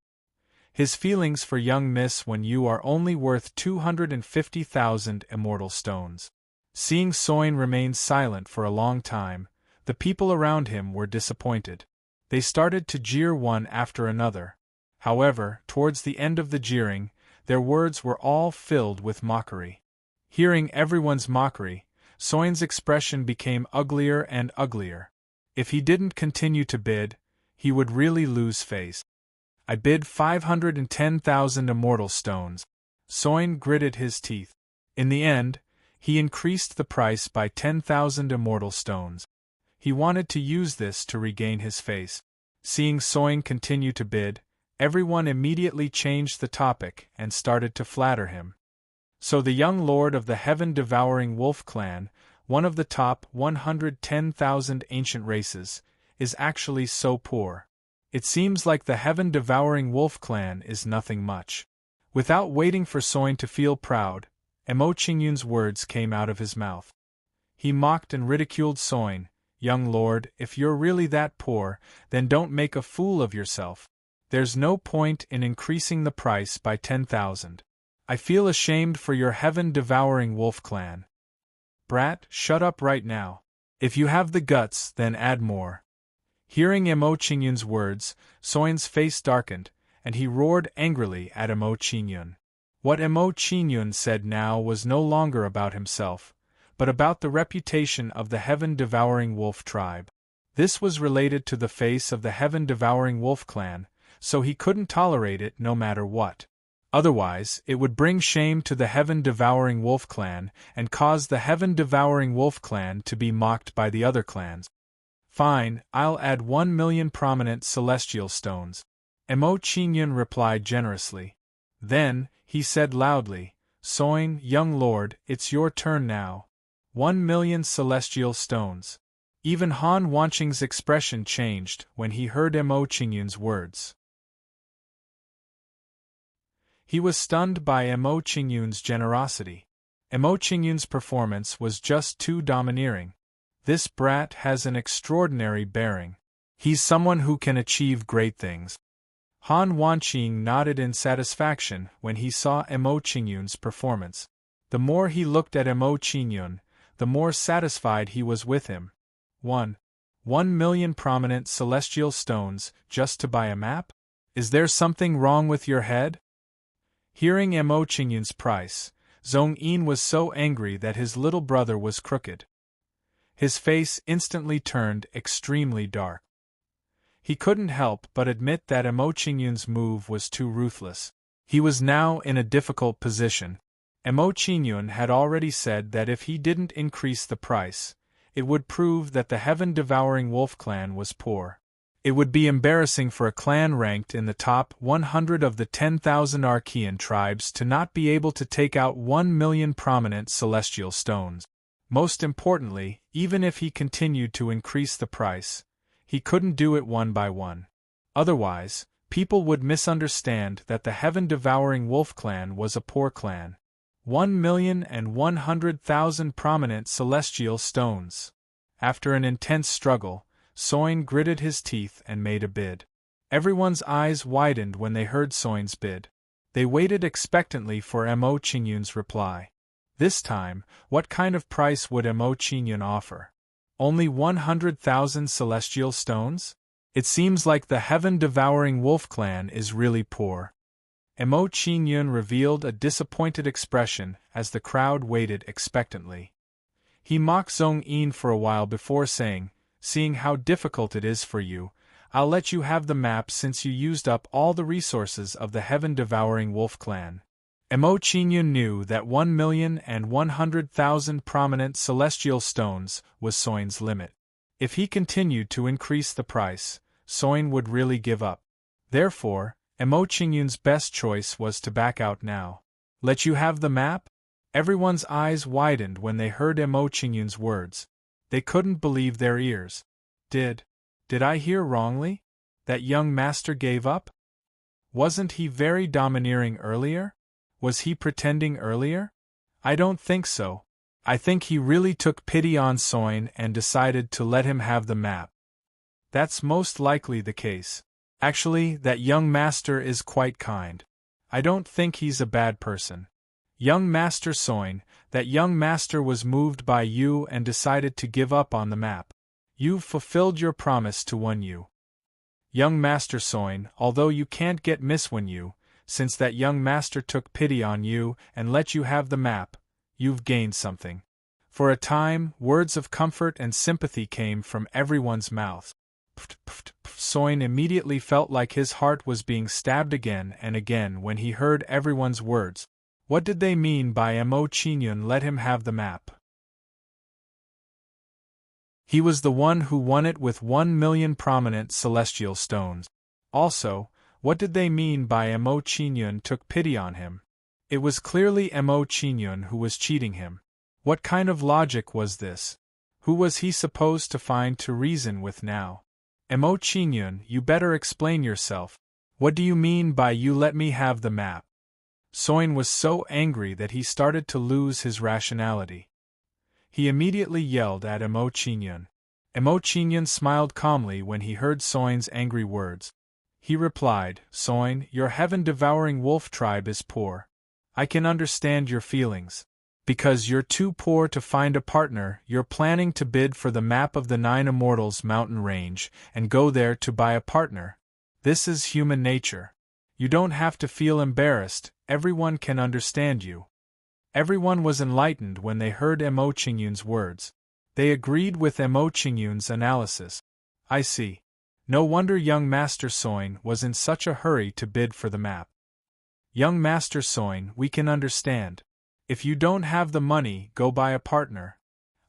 His feelings for young miss when you are only worth 250,000 immortal stones. Seeing Soin remain silent for a long time, the people around him were disappointed. They started to jeer one after another. However, towards the end of the jeering, their words were all filled with mockery. Hearing everyone's mockery, Soin's expression became uglier and uglier. If he didn't continue to bid, he would really lose face. I bid 510,000 immortal stones. Soin gritted his teeth. In the end, he increased the price by 10,000 immortal stones. He wanted to use this to regain his face. Seeing Soin continue to bid, everyone immediately changed the topic and started to flatter him. So the young lord of the heaven-devouring wolf clan, one of the top 110,000 ancient races, is actually so poor. It seems like the heaven-devouring wolf clan is nothing much. Without waiting for Soin to feel proud, Emo Qingyun's words came out of his mouth. He mocked and ridiculed Soin. Young lord, if you're really that poor, then don't make a fool of yourself. There's no point in increasing the price by 10,000. I feel ashamed for your heaven-devouring wolf clan. Brat, shut up right now. If you have the guts, then add more. Hearing Emo Qingyun's words, Soin's face darkened, and he roared angrily at Emo Qingyun. What Emo Qingyun said now was no longer about himself, but about the reputation of the heaven-devouring wolf tribe. This was related to the face of the heaven-devouring wolf clan, so he couldn't tolerate it no matter what. Otherwise, it would bring shame to the heaven-devouring wolf clan and cause the heaven-devouring wolf clan to be mocked by the other clans. Fine, I'll add 1,000,000 prominent celestial stones. Emo Qingyun replied generously. Then, he said loudly, Soin, young lord, it's your turn now. 1,000,000 celestial stones. Even Han Wanqing's expression changed when he heard Emo Qingyun's words. He was stunned by Emo Qingyun's generosity. Emo Qingyun's performance was just too domineering. This brat has an extraordinary bearing. He's someone who can achieve great things. Han Wanqing nodded in satisfaction when he saw Emo Qingyun's performance. The more he looked at Emo Qingyun, the more satisfied he was with him. 1,000,000 prominent celestial stones just to buy a map? Is there something wrong with your head? Hearing Emo Qingyun's price, Zhong Yin was so angry that his little brother was crooked. His face instantly turned extremely dark. He couldn't help but admit that Emo Qingyun's move was too ruthless. He was now in a difficult position. Emo Qingyun had already said that if he didn't increase the price, it would prove that the heaven-devouring wolf clan was poor. It would be embarrassing for a clan ranked in the top 100 of the 10,000 Archean tribes to not be able to take out 1,000,000 prominent celestial stones. Most importantly, even if he continued to increase the price, he couldn't do it one by one. Otherwise, people would misunderstand that the heaven-devouring wolf clan was a poor clan. 1,100,000 prominent celestial stones. After an intense struggle, Soin gritted his teeth and made a bid. Everyone's eyes widened when they heard Soin's bid. They waited expectantly for Emo Qingyun's reply. This time, what kind of price would Emo Qingyun offer? Only 100,000 celestial stones? It seems like the heaven-devouring wolf clan is really poor. Emo Qingyun revealed a disappointed expression as the crowd waited expectantly. He mocked Zhong Yin for a while before saying, Seeing how difficult it is for you, I'll let you have the map since you used up all the resources of the heaven-devouring wolf clan. Emo Qingyun knew that 1,100,000 prominent celestial stones was Soin's limit. If he continued to increase the price, Soin would really give up. Therefore, Emo Qingyun's best choice was to back out now. Let you have the map? Everyone's eyes widened when they heard Emo Qingyun's words. They couldn't believe their ears. Did I hear wrongly? That young master gave up? Wasn't he very domineering earlier? Was he pretending earlier? I don't think so. I think he really took pity on Soin and decided to let him have the map. That's most likely the case. Actually, that young master is quite kind. I don't think he's a bad person. Young Master Soin, that young master was moved by you and decided to give up on the map. You've fulfilled your promise to Wen Yu. Young Master Soin, although you can't get Miss Wen Yu, since that young master took pity on you and let you have the map, you've gained something. For a time, words of comfort and sympathy came from everyone's mouths. Soin immediately felt like his heart was being stabbed again and again when he heard everyone's words. What did they mean by Mo Qingyun let him have the map? He was the one who won it with 1,000,000 prominent celestial stones. Also, what did they mean by Mo Qingyun took pity on him? It was clearly Mo Qingyun who was cheating him. What kind of logic was this? Who was he supposed to find to reason with now? Mo Qingyun, you better explain yourself. What do you mean by you let me have the map? Soin was so angry that he started to lose his rationality. He immediately yelled at Mo Qingyun. Mo Qingyun smiled calmly when he heard Soin's angry words. He replied, Soin, your heaven-devouring wolf tribe is poor. I can understand your feelings. Because you're too poor to find a partner, you're planning to bid for the map of the 9 Immortals mountain range and go there to buy a partner. This is human nature. You don't have to feel embarrassed, everyone can understand you. Everyone was enlightened when they heard Mo Qingyun's words. They agreed with Mo Qingyun's analysis. I see. No wonder young Master Soin was in such a hurry to bid for the map. Young Master Soin, we can understand. If you don't have the money, go buy a partner.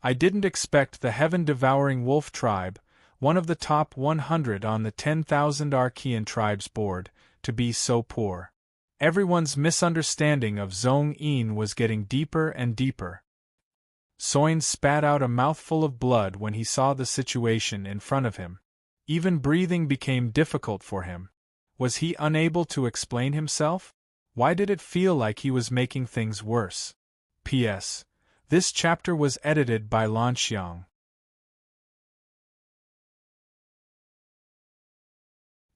I didn't expect the heaven-devouring wolf tribe, one of the top 100 on the 10,000 Archean tribes board, to be so poor. Everyone's misunderstanding of Zhong Yin was getting deeper and deeper. Soin spat out a mouthful of blood when he saw the situation in front of him. Even breathing became difficult for him. Was he unable to explain himself? Why did it feel like he was making things worse? P.S. This chapter was edited by Lan Xiang.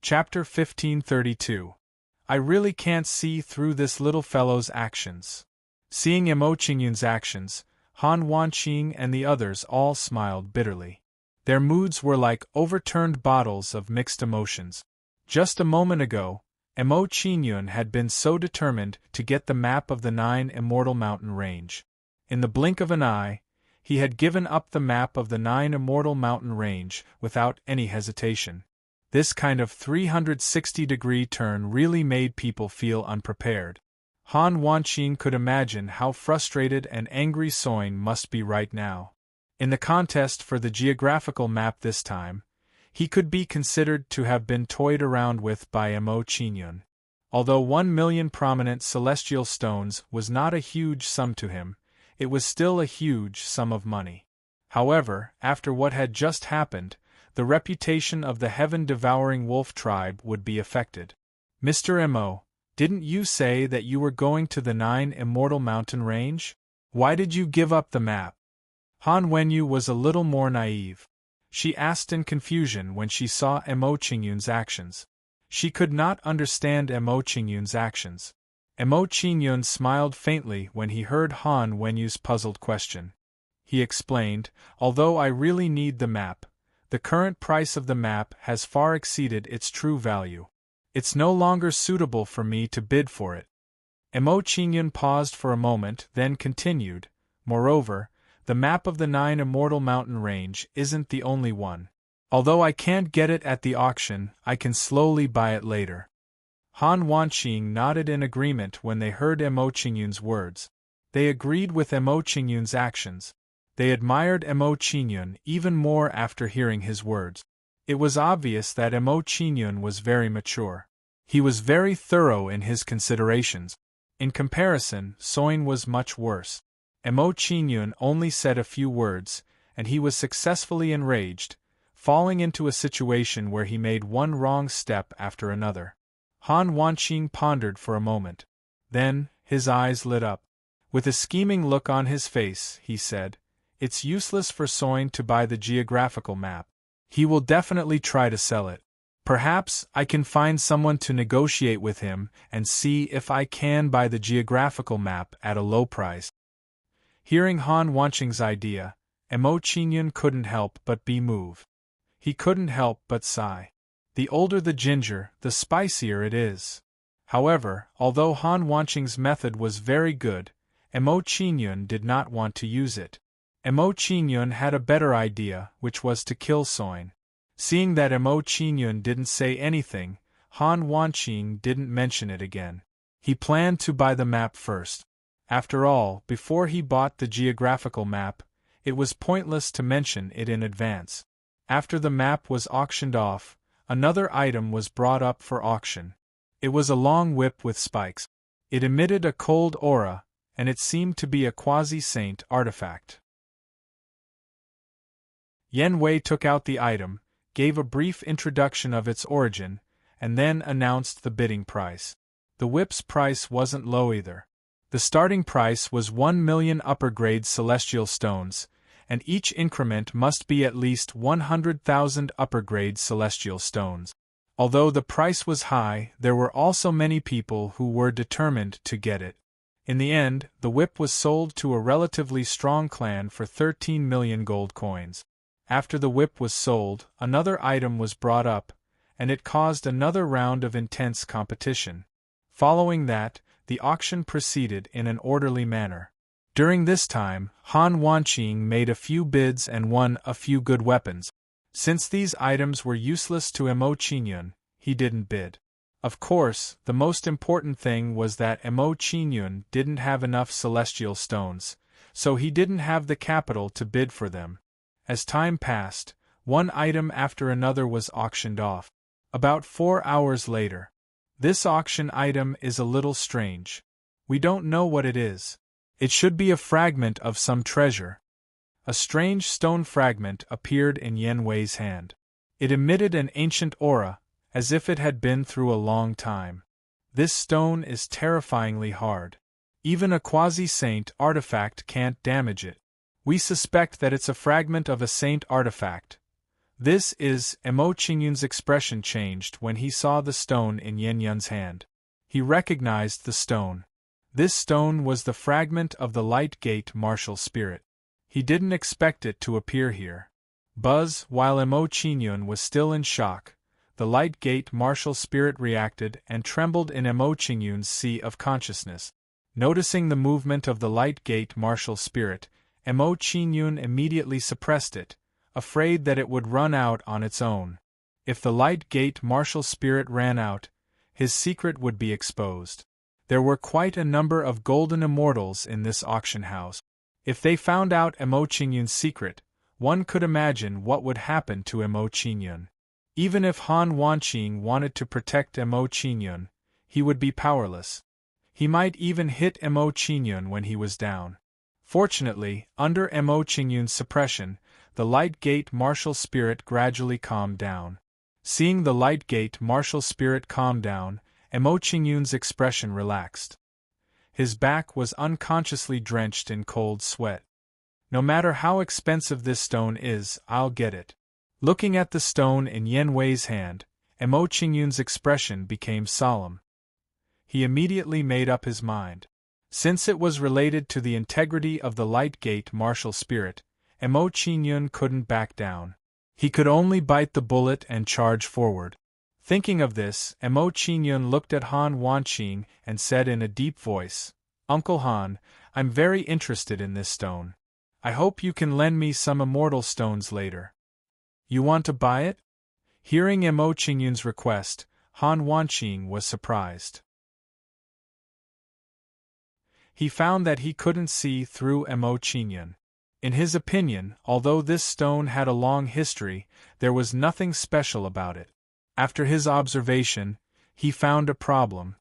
Chapter 1532. I really can't see through this little fellow's actions. Seeing Mo Qingyun's actions, Han Wanqing and the others all smiled bitterly. Their moods were like overturned bottles of mixed emotions. Just a moment ago, Mo Qingyun had been so determined to get the map of the 9 Immortal Mountain Range. In the blink of an eye, he had given up the map of the 9 Immortal Mountain Range without any hesitation. This kind of 360-degree turn really made people feel unprepared. Han Wanqing could imagine how frustrated and angry Soin must be right now. In the contest for the geographical map this time, he could be considered to have been toyed around with by Mo Qingyun. Although 1,000,000 prominent celestial stones was not a huge sum to him, it was still a huge sum of money. However, after what had just happened, the reputation of the heaven-devouring wolf tribe would be affected. Mr. Mo, didn't you say that you were going to the 9 Immortal Mountain Range? Why did you give up the map? Han Wenyu was a little more naive. She asked in confusion when she saw Mo Qingyun's actions. She could not understand Mo Qingyun's actions. Mo Qingyun smiled faintly when he heard Han Wenyu's puzzled question. He explained, although I really need the map, the current price of the map has far exceeded its true value. It's no longer suitable for me to bid for it. Mo Qingyun paused for a moment, then continued, moreover, the map of the 9 Immortal Mountain Range isn't the only one. Although I can't get it at the auction, I can slowly buy it later. Han Wanqing nodded in agreement when they heard Mo Qingyun's words. They agreed with Mo Qingyun's actions. They admired Mo Qingyun even more after hearing his words. It was obvious that Mo Qingyun was very mature. He was very thorough in his considerations. In comparison, Soin was much worse. Mo Qingyun only said a few words, and he was successfully enraged, falling into a situation where he made one wrong step after another. Han Wanqing pondered for a moment. Then, his eyes lit up. With a scheming look on his face, he said, "It's useless for Soin to buy the geographical map. He will definitely try to sell it. Perhaps I can find someone to negotiate with him and see if I can buy the geographical map at a low price. Hearing Han Wanqing's idea, Emo Qingyun couldn't help but be moved. He couldn't help but sigh. The older the ginger, the spicier it is. However, although Han Wanqing's method was very good, Emo Qingyun did not want to use it. Emo Qingyun had a better idea, which was to kill Soin. Seeing that Emo Qingyun didn't say anything, Han Wanqing didn't mention it again. He planned to buy the map first. After all, before he bought the geographical map, it was pointless to mention it in advance. After the map was auctioned off, another item was brought up for auction. It was a long whip with spikes. It emitted a cold aura, and it seemed to be a quasi-saint artifact. Yen Wei took out the item, gave a brief introduction of its origin, and then announced the bidding price. The whip's price wasn't low either. The starting price was 1 million upper-grade celestial stones, and each increment must be at least 100,000 upper-grade celestial stones. Although the price was high, there were also many people who were determined to get it. In the end, the whip was sold to a relatively strong clan for 13 million gold coins. After the whip was sold, another item was brought up, and it caused another round of intense competition. Following that, the auction proceeded in an orderly manner. During this time, Han Wanqing made a few bids and won a few good weapons. Since these items were useless to Emo Qingyun, he didn't bid. Of course, the most important thing was that Emo Qingyun didn't have enough celestial stones, so he didn't have the capital to bid for them. As time passed, one item after another was auctioned off. About 4 hours later. This auction item is a little strange. We don't know what it is. It should be a fragment of some treasure. A strange stone fragment appeared in Yen Wei's hand. It emitted an ancient aura, as if it had been through a long time. This stone is terrifyingly hard. Even a quasi-saint artifact can't damage it. We suspect that it's a fragment of a saint artifact. This is, Emo Qingyun's expression changed when he saw the stone in Yen Yun's hand. He recognized the stone. This stone was the fragment of the Light Gate martial spirit. He didn't expect it to appear here. While Emo Qingyun was still in shock, the Light Gate martial spirit reacted and trembled in Emo Qingyun's sea of consciousness. Noticing the movement of the Light Gate martial spirit, Emo Qingyun immediately suppressed it, afraid that it would run out on its own. If the Light Gate martial spirit ran out, his secret would be exposed. There were quite a number of golden immortals in this auction house. If they found out Emo Qingyun's secret, one could imagine what would happen to Emo Qingyun. Even if Han Wanqing wanted to protect Emo Qingyun, he would be powerless. He might even hit Emo Qingyun when he was down. Fortunately, under Emo Qingyun's suppression, the Light Gate martial spirit gradually calmed down. Seeing the Light Gate martial spirit calm down, Emo Qingyun's expression relaxed. His back was unconsciously drenched in cold sweat. No matter how expensive this stone is, I'll get it. Looking at the stone in Yen Wei's hand, Emo Qingyun's expression became solemn. He immediately made up his mind. Since it was related to the integrity of the Light Gate martial spirit, Emo Qingyun couldn't back down. He could only bite the bullet and charge forward. Thinking of this, Emo Qingyun looked at Han Wanqing and said in a deep voice, "Uncle Han, I'm very interested in this stone. I hope you can lend me some immortal stones later." "You want to buy it?" Hearing Emo Qingyun's request, Han Wanqing was surprised. He found that he couldn't see through Emo Qingyun. In his opinion, although this stone had a long history, there was nothing special about it. After his observation, he found a problem.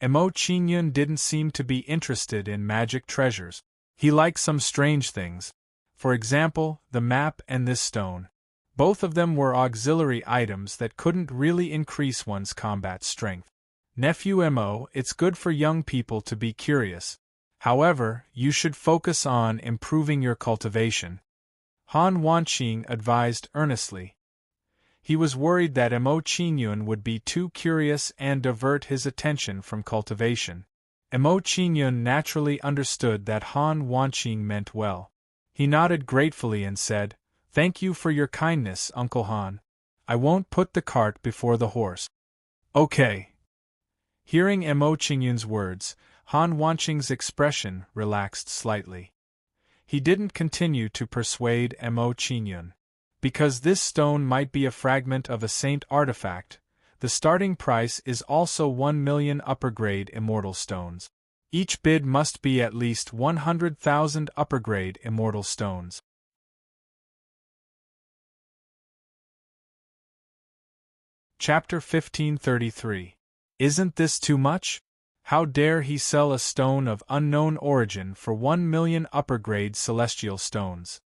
Emo Qingyun didn't seem to be interested in magic treasures. He liked some strange things. For example, the map and this stone. Both of them were auxiliary items that couldn't really increase one's combat strength. "Nephew Emo, it's good for young people to be curious. However, you should focus on improving your cultivation," Han Wanqing advised earnestly. He was worried that Mo Qingyun would be too curious and divert his attention from cultivation. Mo Qingyun naturally understood that Han Wanqing meant well. He nodded gratefully and said, "Thank you for your kindness, Uncle Han. I won't put the cart before the horse." "Okay." Hearing Mo Qingyun's words, Han Wanqing's expression relaxed slightly. He didn't continue to persuade Mo Qingyun. Because this stone might be a fragment of a saint artifact, the starting price is also 1 million upper-grade immortal stones. Each bid must be at least 100,000 upper-grade immortal stones. Chapter 1533. Isn't this too much? How dare he sell a stone of unknown origin for 1 million upper-grade celestial stones?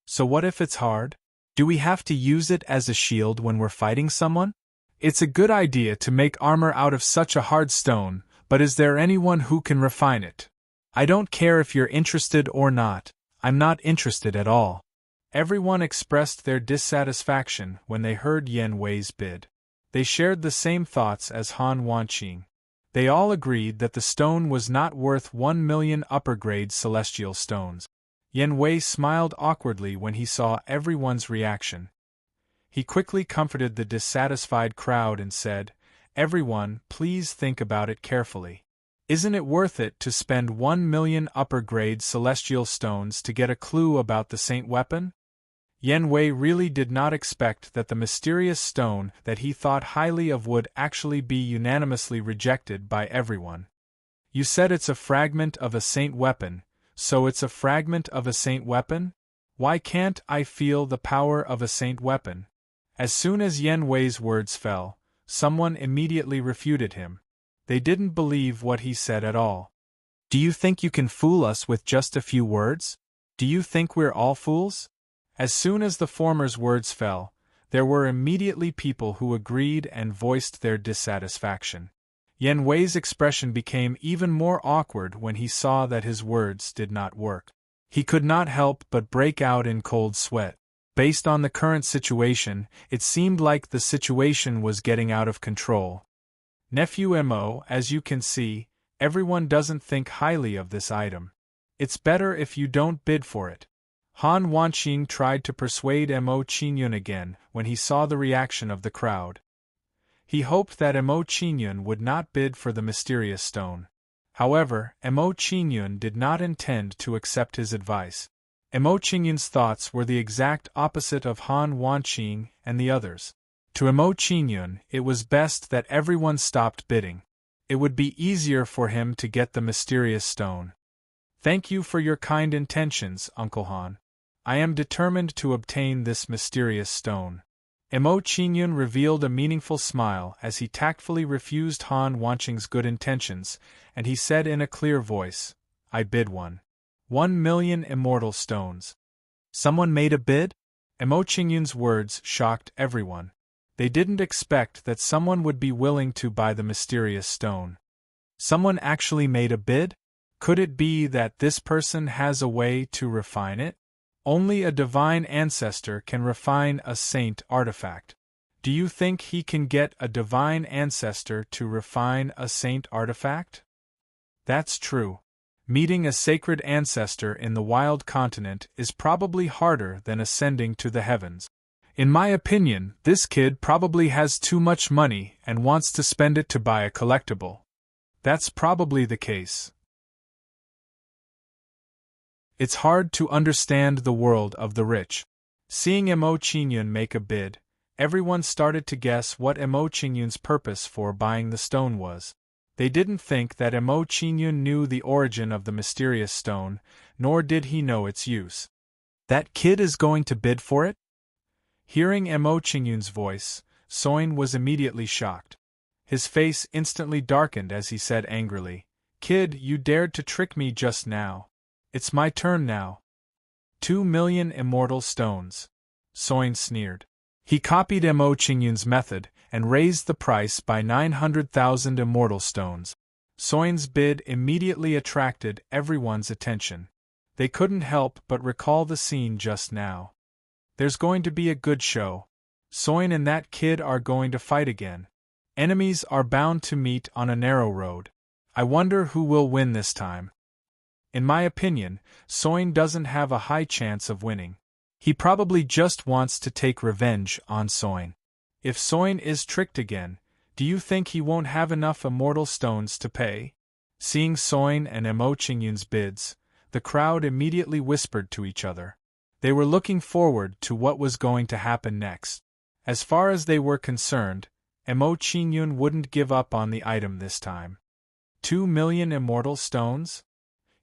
So what if it's hard? Do we have to use it as a shield when we're fighting someone? It's a good idea to make armor out of such a hard stone, but is there anyone who can refine it? I don't care if you're interested or not, I'm not interested at all. Everyone expressed their dissatisfaction when they heard Yan Wei's bid. They shared the same thoughts as Han Wanqing. They all agreed that the stone was not worth 1 million upper-grade celestial stones. Yan Wei smiled awkwardly when he saw everyone's reaction. He quickly comforted the dissatisfied crowd and said, "Everyone, please think about it carefully. Isn't it worth it to spend 1 million upper-grade celestial stones to get a clue about the saint weapon?" Yan Wei really did not expect that the mysterious stone that he thought highly of would actually be unanimously rejected by everyone. "You said it's a fragment of a saint weapon. So it's a fragment of a saint weapon? Why can't I feel the power of a saint weapon?" As soon as Yan Wei's words fell, someone immediately refuted him. They didn't believe what he said at all. "Do you think you can fool us with just a few words? Do you think we're all fools?" As soon as the former's words fell, there were immediately people who agreed and voiced their dissatisfaction. Yan Wei's expression became even more awkward when he saw that his words did not work. He could not help but break out in cold sweat. Based on the current situation, it seemed like the situation was getting out of control. "Nephew Mo, as you can see, everyone doesn't think highly of this item. It's better if you don't bid for it." Han Wanqing tried to persuade Mo Qingyun again when he saw the reaction of the crowd. He hoped that Mo Qingyun would not bid for the mysterious stone. However, Mo Qingyun did not intend to accept his advice. Mo Qingyun's thoughts were the exact opposite of Han Wanqing and the others. To Mo Qingyun, it was best that everyone stopped bidding. It would be easier for him to get the mysterious stone. "Thank you for your kind intentions, Uncle Han. I am determined to obtain this mysterious stone." Mo Qingyun revealed a meaningful smile as he tactfully refused Han Wanqing's good intentions, and he said in a clear voice, "I bid 1 million immortal stones." Someone made a bid? Mo Qingyun's words shocked everyone. They didn't expect that someone would be willing to buy the mysterious stone. Someone actually made a bid? Could it be that this person has a way to refine it? Only a divine ancestor can refine a saint artifact. Do you think he can get a divine ancestor to refine a saint artifact? That's true. Meeting a sacred ancestor in the wild continent is probably harder than ascending to the heavens. In my opinion, this kid probably has too much money and wants to spend it to buy a collectible. That's probably the case. It's hard to understand the world of the rich. Seeing Mo Qingyun make a bid, everyone started to guess what Mo Qingyun's purpose for buying the stone was. They didn't think that Mo Qingyun knew the origin of the mysterious stone, nor did he know its use. That kid is going to bid for it? Hearing Mo Qingyun's voice, Soin was immediately shocked. His face instantly darkened as he said angrily, "Kid, you dared to trick me just now. It's my turn now." 2 million immortal stones. Soin sneered. He copied Mo Qingyun's method and raised the price by 900,000 immortal stones. Soin's bid immediately attracted everyone's attention. They couldn't help but recall the scene just now. "There's going to be a good show." Soin and that kid are going to fight again. Enemies are bound to meet on a narrow road. I wonder who will win this time. In my opinion, Soin doesn't have a high chance of winning. He probably just wants to take revenge on Soin. If Soin is tricked again, do you think he won't have enough immortal stones to pay? Seeing Soin and Emo Qingyun's bids, the crowd immediately whispered to each other. They were looking forward to what was going to happen next. As far as they were concerned, Emo Qingyun wouldn't give up on the item this time. 2 million immortal stones?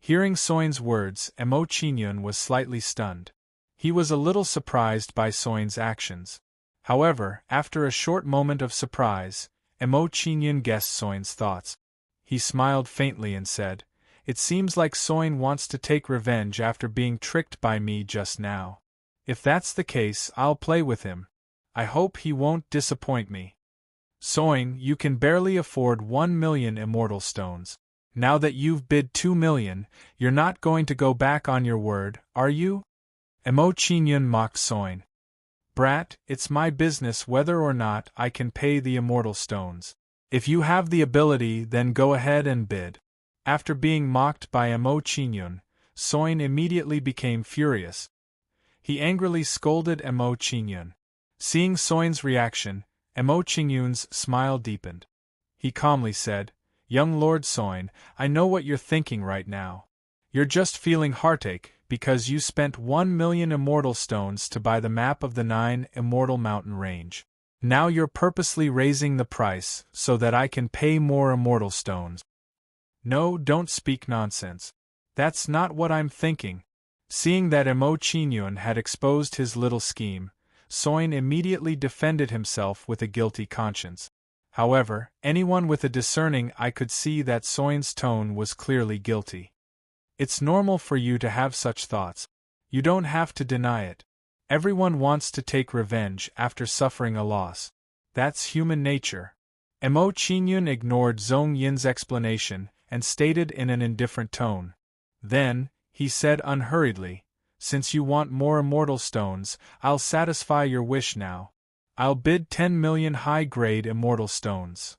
Hearing Soin's words, Emo Qingyun was slightly stunned. He was a little surprised by Soin's actions. However, after a short moment of surprise, Emo Qingyun guessed Soin's thoughts. He smiled faintly and said, "It seems like Soin wants to take revenge after being tricked by me just now. If that's the case, I'll play with him. I hope he won't disappoint me." "Soin, you can barely afford 1 million immortal stones. Now that you've bid 2 million, you're not going to go back on your word, are you?" Emo Qingyun mocked Soin. "Brat, it's my business whether or not I can pay the immortal stones. If you have the ability, then go ahead and bid." After being mocked by Emo Qingyun, Soin immediately became furious. He angrily scolded Emo Qingyun. Seeing Soin's reaction, Emo Qingyun's smile deepened. He calmly said, "Young Lord Soin, I know what you're thinking right now. You're just feeling heartache because you spent 1 million immortal stones to buy the map of the 9 immortal mountain range. Now you're purposely raising the price so that I can pay more immortal stones. No, don't speak nonsense. That's not what I'm thinking." Seeing that Emo Qingyun had exposed his little scheme, Soin immediately defended himself with a guilty conscience. However, anyone with a discerning eye could see that Soin's tone was clearly guilty. "It's normal for you to have such thoughts. You don't have to deny it. Everyone wants to take revenge after suffering a loss. That's human nature." Emo Qingyun ignored Zhong Yin's explanation and stated in an indifferent tone. Then, he said unhurriedly, "Since you want more immortal stones, I'll satisfy your wish now. I'll bid 10 million high-grade immortal stones.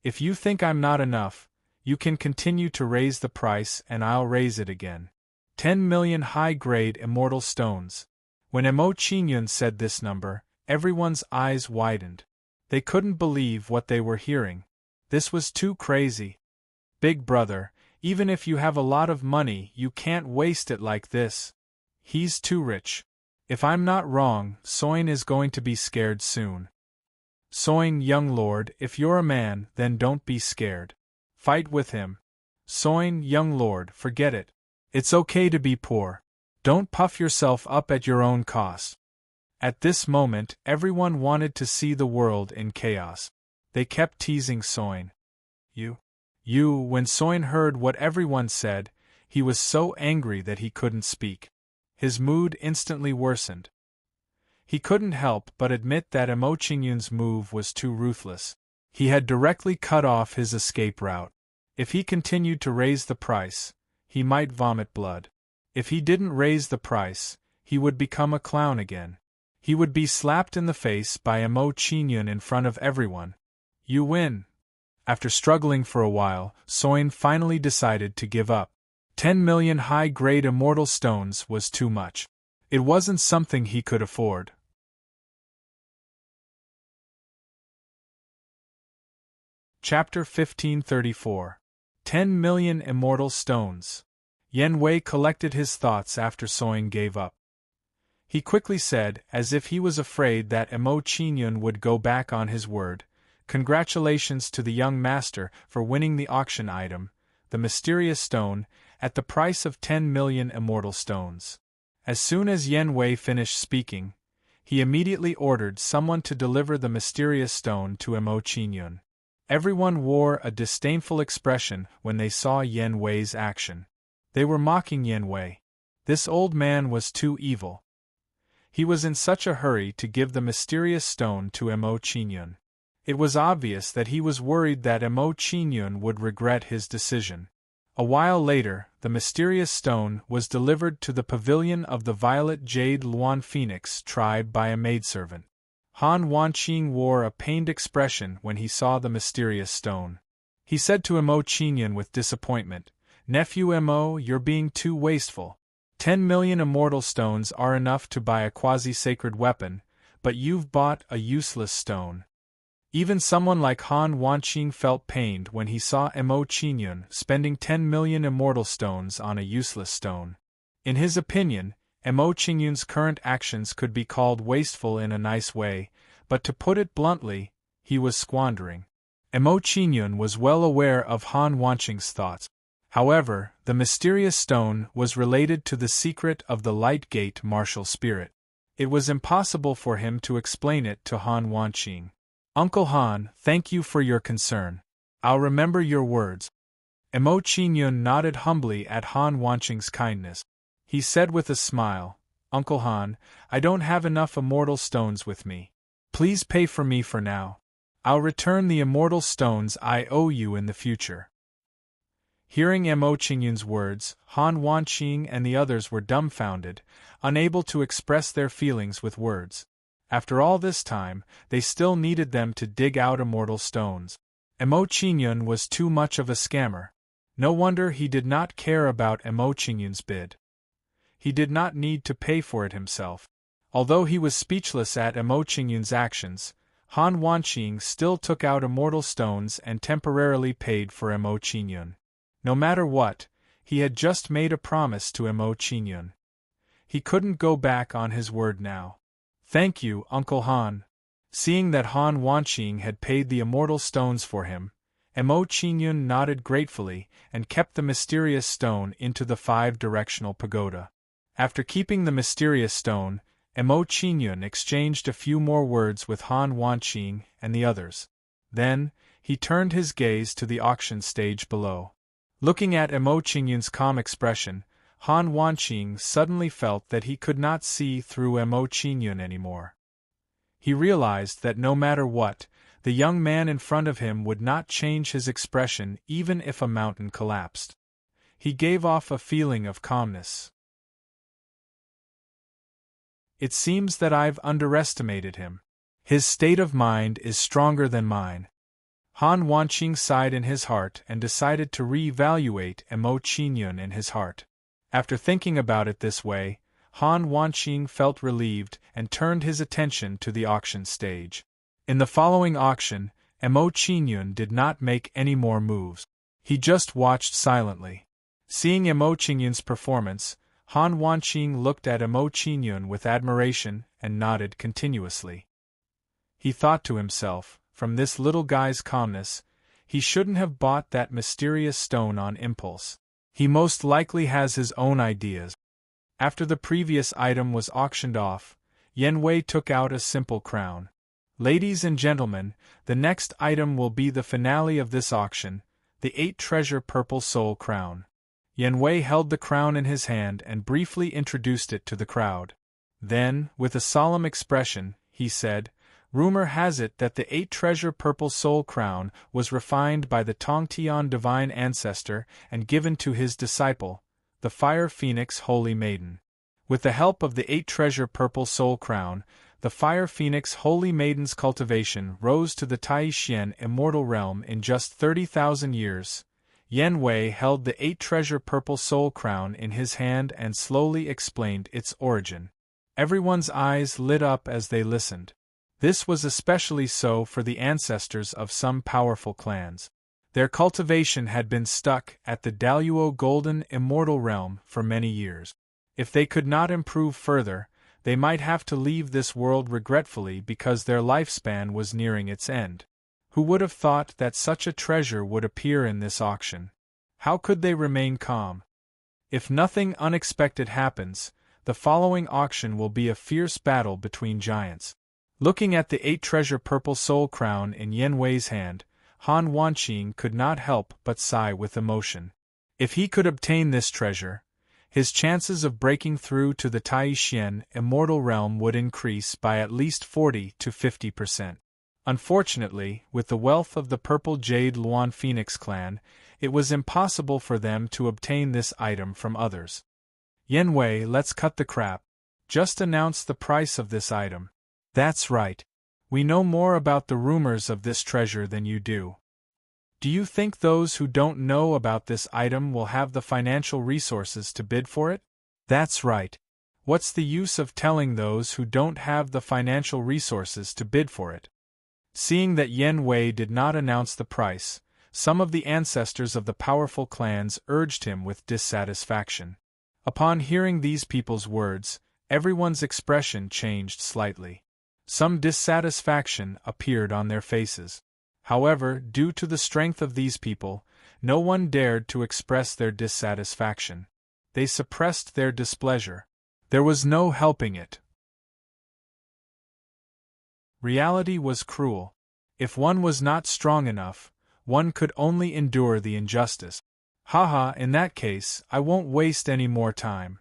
If you think I'm not enough, you can continue to raise the price and I'll raise it again. 10 million high-grade immortal stones." When Emo Qingyun said this number, everyone's eyes widened. They couldn't believe what they were hearing. This was too crazy. "Big brother, even if you have a lot of money, you can't waste it like this. He's too rich. If I'm not wrong, Soin is going to be scared soon." "Soin, young lord, if you're a man, then don't be scared. Fight with him. Soin, young lord, forget it. It's okay to be poor. Don't puff yourself up at your own cost." At this moment, everyone wanted to see the world in chaos. They kept teasing Soin. When Soin heard what everyone said, he was so angry that he couldn't speak. His mood instantly worsened. He couldn't help but admit that Emo Qingyun's move was too ruthless. He had directly cut off his escape route. If he continued to raise the price, he might vomit blood. If he didn't raise the price, he would become a clown again. He would be slapped in the face by Emo Qingyun in front of everyone. "You win." After struggling for a while, Soin finally decided to give up. 10 million high-grade immortal stones was too much. It wasn't something he could afford. Chapter 1534. 10 million immortal stones. Yen Wei collected his thoughts after Soin gave up. He quickly said, as if he was afraid that Emo Qingyun would go back on his word, "Congratulations to the young master for winning the auction item, the mysterious stone, at the price of 10 million immortal stones." As soon as Yen Wei finished speaking, he immediately ordered someone to deliver the mysterious stone to Emo Qingyun. Everyone wore a disdainful expression when they saw Yen Wei's action. They were mocking Yen Wei. This old man was too evil. He was in such a hurry to give the mysterious stone to Emo Qingyun. It was obvious that he was worried that Emo Qingyun would regret his decision. A while later, the mysterious stone was delivered to the pavilion of the Violet Jade Luan Phoenix tribe by a maidservant. Han Wanqing wore a pained expression when he saw the mysterious stone. He said to Mo Qingyun with disappointment, "Nephew Mo, you're being too wasteful. 10 million immortal stones are enough to buy a quasi-sacred weapon, but you've bought a useless stone." Even someone like Han Wanqing felt pained when he saw Mo Qingyun spending 10 million immortal stones on a useless stone. In his opinion, Mo Qingyun's current actions could be called wasteful in a nice way, but to put it bluntly, he was squandering. Mo Qingyun was well aware of Han Wanqing's thoughts. However, the mysterious stone was related to the secret of the Light Gate martial spirit. It was impossible for him to explain it to Han Wanqing. "Uncle Han, thank you for your concern. I'll remember your words." Mo Qingyun nodded humbly at Han Wanqing's kindness. He said with a smile, "Uncle Han, I don't have enough immortal stones with me. Please pay for me for now. I'll return the immortal stones I owe you in the future." Hearing Mo Qingyun's words, Han Wanqing and the others were dumbfounded, unable to express their feelings with words. After all this time, they still needed them to dig out immortal stones. Mo Qingyun was too much of a scammer. No wonder he did not care about Mo Qingyun's bid. He did not need to pay for it himself. Although he was speechless at Mo Qingyun's actions, Han Wanqing still took out immortal stones and temporarily paid for Mo Qingyun. No matter what, he had just made a promise to Mo Qingyun. He couldn't go back on his word now. "Thank you, Uncle Han." Seeing that Han Wanqing had paid the immortal stones for him, Mo Qingyun nodded gratefully and kept the mysterious stone into the 5-directional pagoda. After keeping the mysterious stone, Mo Qingyun exchanged a few more words with Han Wanqing and the others. Then, he turned his gaze to the auction stage below. Looking at Mo Qingyun's calm expression, Han Wanqing suddenly felt that he could not see through Mo Qingyun anymore. He realized that no matter what, the young man in front of him would not change his expression even if a mountain collapsed. He gave off a feeling of calmness. "It seems that I've underestimated him. His state of mind is stronger than mine." Han Wanqing sighed in his heart and decided to re-evaluate Mo Qingyun in his heart. After thinking about it this way, Han Wanqing felt relieved and turned his attention to the auction stage. In the following auction, Mo Qingyun did not make any more moves. He just watched silently. Seeing Mo Qingyun's performance, Han Wanqing looked at Mo Qingyun with admiration and nodded continuously. He thought to himself, from this little guy's calmness, he shouldn't have bought that mysterious stone on impulse. He most likely has his own ideas. After the previous item was auctioned off, Yan Wei took out a simple crown. "Ladies and gentlemen, the next item will be the finale of this auction, the 8-treasure purple soul crown." Yan Wei held the crown in his hand and briefly introduced it to the crowd. Then, with a solemn expression, he said, "Rumor has it that the 8-treasure purple soul crown was refined by the Tongtian divine ancestor and given to his disciple, the Fire Phoenix Holy Maiden. With the help of the 8-treasure purple soul crown, the Fire Phoenix Holy Maiden's cultivation rose to the Taishian immortal realm in just 30,000 years." Yan Wei held the 8-treasure purple soul crown in his hand and slowly explained its origin. Everyone's eyes lit up as they listened. This was especially so for the ancestors of some powerful clans. Their cultivation had been stuck at the Daluo Golden Immortal Realm for many years. If they could not improve further, they might have to leave this world regretfully because their lifespan was nearing its end. Who would have thought that such a treasure would appear in this auction? How could they remain calm? If nothing unexpected happens, the following auction will be a fierce battle between giants. Looking at the 8-treasure purple soul crown in Yan Wei's hand, Han Wanqing could not help but sigh with emotion. If he could obtain this treasure, his chances of breaking through to the Taishian immortal realm would increase by at least 40 to 50%. Unfortunately, with the wealth of the Purple Jade Luan Phoenix clan, It was impossible for them to obtain this item from others. Yen Wei, let's cut the crap. Just announce the price of this item. That's right. We know more about the rumors of this treasure than you do. Do you think those who don't know about this item will have the financial resources to bid for it? That's right. What's the use of telling those who don't have the financial resources to bid for it? Seeing that Yen Wei did not announce the price, some of the ancestors of the powerful clans urged him with dissatisfaction. Upon hearing these people's words, everyone's expression changed slightly. Some dissatisfaction appeared on their faces. However, due to the strength of these people, no one dared to express their dissatisfaction. They suppressed their displeasure. There was no helping it. Reality was cruel. If one was not strong enough, one could only endure the injustice. Haha, in that case, I won't waste any more time.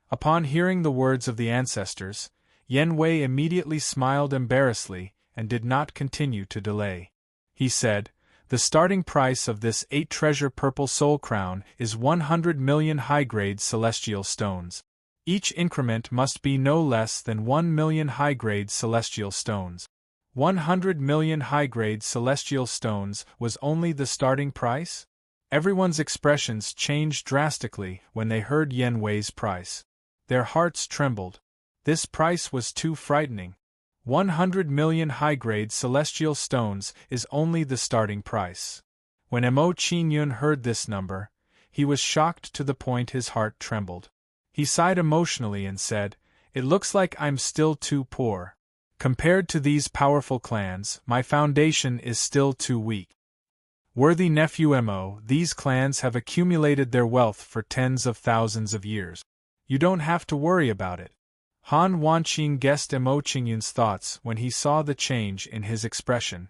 Upon hearing the words of the ancestors, Yen Wei immediately smiled embarrassedly and did not continue to delay. He said, "The starting price of this 8-treasure purple soul crown is 100 million high-grade celestial stones. Each increment must be no less than 1 million high-grade celestial stones." 100 million high-grade celestial stones was only the starting price? Everyone's expressions changed drastically when they heard Yen Wei's price. Their hearts trembled. This price was too frightening. 100 million high-grade celestial stones is only the starting price. When Mo Qingyun heard this number, he was shocked to the point his heart trembled. He sighed emotionally and said, "It looks like I'm still too poor. Compared to these powerful clans, my foundation is still too weak." Worthy nephew Mo, these clans have accumulated their wealth for tens of thousands of years. You don't have to worry about it. Han Wanqing guessed Mo Qingyun's thoughts when he saw the change in his expression.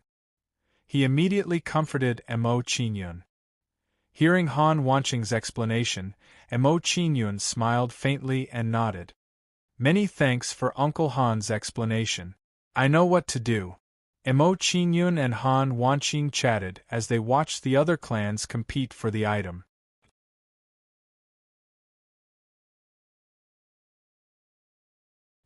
He immediately comforted Mo Qingyun. Hearing Han Wanqing's explanation, Mo Qingyun smiled faintly and nodded. "Many thanks for Uncle Han's explanation. I know what to do." Mo Qingyun and Han Wanqing chatted as they watched the other clans compete for the item.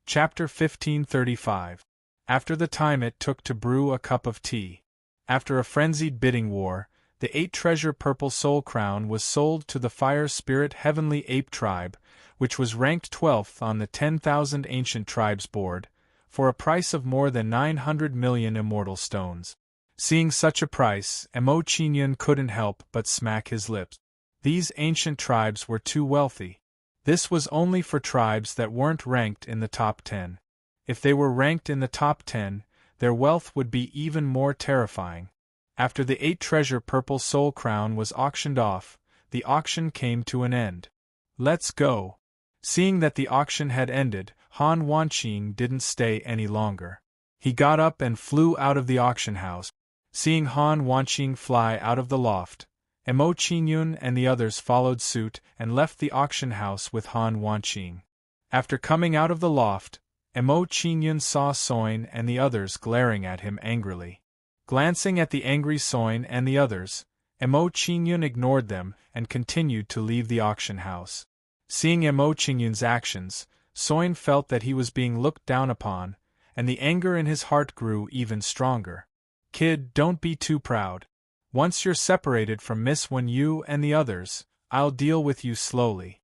Chapter 1535. After the time it took to brew a cup of tea. After a frenzied bidding war, the 8-treasure purple soul crown was sold to the Fire Spirit Heavenly Ape tribe, which was ranked 12th on the 10,000 Ancient Tribes board, for a price of more than 900 million immortal stones. Seeing such a price, Mo Qingyun couldn't help but smack his lips. These ancient tribes were too wealthy. This was only for tribes that weren't ranked in the top 10. If they were ranked in the top 10, their wealth would be even more terrifying. After the 8-treasure purple soul crown was auctioned off, the auction came to an end. "Let's go." Seeing that the auction had ended, Han Wanqing didn't stay any longer. He got up and flew out of the auction house. Seeing Han Wanqing fly out of the loft, Mo Qingyun and the others followed suit and left the auction house with Han Wanqing. After coming out of the loft, Mo Qingyun saw Soin and the others glaring at him angrily. Glancing at the angry Soin and the others, Mo Qingyun ignored them and continued to leave the auction house. Seeing Mo Qingyun's actions, Soin felt that he was being looked down upon, and the anger in his heart grew even stronger. "Kid, don't be too proud. Once you're separated from Miss Wen Yu and the others, I'll deal with you slowly."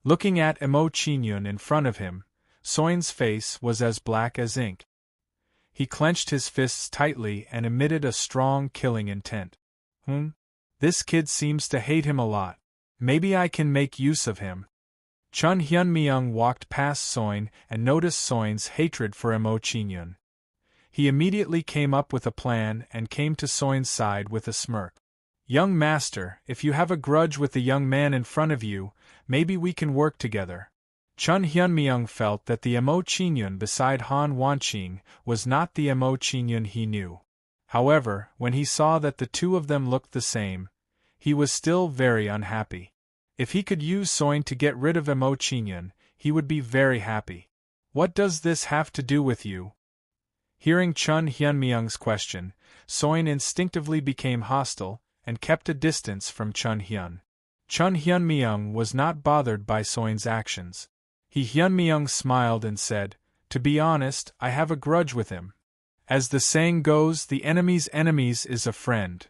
Looking at Mo Qingyun in front of him, Soin's face was as black as ink. He clenched his fists tightly and emitted a strong killing intent. This kid seems to hate him a lot. Maybe I can make use of him." Chun Hyunmyung walked past Soin and noticed Soin's hatred for Mo Qingyun. He immediately came up with a plan and came to Soin's side with a smirk. "Young master, if you have a grudge with the young man in front of you, maybe we can work together." Chun Hyunmyung felt that the Mo Qingyun beside Han Wanqing was not the Mo Qingyun he knew. However, when he saw that the two of them looked the same, he was still very unhappy. If he could use Soin to get rid of Mo Qingyun, he would be very happy. "What does this have to do with you?" Hearing Chun Hyunmyung's question, Soin instinctively became hostile and kept a distance from Chun Hyun. Chun Hyun-myung was not bothered by Soin's actions. Hyun-myung smiled and said, "To be honest, I have a grudge with him. As the saying goes, the enemy's enemies is a friend."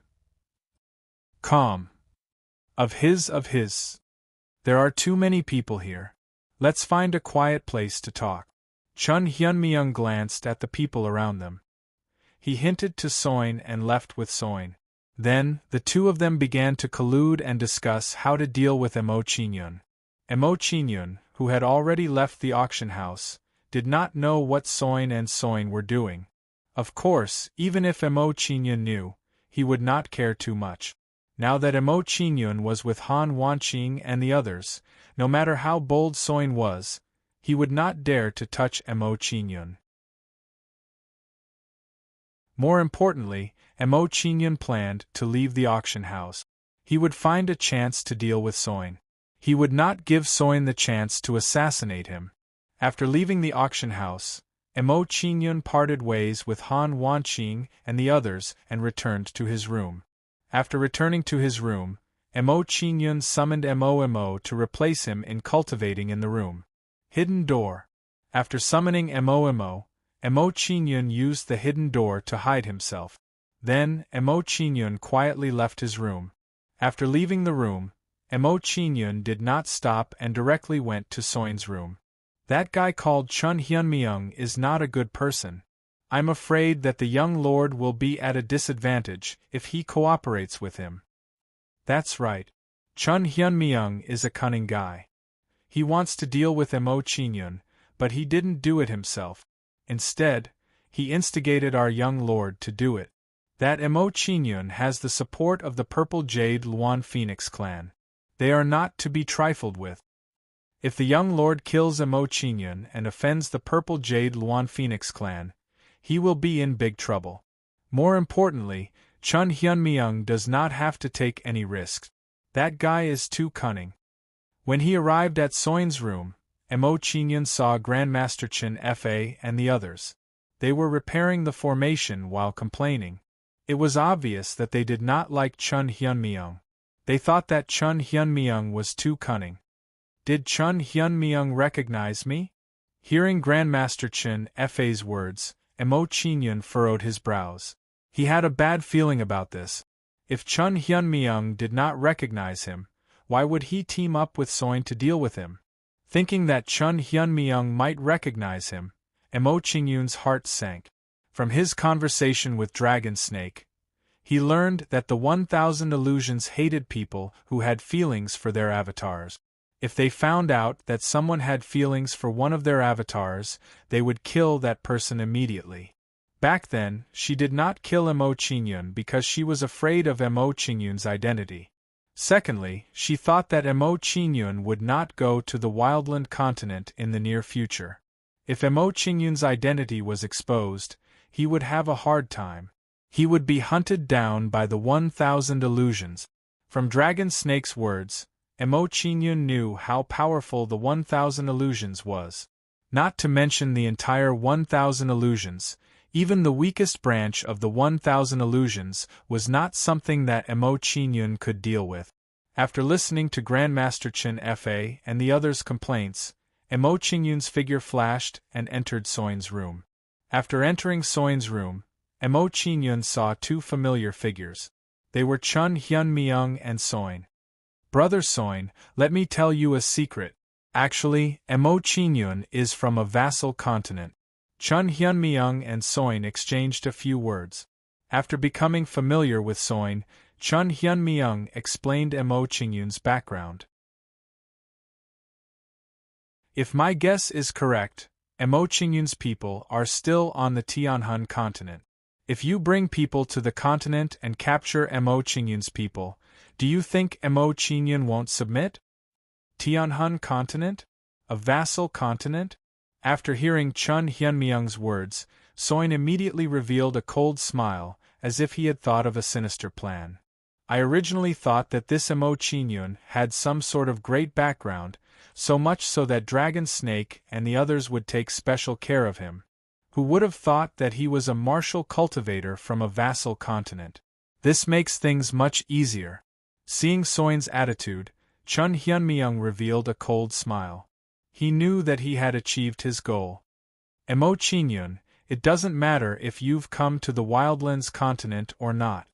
Calm. Of his. There are too many people here. Let's find a quiet place to talk. Chun Hyun-myung glanced at the people around them. He hinted to Soin and left with Soin. Then, the two of them began to collude and discuss how to deal with Emo Chin-yun. Emo Chin-yun, who had already left the auction house, did not know what Soin and Soin were doing. Of course, even if Emo Chin-yun knew, he would not care too much. Now that Emo Chin-yun was with Han Wanqing and the others, no matter how bold Soin was, he would not dare to touch Emo Chin-yun. More importantly, Emo Chin-yun planned to leave the auction house. He would find a chance to deal with Soin. He would not give Soin the chance to assassinate him. After leaving the auction house, Emo Chin-yun parted ways with Han Wanqing and the others and returned to his room. After returning to his room, Emo Chin-yun summoned Emo to replace him in cultivating in the room. Hidden door. After summoning Emo Chin-yun used the hidden door to hide himself. Then, Emo Chin-yun quietly left his room. After leaving the room, Emo Chin-yun did not stop and directly went to Soin's room. "That guy called Chun Hyun-myung is not a good person. I'm afraid that the young lord will be at a disadvantage if he cooperates with him." "That's right. Chun Hyun-myung is a cunning guy. He wants to deal with Emo Chin-yun, but he didn't do it himself. Instead, he instigated our young lord to do it. That Emo Chin-yun has the support of the Purple Jade Luan Phoenix clan. They are not to be trifled with. If the young lord kills Emo Chin-yun and offends the Purple Jade Luan Phoenix clan, he will be in big trouble. More importantly, Chun Hyun-myung does not have to take any risks. That guy is too cunning." When he arrived at Soin's room, Emo Chin-yun saw Grandmaster Chin Fa and the others. They were repairing the formation while complaining. It was obvious that they did not like Chun Hyun-myung. They thought that Chun Hyun-myung was too cunning. "Did Chun Hyun-myung recognize me?" Hearing Grandmaster Chin Fa's words, Emo Chin-yun furrowed his brows. He had a bad feeling about this. If Chun Hyun-myung did not recognize him, why would he team up with Soin to deal with him? Thinking that Chun Hyun-myung might recognize him, Emo Chin-yun's heart sank. From his conversation with Dragon Snake, he learned that the 1,000 illusions hated people who had feelings for their avatars. If they found out that someone had feelings for one of their avatars, they would kill that person immediately. Back then, she did not kill Emo Chin-yun because she was afraid of Emo Chin-yun's identity. Secondly, she thought that Emo Chin-yun would not go to the Wildland continent in the near future. If Emo Chin-yun's identity was exposed, he would have a hard time. He would be hunted down by the 1,000 illusions. From Dragon Snake's words, Emo Chin-yun knew how powerful the 1,000 illusions was. Not to mention the entire 1,000 illusions, even the weakest branch of the 1,000 illusions was not something that Emo Chin-yun could deal with. After listening to Grandmaster Chin Fa and the others' complaints, Emo Chin-yun's figure flashed and entered Soin's room. After entering Soin's room, Emo Chin-yun saw two familiar figures. They were Chun Hyun-myung and Soin. "Brother Soin, let me tell you a secret. Actually, Emo Chin-yun is from a vassal continent." Chun Hyun-myung and Soin exchanged a few words. After becoming familiar with Soin, Chun Hyun-myung explained Emo Chin-yun's background. "If my guess is correct, Emo Chin-yun's people are still on the Tianhun continent. If you bring people to the continent and capture Emo Chin-yun's people, do you think Emo Chin-yun won't submit?" Tianhun continent? A vassal continent? After hearing Chun Hyun-myung's words, Soin immediately revealed a cold smile, as if he had thought of a sinister plan. "I originally thought that this Emo Chin-yun had some sort of great background, so much so that Dragon Snake and the others would take special care of him. Who would have thought that he was a martial cultivator from a vassal continent? This makes things much easier. Seeing Soin's attitude, Chun Hyunmyeong revealed a cold smile. He knew that he had achieved his goal. Emo Chinyun, it doesn't matter if you've come to the Wildlands continent or not.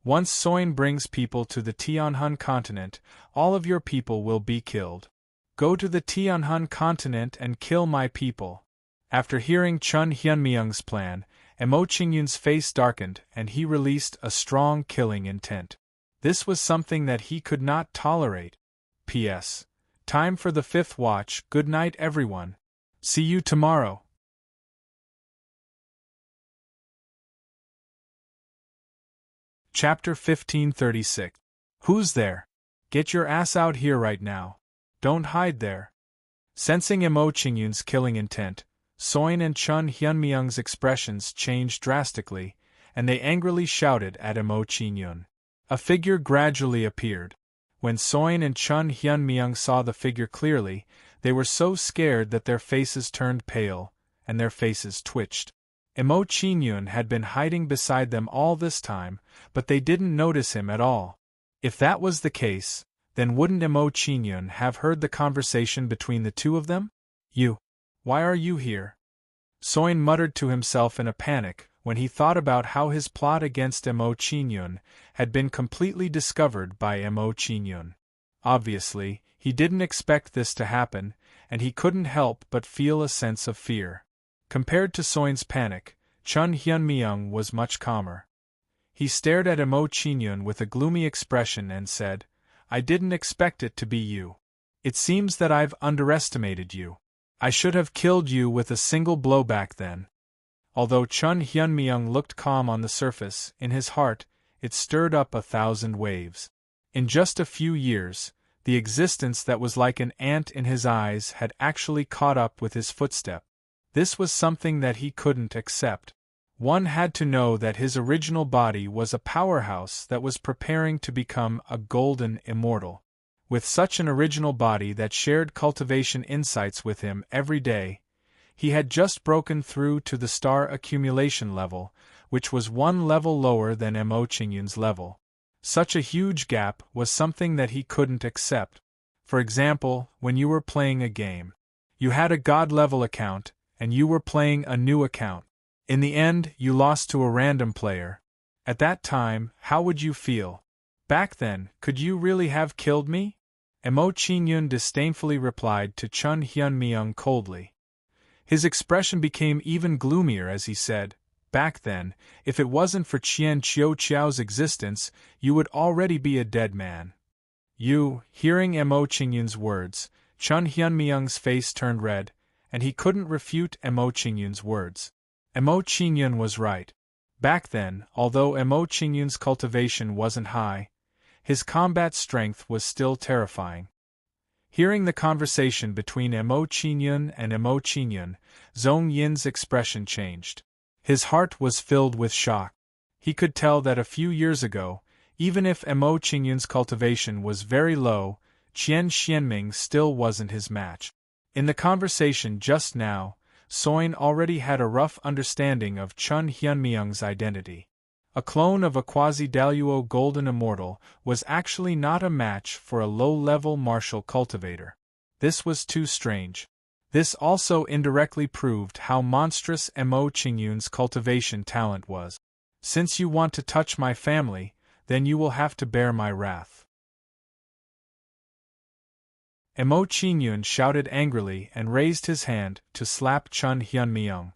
Once Soin brings people to the Tianhun continent, all of your people will be killed. Go to the Tianhun continent and kill my people. After hearing Chun Hyunmyeong's plan, Emo Chingyun's face darkened and he released a strong killing intent. This was something that he could not tolerate. P.S. Time for the 5th watch. Good night, everyone. See you tomorrow. Chapter 1536. Who's there? Get your ass out here right now. Don't hide there. Sensing Emo Chingyun's killing intent, Soin and Chun Hyunmyeong's expressions changed drastically, and they angrily shouted at Emo Chinyun. A figure gradually appeared. When Soin and Chun Hyunmyeong saw the figure clearly, they were so scared that their faces turned pale, and their faces twitched. Emo Chinyun had been hiding beside them all this time, but they didn't notice him at all. If that was the case, then wouldn't Emo Chinyun have heard the conversation between the two of them? You. Why are you here? Soin muttered to himself in a panic when he thought about how his plot against Emo Chinyun had been completely discovered by Emo Chinyun. Obviously, he didn't expect this to happen, and he couldn't help but feel a sense of fear. Compared to Soin's panic, Chun Hyunmyeong was much calmer. He stared at Emo Chinyun with a gloomy expression and said, I didn't expect it to be you. It seems that I've underestimated you. I should have killed you with a single blow back then. Although Chun Hyunmyeong looked calm on the surface, in his heart, it stirred up 1,000 waves. In just a few years, the existence that was like an ant in his eyes had actually caught up with his footstep. This was something that he couldn't accept. One had to know that his original body was a powerhouse that was preparing to become a golden immortal. With such an original body that shared cultivation insights with him every day, he had just broken through to the star accumulation level, which was one level lower than Emo Chingyun's level. Such a huge gap was something that he couldn't accept. For example, when you were playing a game, you had a god-level account, and you were playing a new account. In the end, you lost to a random player. At that time, how would you feel? Back then, could you really have killed me? Emo Chinyun disdainfully replied to Chun Hyunmyeong coldly. His expression became even gloomier as he said, Back then, if it wasn't for Qian Chiu Chiao's existence, you would already be a dead man. Hearing Emo Chingyun's words, Chun Hyunmyeong's face turned red, and he couldn't refute Emo Chingyun's words. Emo Chinyun was right. Back then, although Emo Chingyun's cultivation wasn't high, his combat strength was still terrifying. Hearing the conversation between Emo Chinyun and Emo Chinyun, Zhong Yin's expression changed. His heart was filled with shock. He could tell that a few years ago, even if Emo Chingyun's cultivation was very low, Qian Xianming still wasn't his match. In the conversation just now, Soin already had a rough understanding of Chun Hyunmyeong's identity. A clone of a quasi-Daluo golden immortal was actually not a match for a low-level martial cultivator. This was too strange. This also indirectly proved how monstrous Emo Chingyun's cultivation talent was. Since you want to touch my family, then you will have to bear my wrath. Emo Chinyun shouted angrily and raised his hand to slap Chun Hyunmyeong.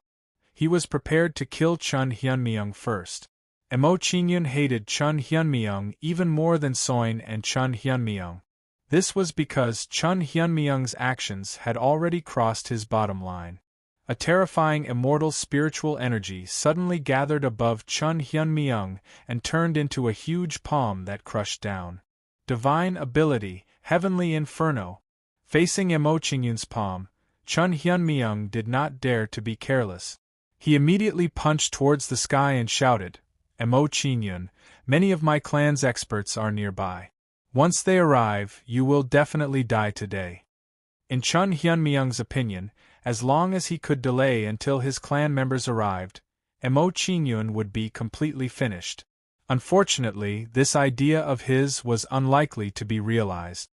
He was prepared to kill Chun Hyunmyeong first. Emo Chinyun hated Chun Hyunmyeong even more than Soin and Chun Hyunmyeong. This was because Chun Hyunmyeong's actions had already crossed his bottom line. A terrifying immortal spiritual energy suddenly gathered above Chun Hyunmyeong and turned into a huge palm that crushed down. Divine ability, heavenly inferno. Facing Emo Chingyun's palm, Chun Hyunmyeong did not dare to be careless. He immediately punched towards the sky and shouted, Emo Chinyun, many of my clan's experts are nearby. Once they arrive, you will definitely die today. In Chun Hyunmyeong's opinion, as long as he could delay until his clan members arrived, Emo Chinyun would be completely finished. Unfortunately, this idea of his was unlikely to be realized.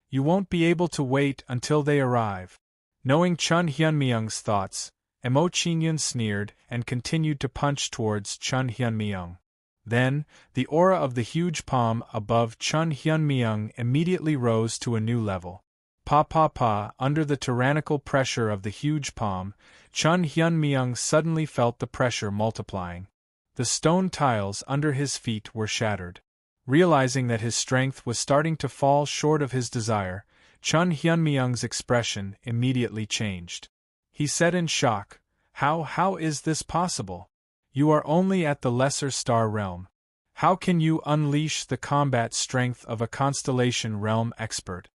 You won't be able to wait until they arrive. Knowing Chun Hyunmyoung's thoughts, Emo Chinhyun sneered and continued to punch towards Chun Hyunmyoung. Then, the aura of the huge palm above Chun Hyunmyoung immediately rose to a new level. Under the tyrannical pressure of the huge palm, Chun Hyunmyoung suddenly felt the pressure multiplying. The stone tiles under his feet were shattered. Realizing that his strength was starting to fall short of his desire, Chun Hyunmyoung's expression immediately changed. He said in shock, How is this possible? You are only at the lesser star realm. How can you unleash the combat strength of a constellation realm expert?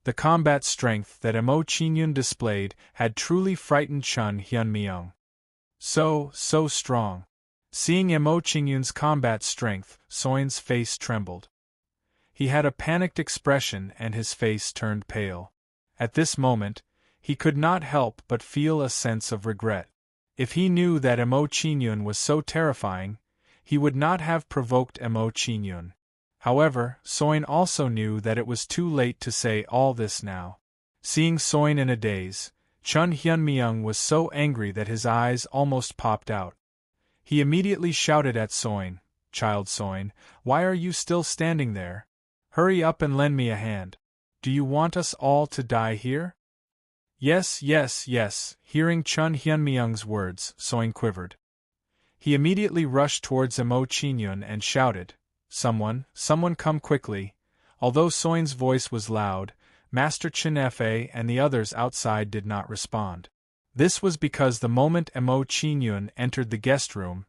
The combat strength that Emo Chinhyun displayed had truly frightened Chun Hyunmyoung. So strong. Seeing Emo Chinhyun's combat strength, Soin's face trembled. He had a panicked expression and his face turned pale. At this moment, he could not help but feel a sense of regret. If he knew that Emo Chinhyun was so terrifying, he would not have provoked Emo Chinhyun. However, Soin also knew that it was too late to say all this now. Seeing Soin in a daze, Chun Hyunmyoung was so angry that his eyes almost popped out. He immediately shouted at Soin, "Child Soin, why are you still standing there? Hurry up and lend me a hand. Do you want us all to die here?" Yes. Hearing Chun Hyunmyoung's words, Soin quivered. He immediately rushed towards Emo Chinhyun and shouted, Someone come quickly." Although Soin's voice was loud, Master Chinfe and the others outside did not respond. This was because the moment Emo Chinhyun entered the guest room,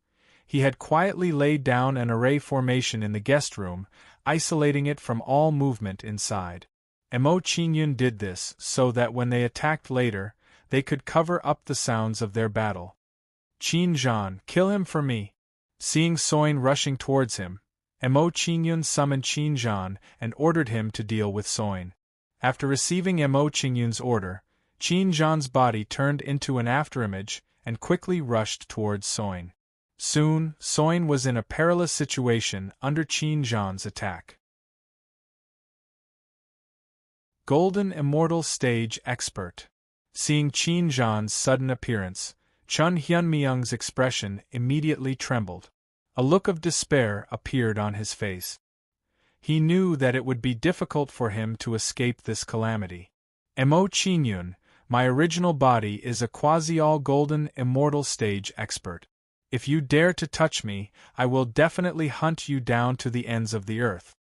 he had quietly laid down an array formation in the guest room, isolating it from all movement inside. Emo Chinhyun did this so that when they attacked later, they could cover up the sounds of their battle. "Qin Zhan, kill him for me." Seeing Soin rushing towards him, Emo Chinhyun summoned Qin Zhan and ordered him to deal with Soin. After receiving Emo Chinhyun's order, Qin Zhan's body turned into an afterimage and quickly rushed towards Soin. Soon, Soin was in a perilous situation under Qin Zhan's attack. Golden Immortal Stage Expert. Seeing Qin Zhan's sudden appearance, Chun Hyunmyoung's expression immediately trembled. A look of despair appeared on his face. He knew that it would be difficult for him to escape this calamity. "Emo Chinhyun, my original body is a quasi-all-golden immortal stage expert. If you dare to touch me, I will definitely hunt you down to the ends of the earth."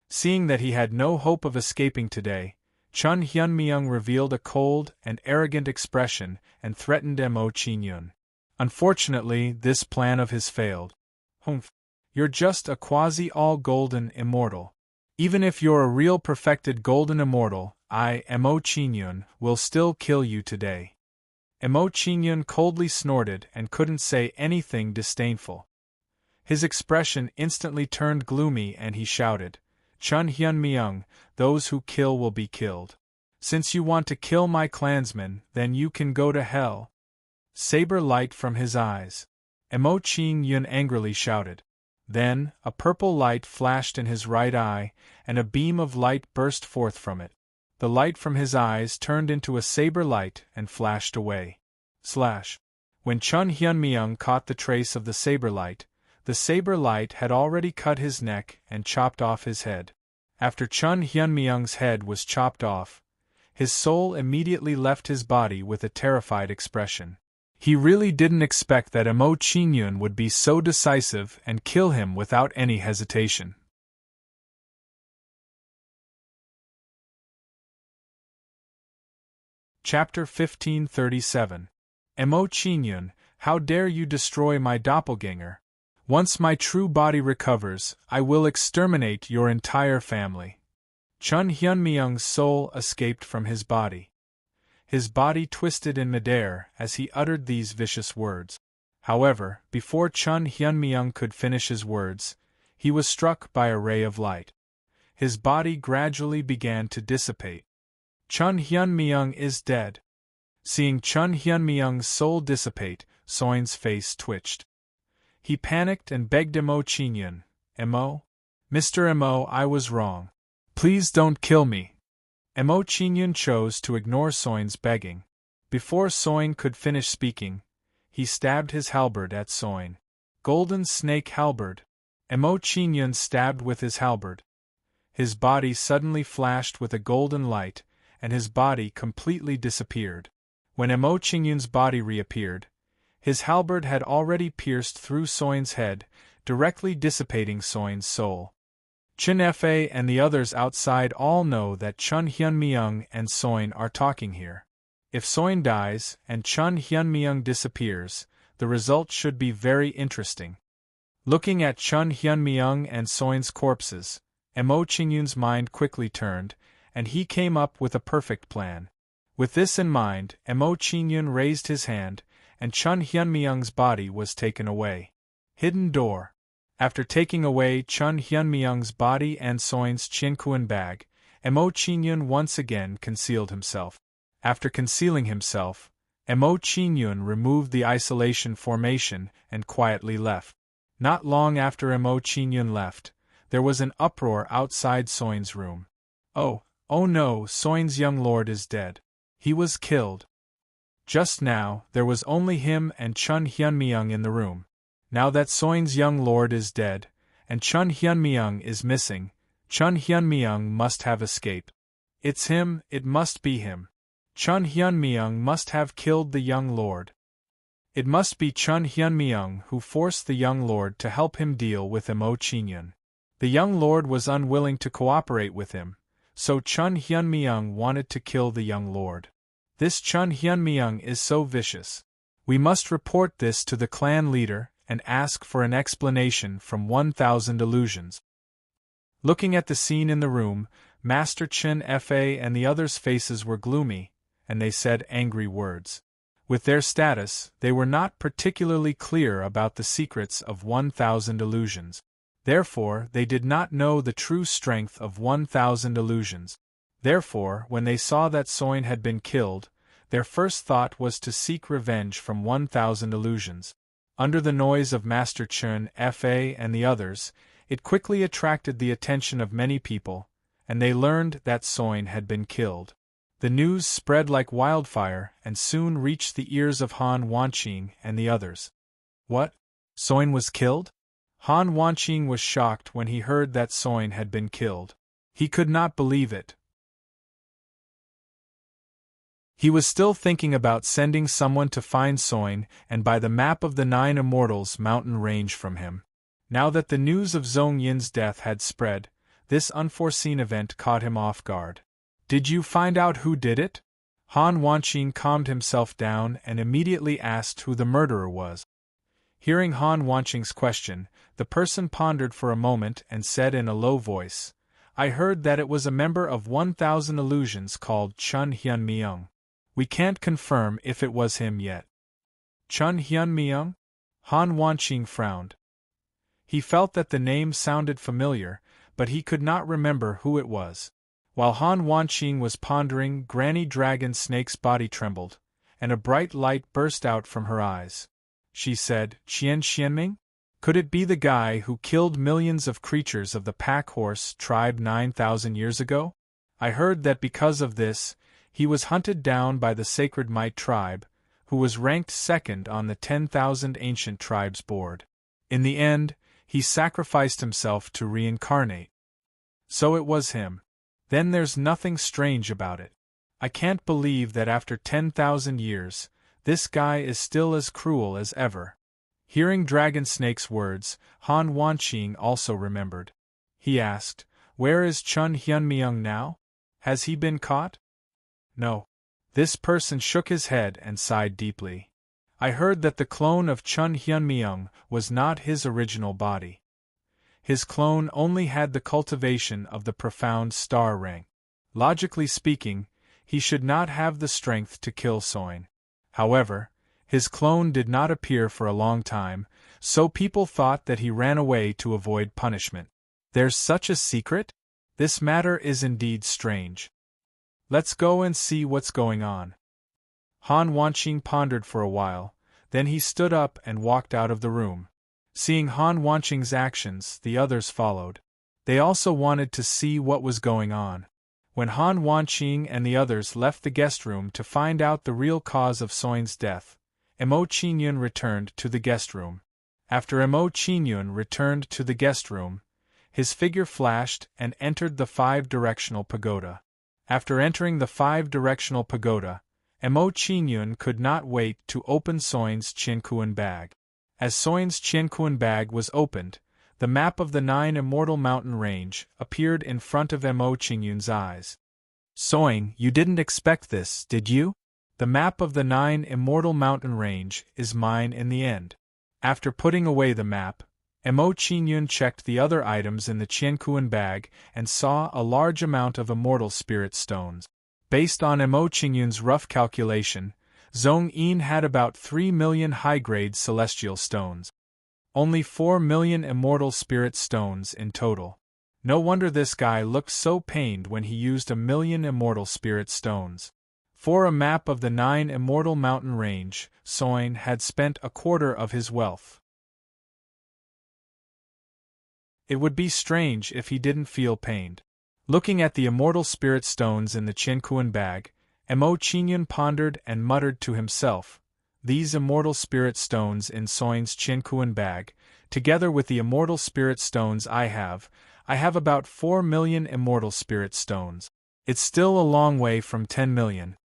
Seeing that he had no hope of escaping today, Chun Hyunmyoung revealed a cold and arrogant expression and threatened Emo Chinhyun. Unfortunately, this plan of his failed. "Humph. You're just a quasi-all-golden immortal. Even if you're a real perfected golden immortal, I, Emo Chinhyun, will still kill you today." Emo Chinhyun coldly snorted and couldn't say anything disdainful. His expression instantly turned gloomy and he shouted, "Chun Hyunmyoung, those who kill will be killed. Since you want to kill my clansmen, then you can go to hell." Saber light from his eyes. Emo Chinhyun angrily shouted. Then, a purple light flashed in his right eye, and a beam of light burst forth from it. The light from his eyes turned into a saber light and flashed away. Slash. When Chun Hyunmyoung caught the trace of the saber light had already cut his neck and chopped off his head. After Chun Hyunmyoung's head was chopped off, his soul immediately left his body with a terrified expression. He really didn't expect that Emo Chinhyun would be so decisive and kill him without any hesitation. Chapter 1537. Emo Chinhyun, how dare you destroy my doppelganger? Once my true body recovers, I will exterminate your entire family. Chun Hyunmyoung's soul escaped from his body. His body twisted in midair as he uttered these vicious words. However, before Chun Hyunmyoung could finish his words, he was struck by a ray of light. His body gradually began to dissipate. Chun Hyunmyoung is dead. Seeing Chun Hyunmyoung's soul dissipate, Soin's face twitched. He panicked and begged Emo Chinhyun, Mo? Mr. Mo, I was wrong. Please don't kill me. Mo Qingyun chose to ignore Soin's begging. Before Soin could finish speaking, he stabbed his halberd at Soin. Golden snake halberd. Mo Qingyun stabbed with his halberd. His body suddenly flashed with a golden light, and his body completely disappeared. When Mo Qingyun's body reappeared, his halberd had already pierced through Soin's head, directly dissipating Soin's soul. Chen Fa and the others outside all know that Chun Hyunmyeong and Soin are talking here. If Soin dies and Chun Hyunmyeong disappears, the result should be very interesting. Looking at Chun Hyunmyeong and Soin's corpses, Mo Qingyun's mind quickly turned, and he came up with a perfect plan. With this in mind, Mo Qingyun raised his hand, and Chun Hyunmyeong's body was taken away. Hidden door. After taking away Chun Hyunmyeong's body and Soin's Qianquan bag, Mo Qingyun once again concealed himself. After concealing himself, Mo Qingyun removed the isolation formation and quietly left. Not long after Mo Qingyun left, there was an uproar outside Soin's room. Oh no, Soin's young lord is dead. He was killed. Just now, there was only him and Chun Hyunmyeong in the room. Now that Soin's young lord is dead, and Chun Hyunmyeong is missing, Chun Hyunmyeong must have escaped. It's him, it must be him. Chun Hyunmyeong must have killed the young lord. It must be Chun Hyunmyeong who forced the young lord to help him deal with Mo Qingyun. The young lord was unwilling to cooperate with him, so Chun Hyunmyeong wanted to kill the young lord. This Chun Hyunmyeong is so vicious. We must report this to the clan leader and ask for an explanation from 1,000 illusions. Looking at the scene in the room, Master Chen Fa and the others' faces were gloomy, and they said angry words. With their status, they were not particularly clear about the secrets of 1,000 illusions. Therefore, they did not know the true strength of 1,000 illusions. Therefore, when they saw that Soin had been killed, their first thought was to seek revenge from 1,000 illusions. Under the noise of Master Chen Fa and the others, it quickly attracted the attention of many people, and they learned that Soin had been killed. The news spread like wildfire and soon reached the ears of Han Wanqing and the others. What? Soin was killed? Han Wanqing was shocked when he heard that Soin had been killed. He could not believe it. He was still thinking about sending someone to find Soin and buy the map of the 9 Immortals mountain range from him. Now that the news of Zhong Yin's death had spread, this unforeseen event caught him off guard. Did you find out who did it? Han Wanqing calmed himself down and immediately asked who the murderer was. Hearing Han Wanqing's question, the person pondered for a moment and said in a low voice, I heard that it was a member of 1,000 illusions called Chun Hyunmyeong. We can't confirm if it was him yet. Chun Hyunmyeong? Han Wanqing frowned. He felt that the name sounded familiar, but he could not remember who it was. While Han Wanqing was pondering, Granny Dragon Snake's body trembled, and a bright light burst out from her eyes. She said, Qian Xianming? Could it be the guy who killed millions of creatures of the pack horse tribe 9,000 years ago? I heard that because of this, he was hunted down by the Sacred Might tribe, who was ranked second on the 10,000 ancient tribes board. In the end, he sacrificed himself to reincarnate. So it was him. Then there's nothing strange about it. I can't believe that after 10,000 years, this guy is still as cruel as ever. Hearing Dragon Snake's words, Han Wanqing also remembered. He asked, Where is Chun Hyunmyeong now? Has he been caught? No. This person shook his head and sighed deeply. I heard that the clone of Chun Hyunmyeong was not his original body. His clone only had the cultivation of the profound star rank. Logically speaking, he should not have the strength to kill Soin. However, his clone did not appear for a long time, so people thought that he ran away to avoid punishment. There's such a secret? This matter is indeed strange. Let's go and see what's going on. Han Wanqing pondered for a while, then he stood up and walked out of the room. Seeing Han Wanqing's actions, the others followed. They also wanted to see what was going on. When Han Wanqing and the others left the guest room to find out the real cause of Soin's death, Mo Qingyun returned to the guest room. After Mo Qingyun returned to the guest room, his figure flashed and entered the five-directional pagoda. After entering the five-directional pagoda, Mo Qingyun could not wait to open Soin's Qianquan bag. As Soin's Qianquan bag was opened, the map of the 9 immortal mountain range appeared in front of Mo Qingyun's eyes. Soin, you didn't expect this, did you? The map of the 9 immortal mountain range is mine in the end. After putting away the map, Mo Qingyun checked the other items in the Qianquan bag and saw a large amount of immortal spirit stones. Based on Mo Qingyun's rough calculation, Zhong Yin had about 3 million high-grade celestial stones. Only 4 million immortal spirit stones in total. No wonder this guy looked so pained when he used 1 million immortal spirit stones. For a map of the 9 immortal mountain range, Soin had spent a quarter of his wealth. It would be strange if he didn't feel pained. Looking at the immortal spirit stones in the Qianquan bag, Mo Qingyun pondered and muttered to himself, "These immortal spirit stones in Soin's Qianquan bag, together with the immortal spirit stones I have about 4 million immortal spirit stones. It's still a long way from 10 million.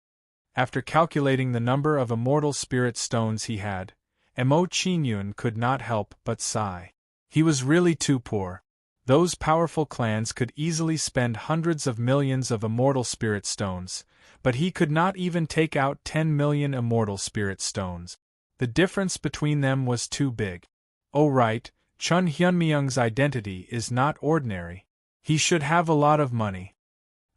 After calculating the number of immortal spirit stones he had, Mo Qingyun could not help but sigh. He was really too poor. Those powerful clans could easily spend hundreds of millions of immortal spirit stones, but he could not even take out 10 million immortal spirit stones. The difference between them was too big. Oh right, Chun Hyunmyung's identity is not ordinary. He should have a lot of money.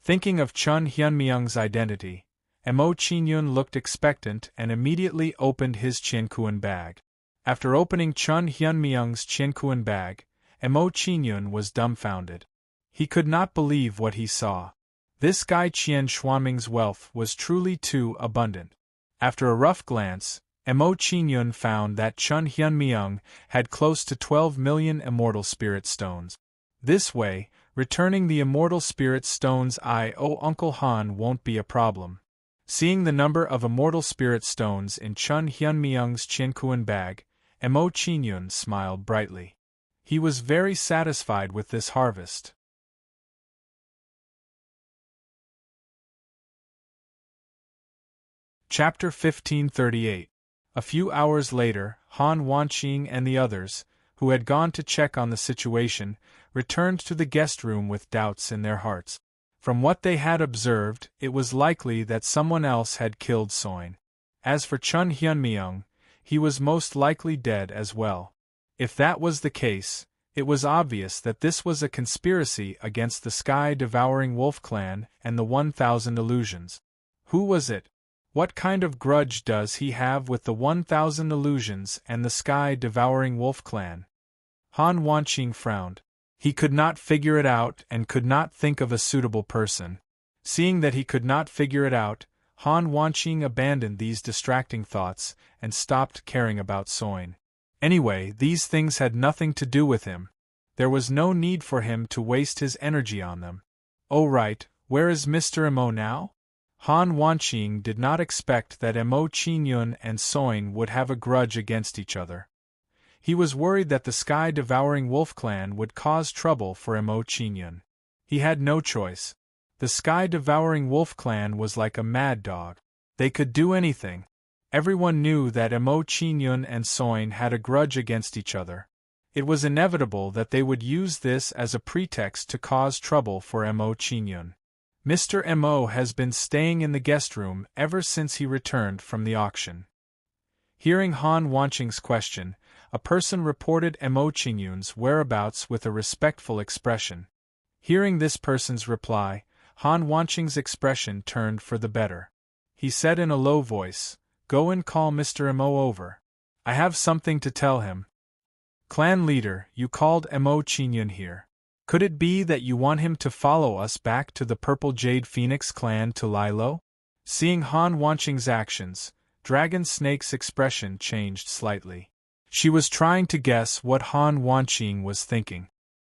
Thinking of Chun Hyunmyung's identity, Mo Qingyun looked expectant and immediately opened his Qianquan bag. After opening Chun Hyunmyung's Qianquan bag, Mo Qingyun was dumbfounded. He could not believe what he saw. This guy Qian Xuanming's wealth was truly too abundant. After a rough glance, Mo Qingyun found that Chun Hyunmyung had close to 12 million immortal spirit stones. This way, returning the immortal spirit stones I owe Uncle Han won't be a problem. Seeing the number of immortal spirit stones in Chun Hyunmyung's Qianquan bag, Mo Qingyun smiled brightly. He was very satisfied with this harvest. Chapter 1538. A few hours later, Han Wanqing and the others, who had gone to check on the situation, returned to the guest room with doubts in their hearts. From what they had observed, it was likely that someone else had killed Soin. As for Chun Hyunmyung, he was most likely dead as well. If that was the case, it was obvious that this was a conspiracy against the Sky-Devouring Wolf Clan and the 1,000 Illusions. Who was it? What kind of grudge does he have with the 1,000 Illusions and the Sky-Devouring Wolf Clan? Han Wanqing frowned. He could not figure it out and could not think of a suitable person. Seeing that he could not figure it out, Han Wanqing abandoned these distracting thoughts and stopped caring about Soin. Anyway, these things had nothing to do with him. There was no need for him to waste his energy on them. Oh right, where is Mr. Mo now? Han Wanqing did not expect that Mo Qingyun and Soin would have a grudge against each other. He was worried that the Sky-Devouring Wolf Clan would cause trouble for Mo Qingyun. He had no choice. The Sky-Devouring Wolf Clan was like a mad dog. They could do anything. Everyone knew that Mo Qingyun and Soin had a grudge against each other. It was inevitable that they would use this as a pretext to cause trouble for Mo Qingyun. Mr. Mo has been staying in the guest room ever since he returned from the auction. Hearing Han Wanqing's question, a person reported Mo Qingyun's whereabouts with a respectful expression. Hearing this person's reply, Han Wanqing's expression turned for the better. He said in a low voice, "Go and call Mr. Mo over. I have something to tell him." "Clan leader, you called Mo Qingyun here. Could it be that you want him to follow us back to the Purple Jade Phoenix clan to Lilo?" Seeing Han Wanqing's actions, Dragon Snake's expression changed slightly. She was trying to guess what Han Wanqing was thinking.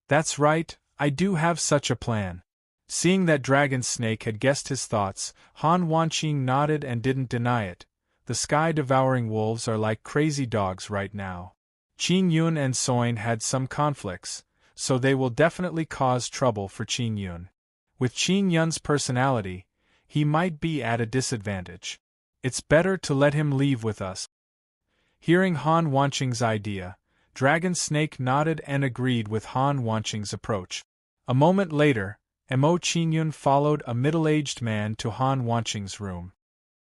That's right, I do have such a plan. Seeing that Dragon Snake had guessed his thoughts, Han Wanqing nodded and didn't deny it. The sky-devouring wolves are like crazy dogs right now. Qing Yun and Soin had some conflicts, so they will definitely cause trouble for Qing Yun. With Qing Yun's personality, he might be at a disadvantage. It's better to let him leave with us. Hearing Han Wanqing's idea, Dragon Snake nodded and agreed with Han Wanqing's approach. A moment later, Mo Qing Yun followed a middle-aged man to Han Wanqing's room.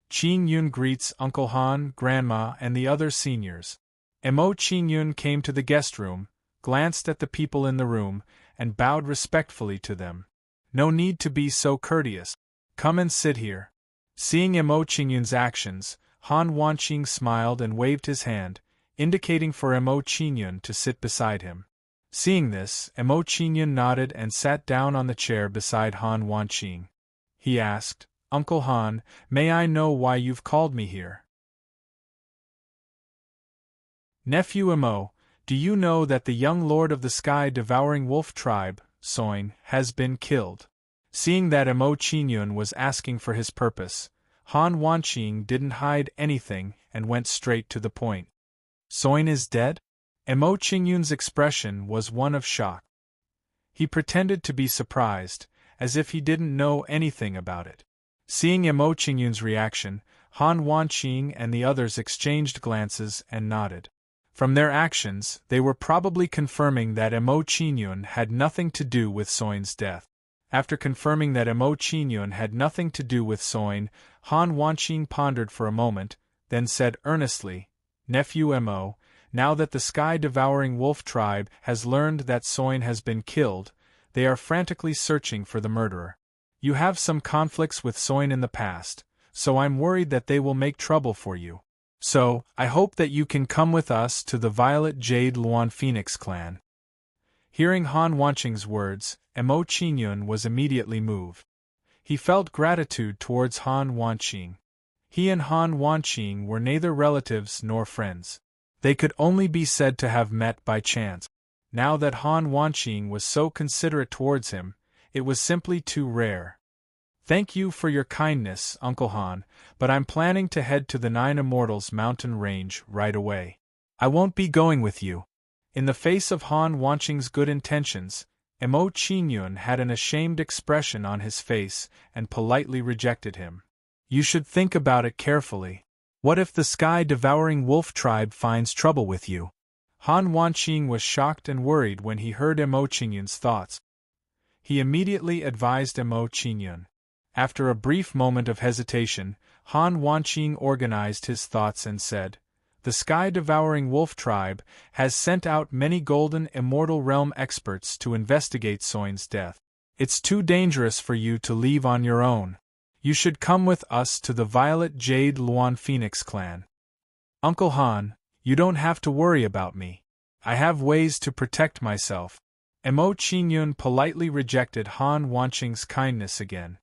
Qing Yun greets Uncle Han, Grandma, and the other seniors. Mo Qing Yun came to the guest room, glanced at the people in the room, and bowed respectfully to them. No need to be so courteous. Come and sit here. Seeing Mo Qing Yun's actions, Han Wanqing smiled and waved his hand, indicating for Mo Qing Yun to sit beside him. Seeing this, Mo Qing Yun nodded and sat down on the chair beside Han Wanqing. He asked, Uncle Han, may I know why you've called me here? Nephew Mo, do you know that the young lord of the sky-devouring wolf tribe, Soin, has been killed? Seeing that Mo Qing Yun was asking for his purpose, Han Wanqing didn't hide anything and went straight to the point. Soin is dead? Mo Qing Yun's expression was one of shock. He pretended to be surprised, as if he didn't know anything about it. Seeing Mo Qing Yun's reaction, Han Wanqing and the others exchanged glances and nodded. From their actions, they were probably confirming that Mo Qing Yun had nothing to do with Soin's death. After confirming that Mo Qing Yun had nothing to do with Soin, Han Wanqing pondered for a moment, then said earnestly, Nephew Mo, now that the sky-devouring wolf tribe has learned that Soin has been killed, they are frantically searching for the murderer. You have some conflicts with Soin in the past, so I'm worried that they will make trouble for you. So, I hope that you can come with us to the Violet Jade Luan Phoenix clan. Hearing Han Wanqing's words, Mo Qing Yun was immediately moved. He felt gratitude towards Han Wanqing. He and Han Wanqing were neither relatives nor friends. They could only be said to have met by chance. Now that Han Wanqing was so considerate towards him, it was simply too rare. Thank you for your kindness, Uncle Han, but I'm planning to head to the Nine Immortals mountain range right away. I won't be going with you. In the face of Han Wanqing's good intentions, Mo Qing Yun had an ashamed expression on his face and politely rejected him. You should think about it carefully. What if the sky-devouring wolf tribe finds trouble with you? Han Wanqing was shocked and worried when he heard Mo Qing Yun's thoughts. He immediately advised Mo Qing Yun. After a brief moment of hesitation, Han Wanqing organized his thoughts and said, The sky-devouring wolf tribe has sent out many golden immortal realm experts to investigate Soin's death. It's too dangerous for you to leave on your own. You should come with us to the Violet Jade Luan Phoenix clan. Uncle Han, you don't have to worry about me. I have ways to protect myself. Mo Qing Yun politely rejected Han Wanqing's kindness again.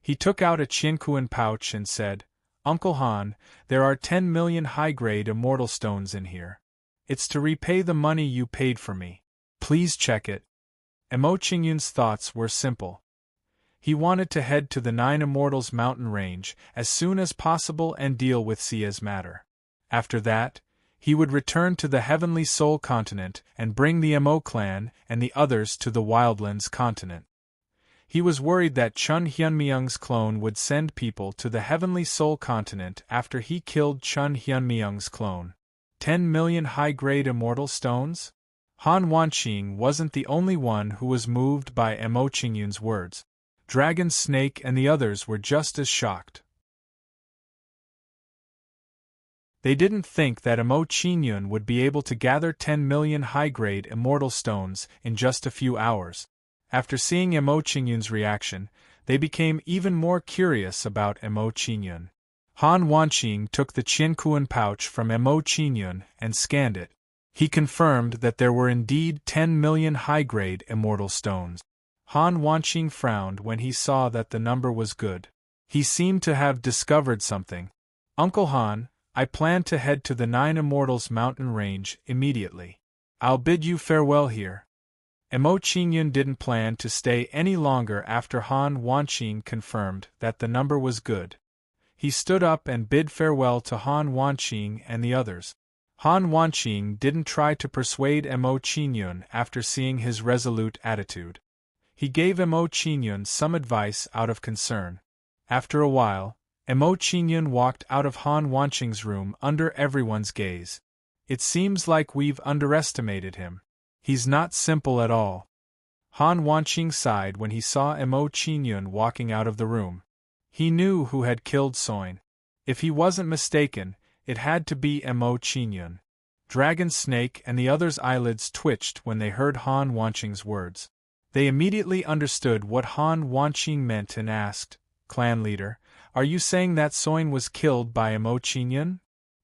He took out a Qiankuan pouch and said, Uncle Han, there are 10 million high-grade immortal stones in here. It's to repay the money you paid for me. Please check it. Mo Qing Yun's thoughts were simple. He wanted to head to the Nine Immortals mountain range as soon as possible and deal with Sia's matter. After that, he would return to the Heavenly Soul continent and bring the Mo clan and the others to the Wildlands continent. He was worried that Chun Hyunmyung's clone would send people to the Heavenly Soul continent after he killed Chun Hyunmyung's clone. 10 million high-grade immortal stones? Han Wanqing wasn't the only one who was moved by Mo Qing Yun's words. Dragon Snake and the others were just as shocked. They didn't think that Mo Qing Yun would be able to gather 10 million high-grade immortal stones in just a few hours. After seeing Mo Qing Yun's reaction, they became even more curious about Mo Qing Yun. Han Wanqing took the Qiankuan pouch from Mo Qing Yun and scanned it. He confirmed that there were indeed 10 million high-grade immortal stones. Han Wanqing frowned when he saw that the number was good. He seemed to have discovered something. Uncle Han, I plan to head to the Nine Immortals mountain range immediately. I'll bid you farewell here. Mo Qingyun didn't plan to stay any longer after Han Wanqing confirmed that the number was good. He stood up and bid farewell to Han Wanqing and the others. Han Wanqing didn't try to persuade Mo Qingyun after seeing his resolute attitude. He gave Mo Qingyun some advice out of concern. After a while, Mo Qingyun walked out of Han Wanqing's room under everyone's gaze. It seems like we've underestimated him. He's not simple at all. Han Wanqing sighed when he saw Mo Qingyun walking out of the room. He knew who had killed Soin. If he wasn't mistaken, it had to be Mo Qingyun. Dragon Snake and the others' eyelids twitched when they heard Han Wanqing's words. They immediately understood what Han Wanqing meant and asked, "Clan leader, are you saying that Soin was killed by Mo Qingyun?"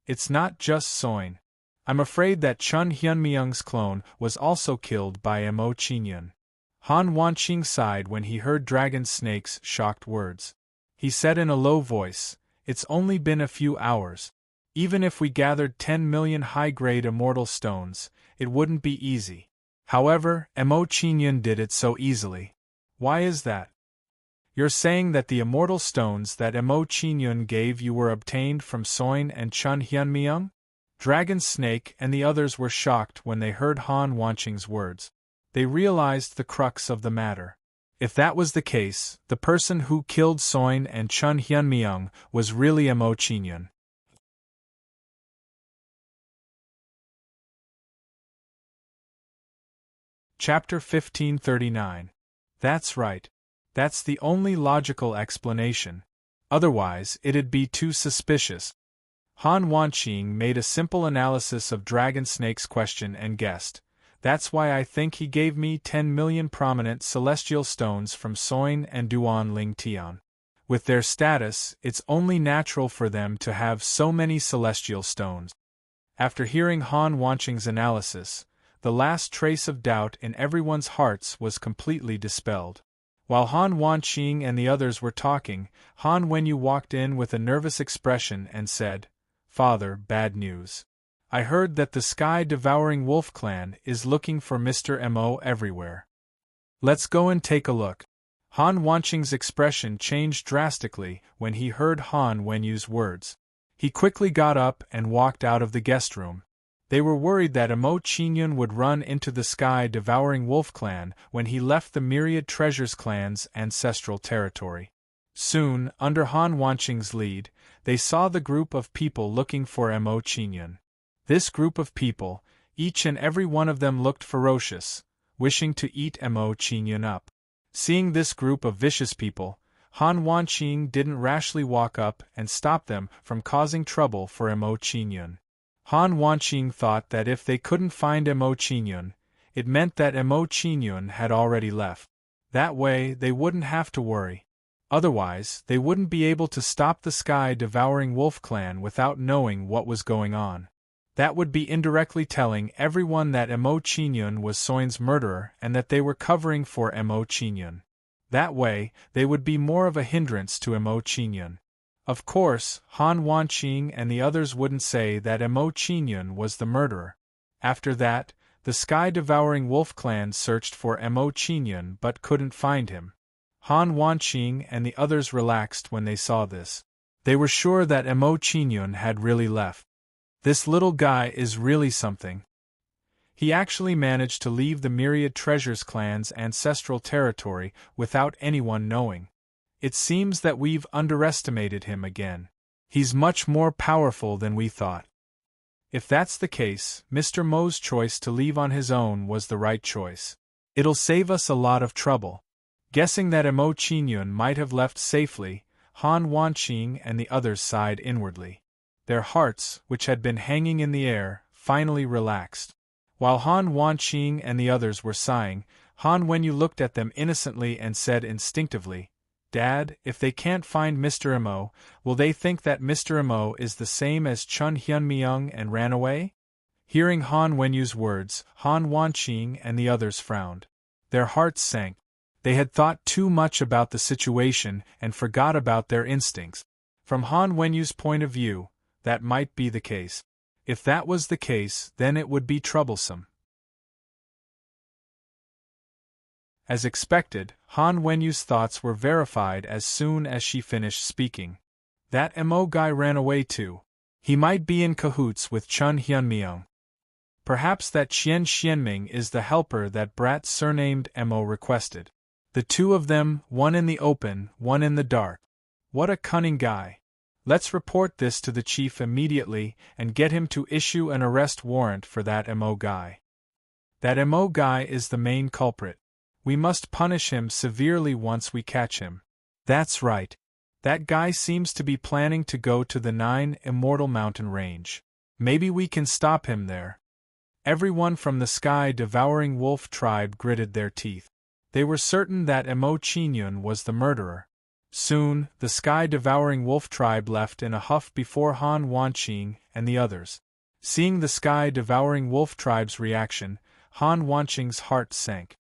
"It's not just Soin. I'm afraid that Chun Hyunmyung's clone was also killed by Mo Qingyun." Han Wanqing sighed when he heard Dragon Snake's shocked words. He said in a low voice, "It's only been a few hours. Even if we gathered 10 million high-grade immortal stones, it wouldn't be easy. However, Mo Qingyun did it so easily. Why is that?" "You're saying that the immortal stones that Mo Qingyun gave you were obtained from Soin and Chun Hyunmyung?" Dragon Snake and the others were shocked when they heard Han Wanqing's words. They realized the crux of the matter. If that was the case, the person who killed Soin and Chun Hyunmyung was really Mo Qingyun. Chapter 1539. That's right. That's the only logical explanation. Otherwise, it'd be too suspicious. Han Wanqing made a simple analysis of Dragon Snake's question and guessed. "That's why I think he gave me 10 million prominent celestial stones from Soin and Duan Ling Tian. With their status, it's only natural for them to have so many celestial stones." After hearing Han Wanqing's analysis, the last trace of doubt in everyone's hearts was completely dispelled. While Han Wanqing and the others were talking, Han Wenyu walked in with a nervous expression and said, "Father, bad news. I heard that the sky-devouring wolf clan is looking for Mr. Mo everywhere. Let's go and take a look." Han Wanqing's expression changed drastically when he heard Han Wenyu's words. He quickly got up and walked out of the guest room. They were worried that Mo Qingyun would run into the sky-devouring wolf clan when he left the Myriad Treasures clan's ancestral territory. Soon, under Han Wanqing's lead, they saw the group of people looking for Mo Qingyun. This group of people, each and every one of them looked ferocious, wishing to eat Mo Qingyun up. Seeing this group of vicious people, Han Wanqing didn't rashly walk up and stop them from causing trouble for Mo Qingyun. Han Wanqing thought that if they couldn't find Mo Qingyun, it meant that Mo Qingyun had already left. That way, they wouldn't have to worry. Otherwise, they wouldn't be able to stop the sky-devouring wolf clan without knowing what was going on. That would be indirectly telling everyone that Mo Qingyun was Soin's murderer and that they were covering for Mo Qingyun. That way, they would be more of a hindrance to Mo Qingyun. Of course, Han Wanqing and the others wouldn't say that Mo Qingyun was the murderer. After that, the sky-devouring wolf clan searched for Mo Qingyun but couldn't find him. Han Wanqing and the others relaxed when they saw this. They were sure that Mo Qingyun had really left. This little guy is really something. He actually managed to leave the Myriad Treasures clan's ancestral territory without anyone knowing. It seems that we've underestimated him again. He's much more powerful than we thought. If that's the case, Mr. Mo's choice to leave on his own was the right choice. It'll save us a lot of trouble. Guessing that Mo Qingyun might have left safely, Han Wanqing and the others sighed inwardly. Their hearts, which had been hanging in the air, finally relaxed. While Han Wanqing and the others were sighing, Han Wenyu looked at them innocently and said instinctively, "Dad, if they can't find Mr. Mo, will they think that Mr. Mo is the same as Chun Hyunmyung and ran away?" Hearing Han Wenyu's words, Han Wanqing and the others frowned. Their hearts sank. They had thought too much about the situation and forgot about their instincts. From Han Wenyu's point of view, that might be the case. If that was the case, then it would be troublesome. As expected, Han Wenyu's thoughts were verified as soon as she finished speaking. That Mo guy ran away too. He might be in cahoots with Chun Hyunmyeong. Perhaps that Qian Xianming is the helper that brat surnamed Mo requested. The two of them, one in the open, one in the dark. What a cunning guy. Let's report this to the chief immediately and get him to issue an arrest warrant for that Mo guy. That Mo guy is the main culprit. We must punish him severely once we catch him. That's right. That guy seems to be planning to go to the 9 Immortal Mountain Range. Maybe we can stop him there. Everyone from the Sky-Devouring Wolf tribe gritted their teeth. They were certain that Mo Qinyun was the murderer. Soon, the Sky-Devouring Wolf tribe left in a huff before Han Wanqing and the others. Seeing the Sky-Devouring Wolf tribe's reaction, Han Wanqing's heart sank.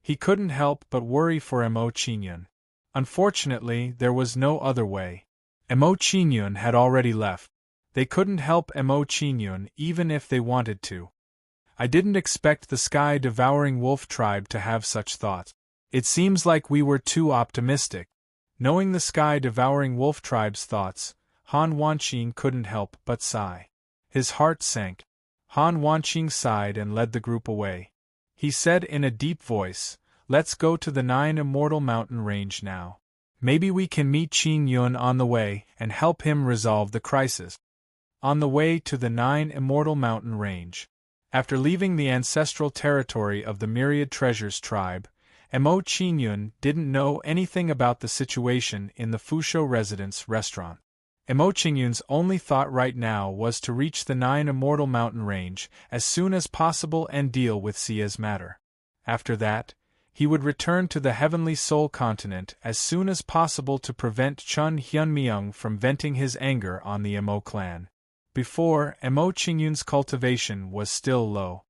He couldn't help but worry for Mo Qinyun. Unfortunately, there was no other way. Mo Qinyun had already left. They couldn't help Mo Qinyun even if they wanted to. I didn't expect the Sky-Devouring Wolf tribe to have such thoughts. It seems like we were too optimistic. Knowing the Sky-Devouring Wolf tribe's thoughts, Han Wanqing couldn't help but sigh. His heart sank. Han Wanqing sighed and led the group away. He said in a deep voice, "Let's go to the 9 Immortal Mountain Range now. Maybe we can meet Qin Yun on the way and help him resolve the crisis." On the way to the 9 Immortal Mountain Range. After leaving the ancestral territory of the Myriad Treasures tribe, Mo Qinyun didn't know anything about the situation in the Fusho residence restaurant. Mo Qinyun's only thought right now was to reach the 9 Immortal Mountain Range as soon as possible and deal with Sia's matter. After that, he would return to the Heavenly Soul continent as soon as possible to prevent Chun Hyunmyeong from venting his anger on the Mo clan. Before, Mo Qinyun's cultivation was still low.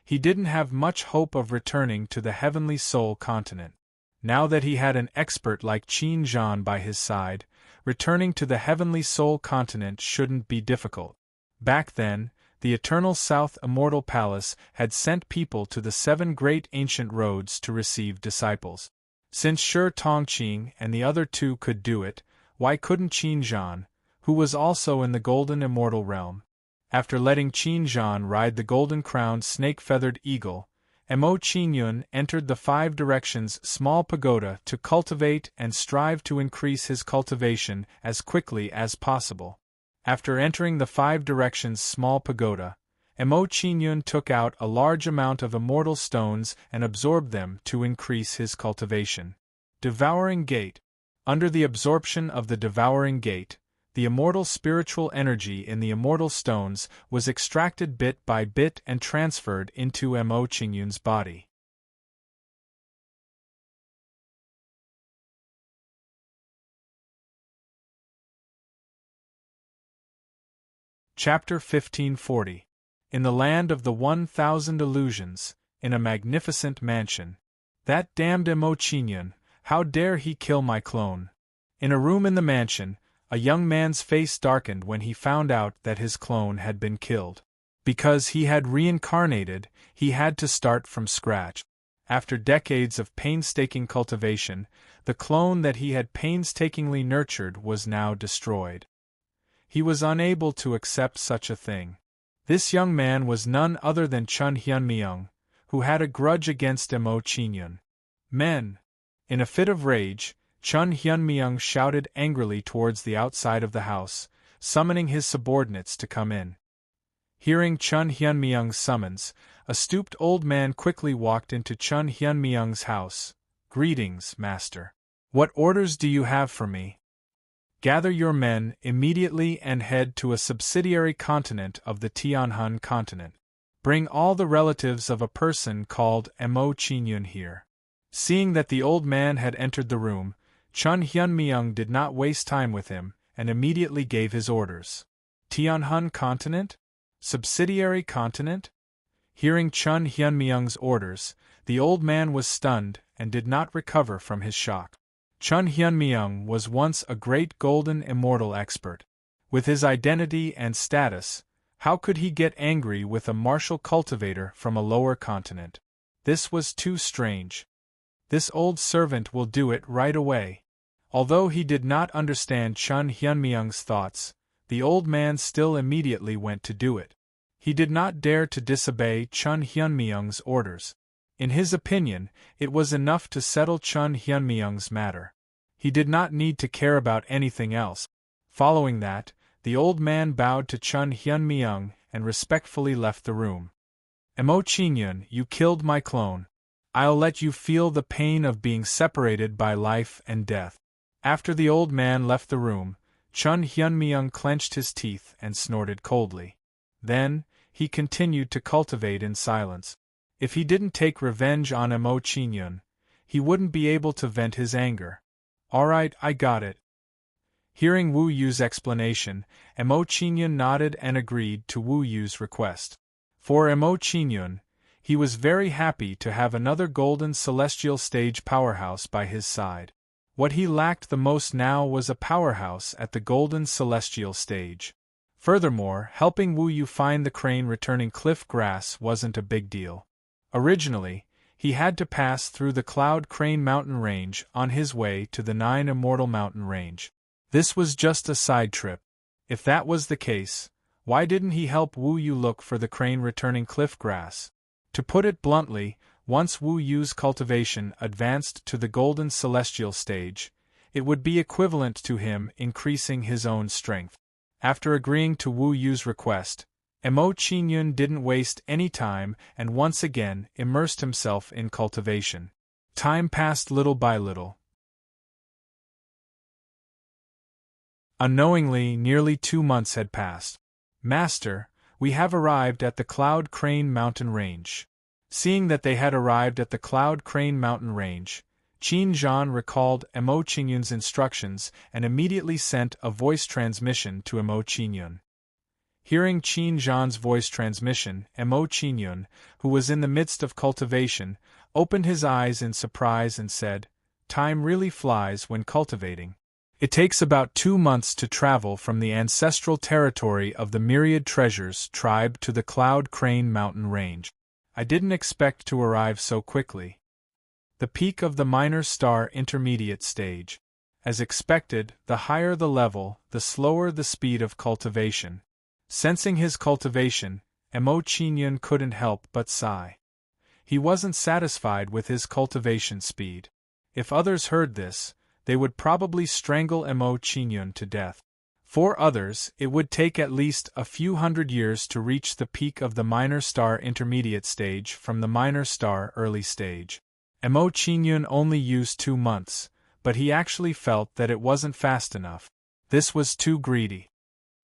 He didn't have much hope of returning to the Heavenly Soul continent. Now that he had an expert like Qin Zhan by his side, returning to the Heavenly Soul continent shouldn't be difficult. Back then, the Eternal South Immortal Palace had sent people to the 7 great ancient roads to receive disciples. Since Shi Tongqing and the other two could do it, why couldn't Qin Zhan, who was also in the Golden Immortal Realm? After letting Qin Zhan ride the golden-crowned snake-feathered eagle, Mo Qinyun entered the 5 Directions Small Pagoda to cultivate and strive to increase his cultivation as quickly as possible. After entering the 5 Directions Small Pagoda, Mo Qinyun took out a large amount of immortal stones and absorbed them to increase his cultivation. Devouring Gate. Under the absorption of the Devouring Gate, the immortal spiritual energy in the immortal stones was extracted bit by bit and transferred into Mo Qinyun's body. Chapter 1540. In the land of the 1,000 illusions, in a magnificent mansion. That damned Mo Qinyun, how dare he kill my clone? In a room in the mansion, a young man's face darkened when he found out that his clone had been killed. Because he had reincarnated, he had to start from scratch. After decades of painstaking cultivation, the clone that he had painstakingly nurtured was now destroyed. He was unable to accept such a thing. This young man was none other than Chun Hyunmyeong, who had a grudge against Mo Qinyun. Men! In a fit of rage, Chun Hyunmyeong shouted angrily towards the outside of the house, summoning his subordinates to come in. Hearing Chun Hyunmyeong's summons, a stooped old man quickly walked into Chun Hyunmyeong's house. "Greetings, master. What orders do you have for me?" "Gather your men immediately and head to a subsidiary continent of the Tianhun continent. Bring all the relatives of a person called Mo Qinyun here." Seeing that the old man had entered the room, Chun Hyunmyeong did not waste time with him, and immediately gave his orders. Tianhun continent? Subsidiary continent? Hearing Chun Hyunmyeong's orders, the old man was stunned and did not recover from his shock. Chun Hyunmyeong was once a great golden immortal expert. With his identity and status, how could he get angry with a martial cultivator from a lower continent? This was too strange. This old servant will do it right away. Although he did not understand Chun Hyunmyung's thoughts, the old man still immediately went to do it. He did not dare to disobey Chun Hyunmyung's orders. In his opinion, it was enough to settle Chun Hyunmyung's matter. He did not need to care about anything else. Following that, the old man bowed to Chun Hyunmyung and respectfully left the room. Emo Chinhyun, you killed my clone. I'll let you feel the pain of being separated by life and death. After the old man left the room, Chun Hyunmyung clenched his teeth and snorted coldly. Then, he continued to cultivate in silence. If he didn't take revenge on Emo Chinhyun, he wouldn't be able to vent his anger. Alright, I got it. Hearing Wu Yu's explanation, Emo Chinhyun nodded and agreed to Wu Yu's request. For Emo Chinhyun, he was very happy to have another golden celestial stage powerhouse by his side. What he lacked the most now was a powerhouse at the golden celestial stage. Furthermore, helping Wu Yu find the crane returning cliff grass wasn't a big deal. Originally, he had to pass through the Cloud Crane mountain range on his way to the 9 Immortal mountain range. This was just a side trip. If that was the case, why didn't he help Wu Yu look for the crane returning cliff grass? To put it bluntly, once Wu Yu's cultivation advanced to the golden celestial stage, it would be equivalent to him increasing his own strength. After agreeing to Wu Yu's request, Emo Chinhyun didn't waste any time and once again immersed himself in cultivation. Time passed little by little. Unknowingly, nearly 2 months had passed. Master, we have arrived at the Cloud Crane mountain range. Seeing that they had arrived at the Cloud Crane mountain range, Qin Zhan recalled Emo Chinhyun's instructions and immediately sent a voice transmission to Emo Chinhyun. Hearing Qin Zhan's voice transmission, Emo Chinhyun, who was in the midst of cultivation, opened his eyes in surprise and said, "Time really flies when cultivating. It takes about 2 months to travel from the ancestral territory of the Myriad Treasures tribe to the Cloud Crane mountain range. I didn't expect to arrive so quickly." The peak of the minor star intermediate stage. As expected, the higher the level, the slower the speed of cultivation. Sensing his cultivation, Emo Chinhyun couldn't help but sigh. He wasn't satisfied with his cultivation speed. If others heard this, they would probably strangle Emo Chinhyun to death. For others, it would take at least a few hundred years to reach the peak of the minor star intermediate stage from the minor star early stage. Emo Chinhyun only used 2 months, but he actually felt that it wasn't fast enough. This was too greedy.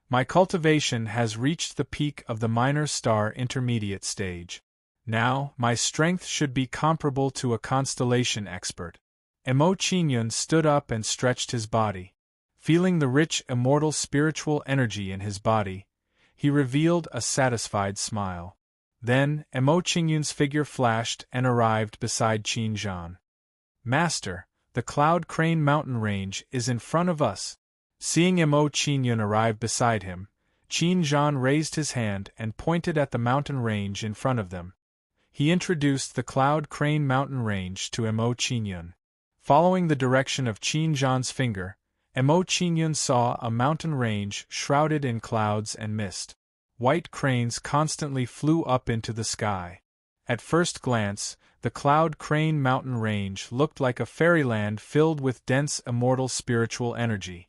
My cultivation has reached the peak of the minor star intermediate stage. Now, my strength should be comparable to a constellation expert. Emo Chinhyun stood up and stretched his body. Feeling the rich immortal spiritual energy in his body, he revealed a satisfied smile. Then, Emo Chinhyun's figure flashed and arrived beside Qin Zhan. "Master, the Cloud Crane mountain range is in front of us." Seeing Emo Chinhyun arrive beside him, Qin Zhan raised his hand and pointed at the mountain range in front of them. He introduced the Cloud Crane mountain range to Emo Chinhyun. Following the direction of Qin Zhan's finger, Emo Chinhyun saw a mountain range shrouded in clouds and mist. White cranes constantly flew up into the sky. At first glance, the Cloud Crane mountain range looked like a fairyland filled with dense immortal spiritual energy.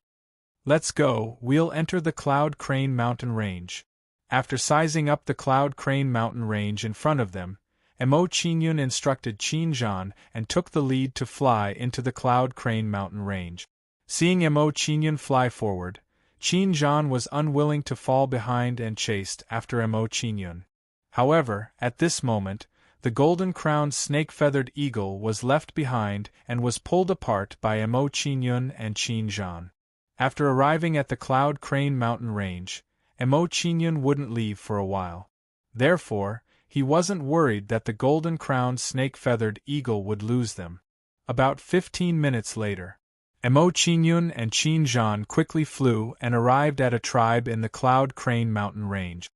"Let's go, we'll enter the Cloud Crane mountain range." After sizing up the Cloud Crane mountain range in front of them, Emo Chinhyun instructed Qin Zhan and took the lead to fly into the Cloud Crane mountain range. Seeing Emo Chinhyun fly forward, Qin Zhan was unwilling to fall behind and chased after Emo Chinhyun. However, at this moment, the golden-crowned snake-feathered eagle was left behind and was pulled apart by Emo Chinhyun and Qin Zhan. After arriving at the Cloud Crane mountain range, Emo Chinhyun wouldn't leave for a while. Therefore, he wasn't worried that the golden-crowned snake-feathered eagle would lose them. About 15 minutes later, Emo Qinyun and Qin Zhan quickly flew and arrived at a tribe in the Cloud Crane mountain range.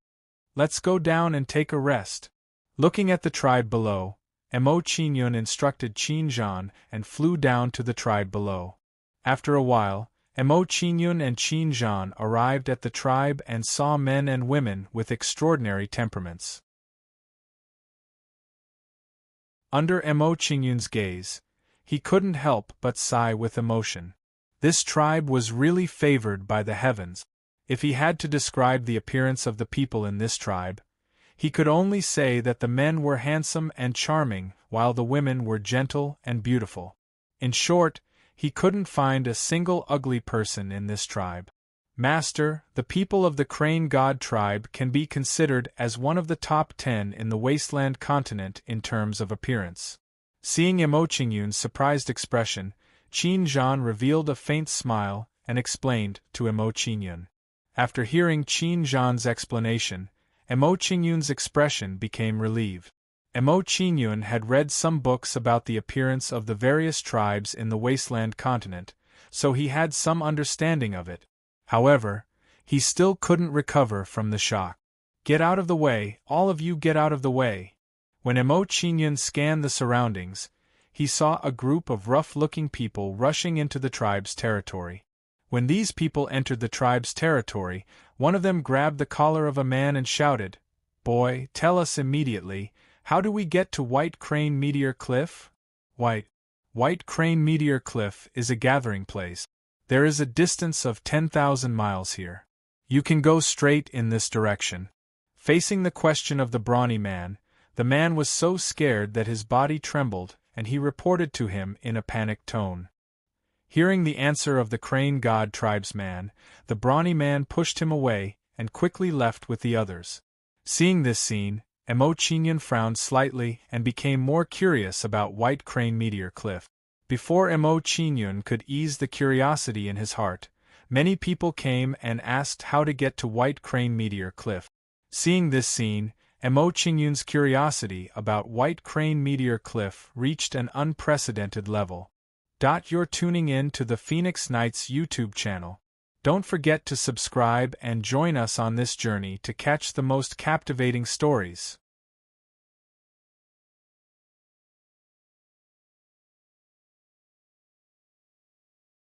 Let's go down and take a rest. Looking at the tribe below, Emo Qinyun instructed Qin Zhan and flew down to the tribe below. After a while, Emo Qinyun and Qin Zhan arrived at the tribe and saw men and women with extraordinary temperaments. Under Emo Qinyun's gaze, he couldn't help but sigh with emotion. This tribe was really favored by the heavens. If he had to describe the appearance of the people in this tribe, he could only say that the men were handsome and charming, while the women were gentle and beautiful. In short, he couldn't find a single ugly person in this tribe. Master, the people of the Crane God tribe can be considered as one of the top 10 in the Wasteland continent in terms of appearance. Seeing Emo Qingyun's surprised expression, Qin Zhan revealed a faint smile and explained to Emo Qingyun. After hearing Qin Zhan's explanation, Emo Qingyun's expression became relieved. Emo Qingyun had read some books about the appearance of the various tribes in the Wasteland continent, so he had some understanding of it. However, he still couldn't recover from the shock. Get out of the way, all of you get out of the way. When Emo Qingyun scanned the surroundings, he saw a group of rough-looking people rushing into the tribe's territory. When these people entered the tribe's territory, one of them grabbed the collar of a man and shouted, "Boy, tell us immediately, how do we get to White Crane Meteor Cliff?" White Crane Meteor Cliff is a gathering place. There is a distance of 10,000 miles here. You can go straight in this direction. Facing the question of the brawny man, the man was so scared that his body trembled, and he reported to him in a panicked tone. Hearing the answer of the Crane God tribesman, the brawny man pushed him away and quickly left with the others. Seeing this scene, Emo Qingyun frowned slightly and became more curious about White Crane Meteor Cliff. Before Emo Qingyun could ease the curiosity in his heart, many people came and asked how to get to White Crane Meteor Cliff. Seeing this scene, Emo Qingyun's curiosity about White Crane Meteor Cliff reached an unprecedented level. You're tuning in to the Phoenix Knights YouTube channel. Don't forget to subscribe and join us on this journey to catch the most captivating stories.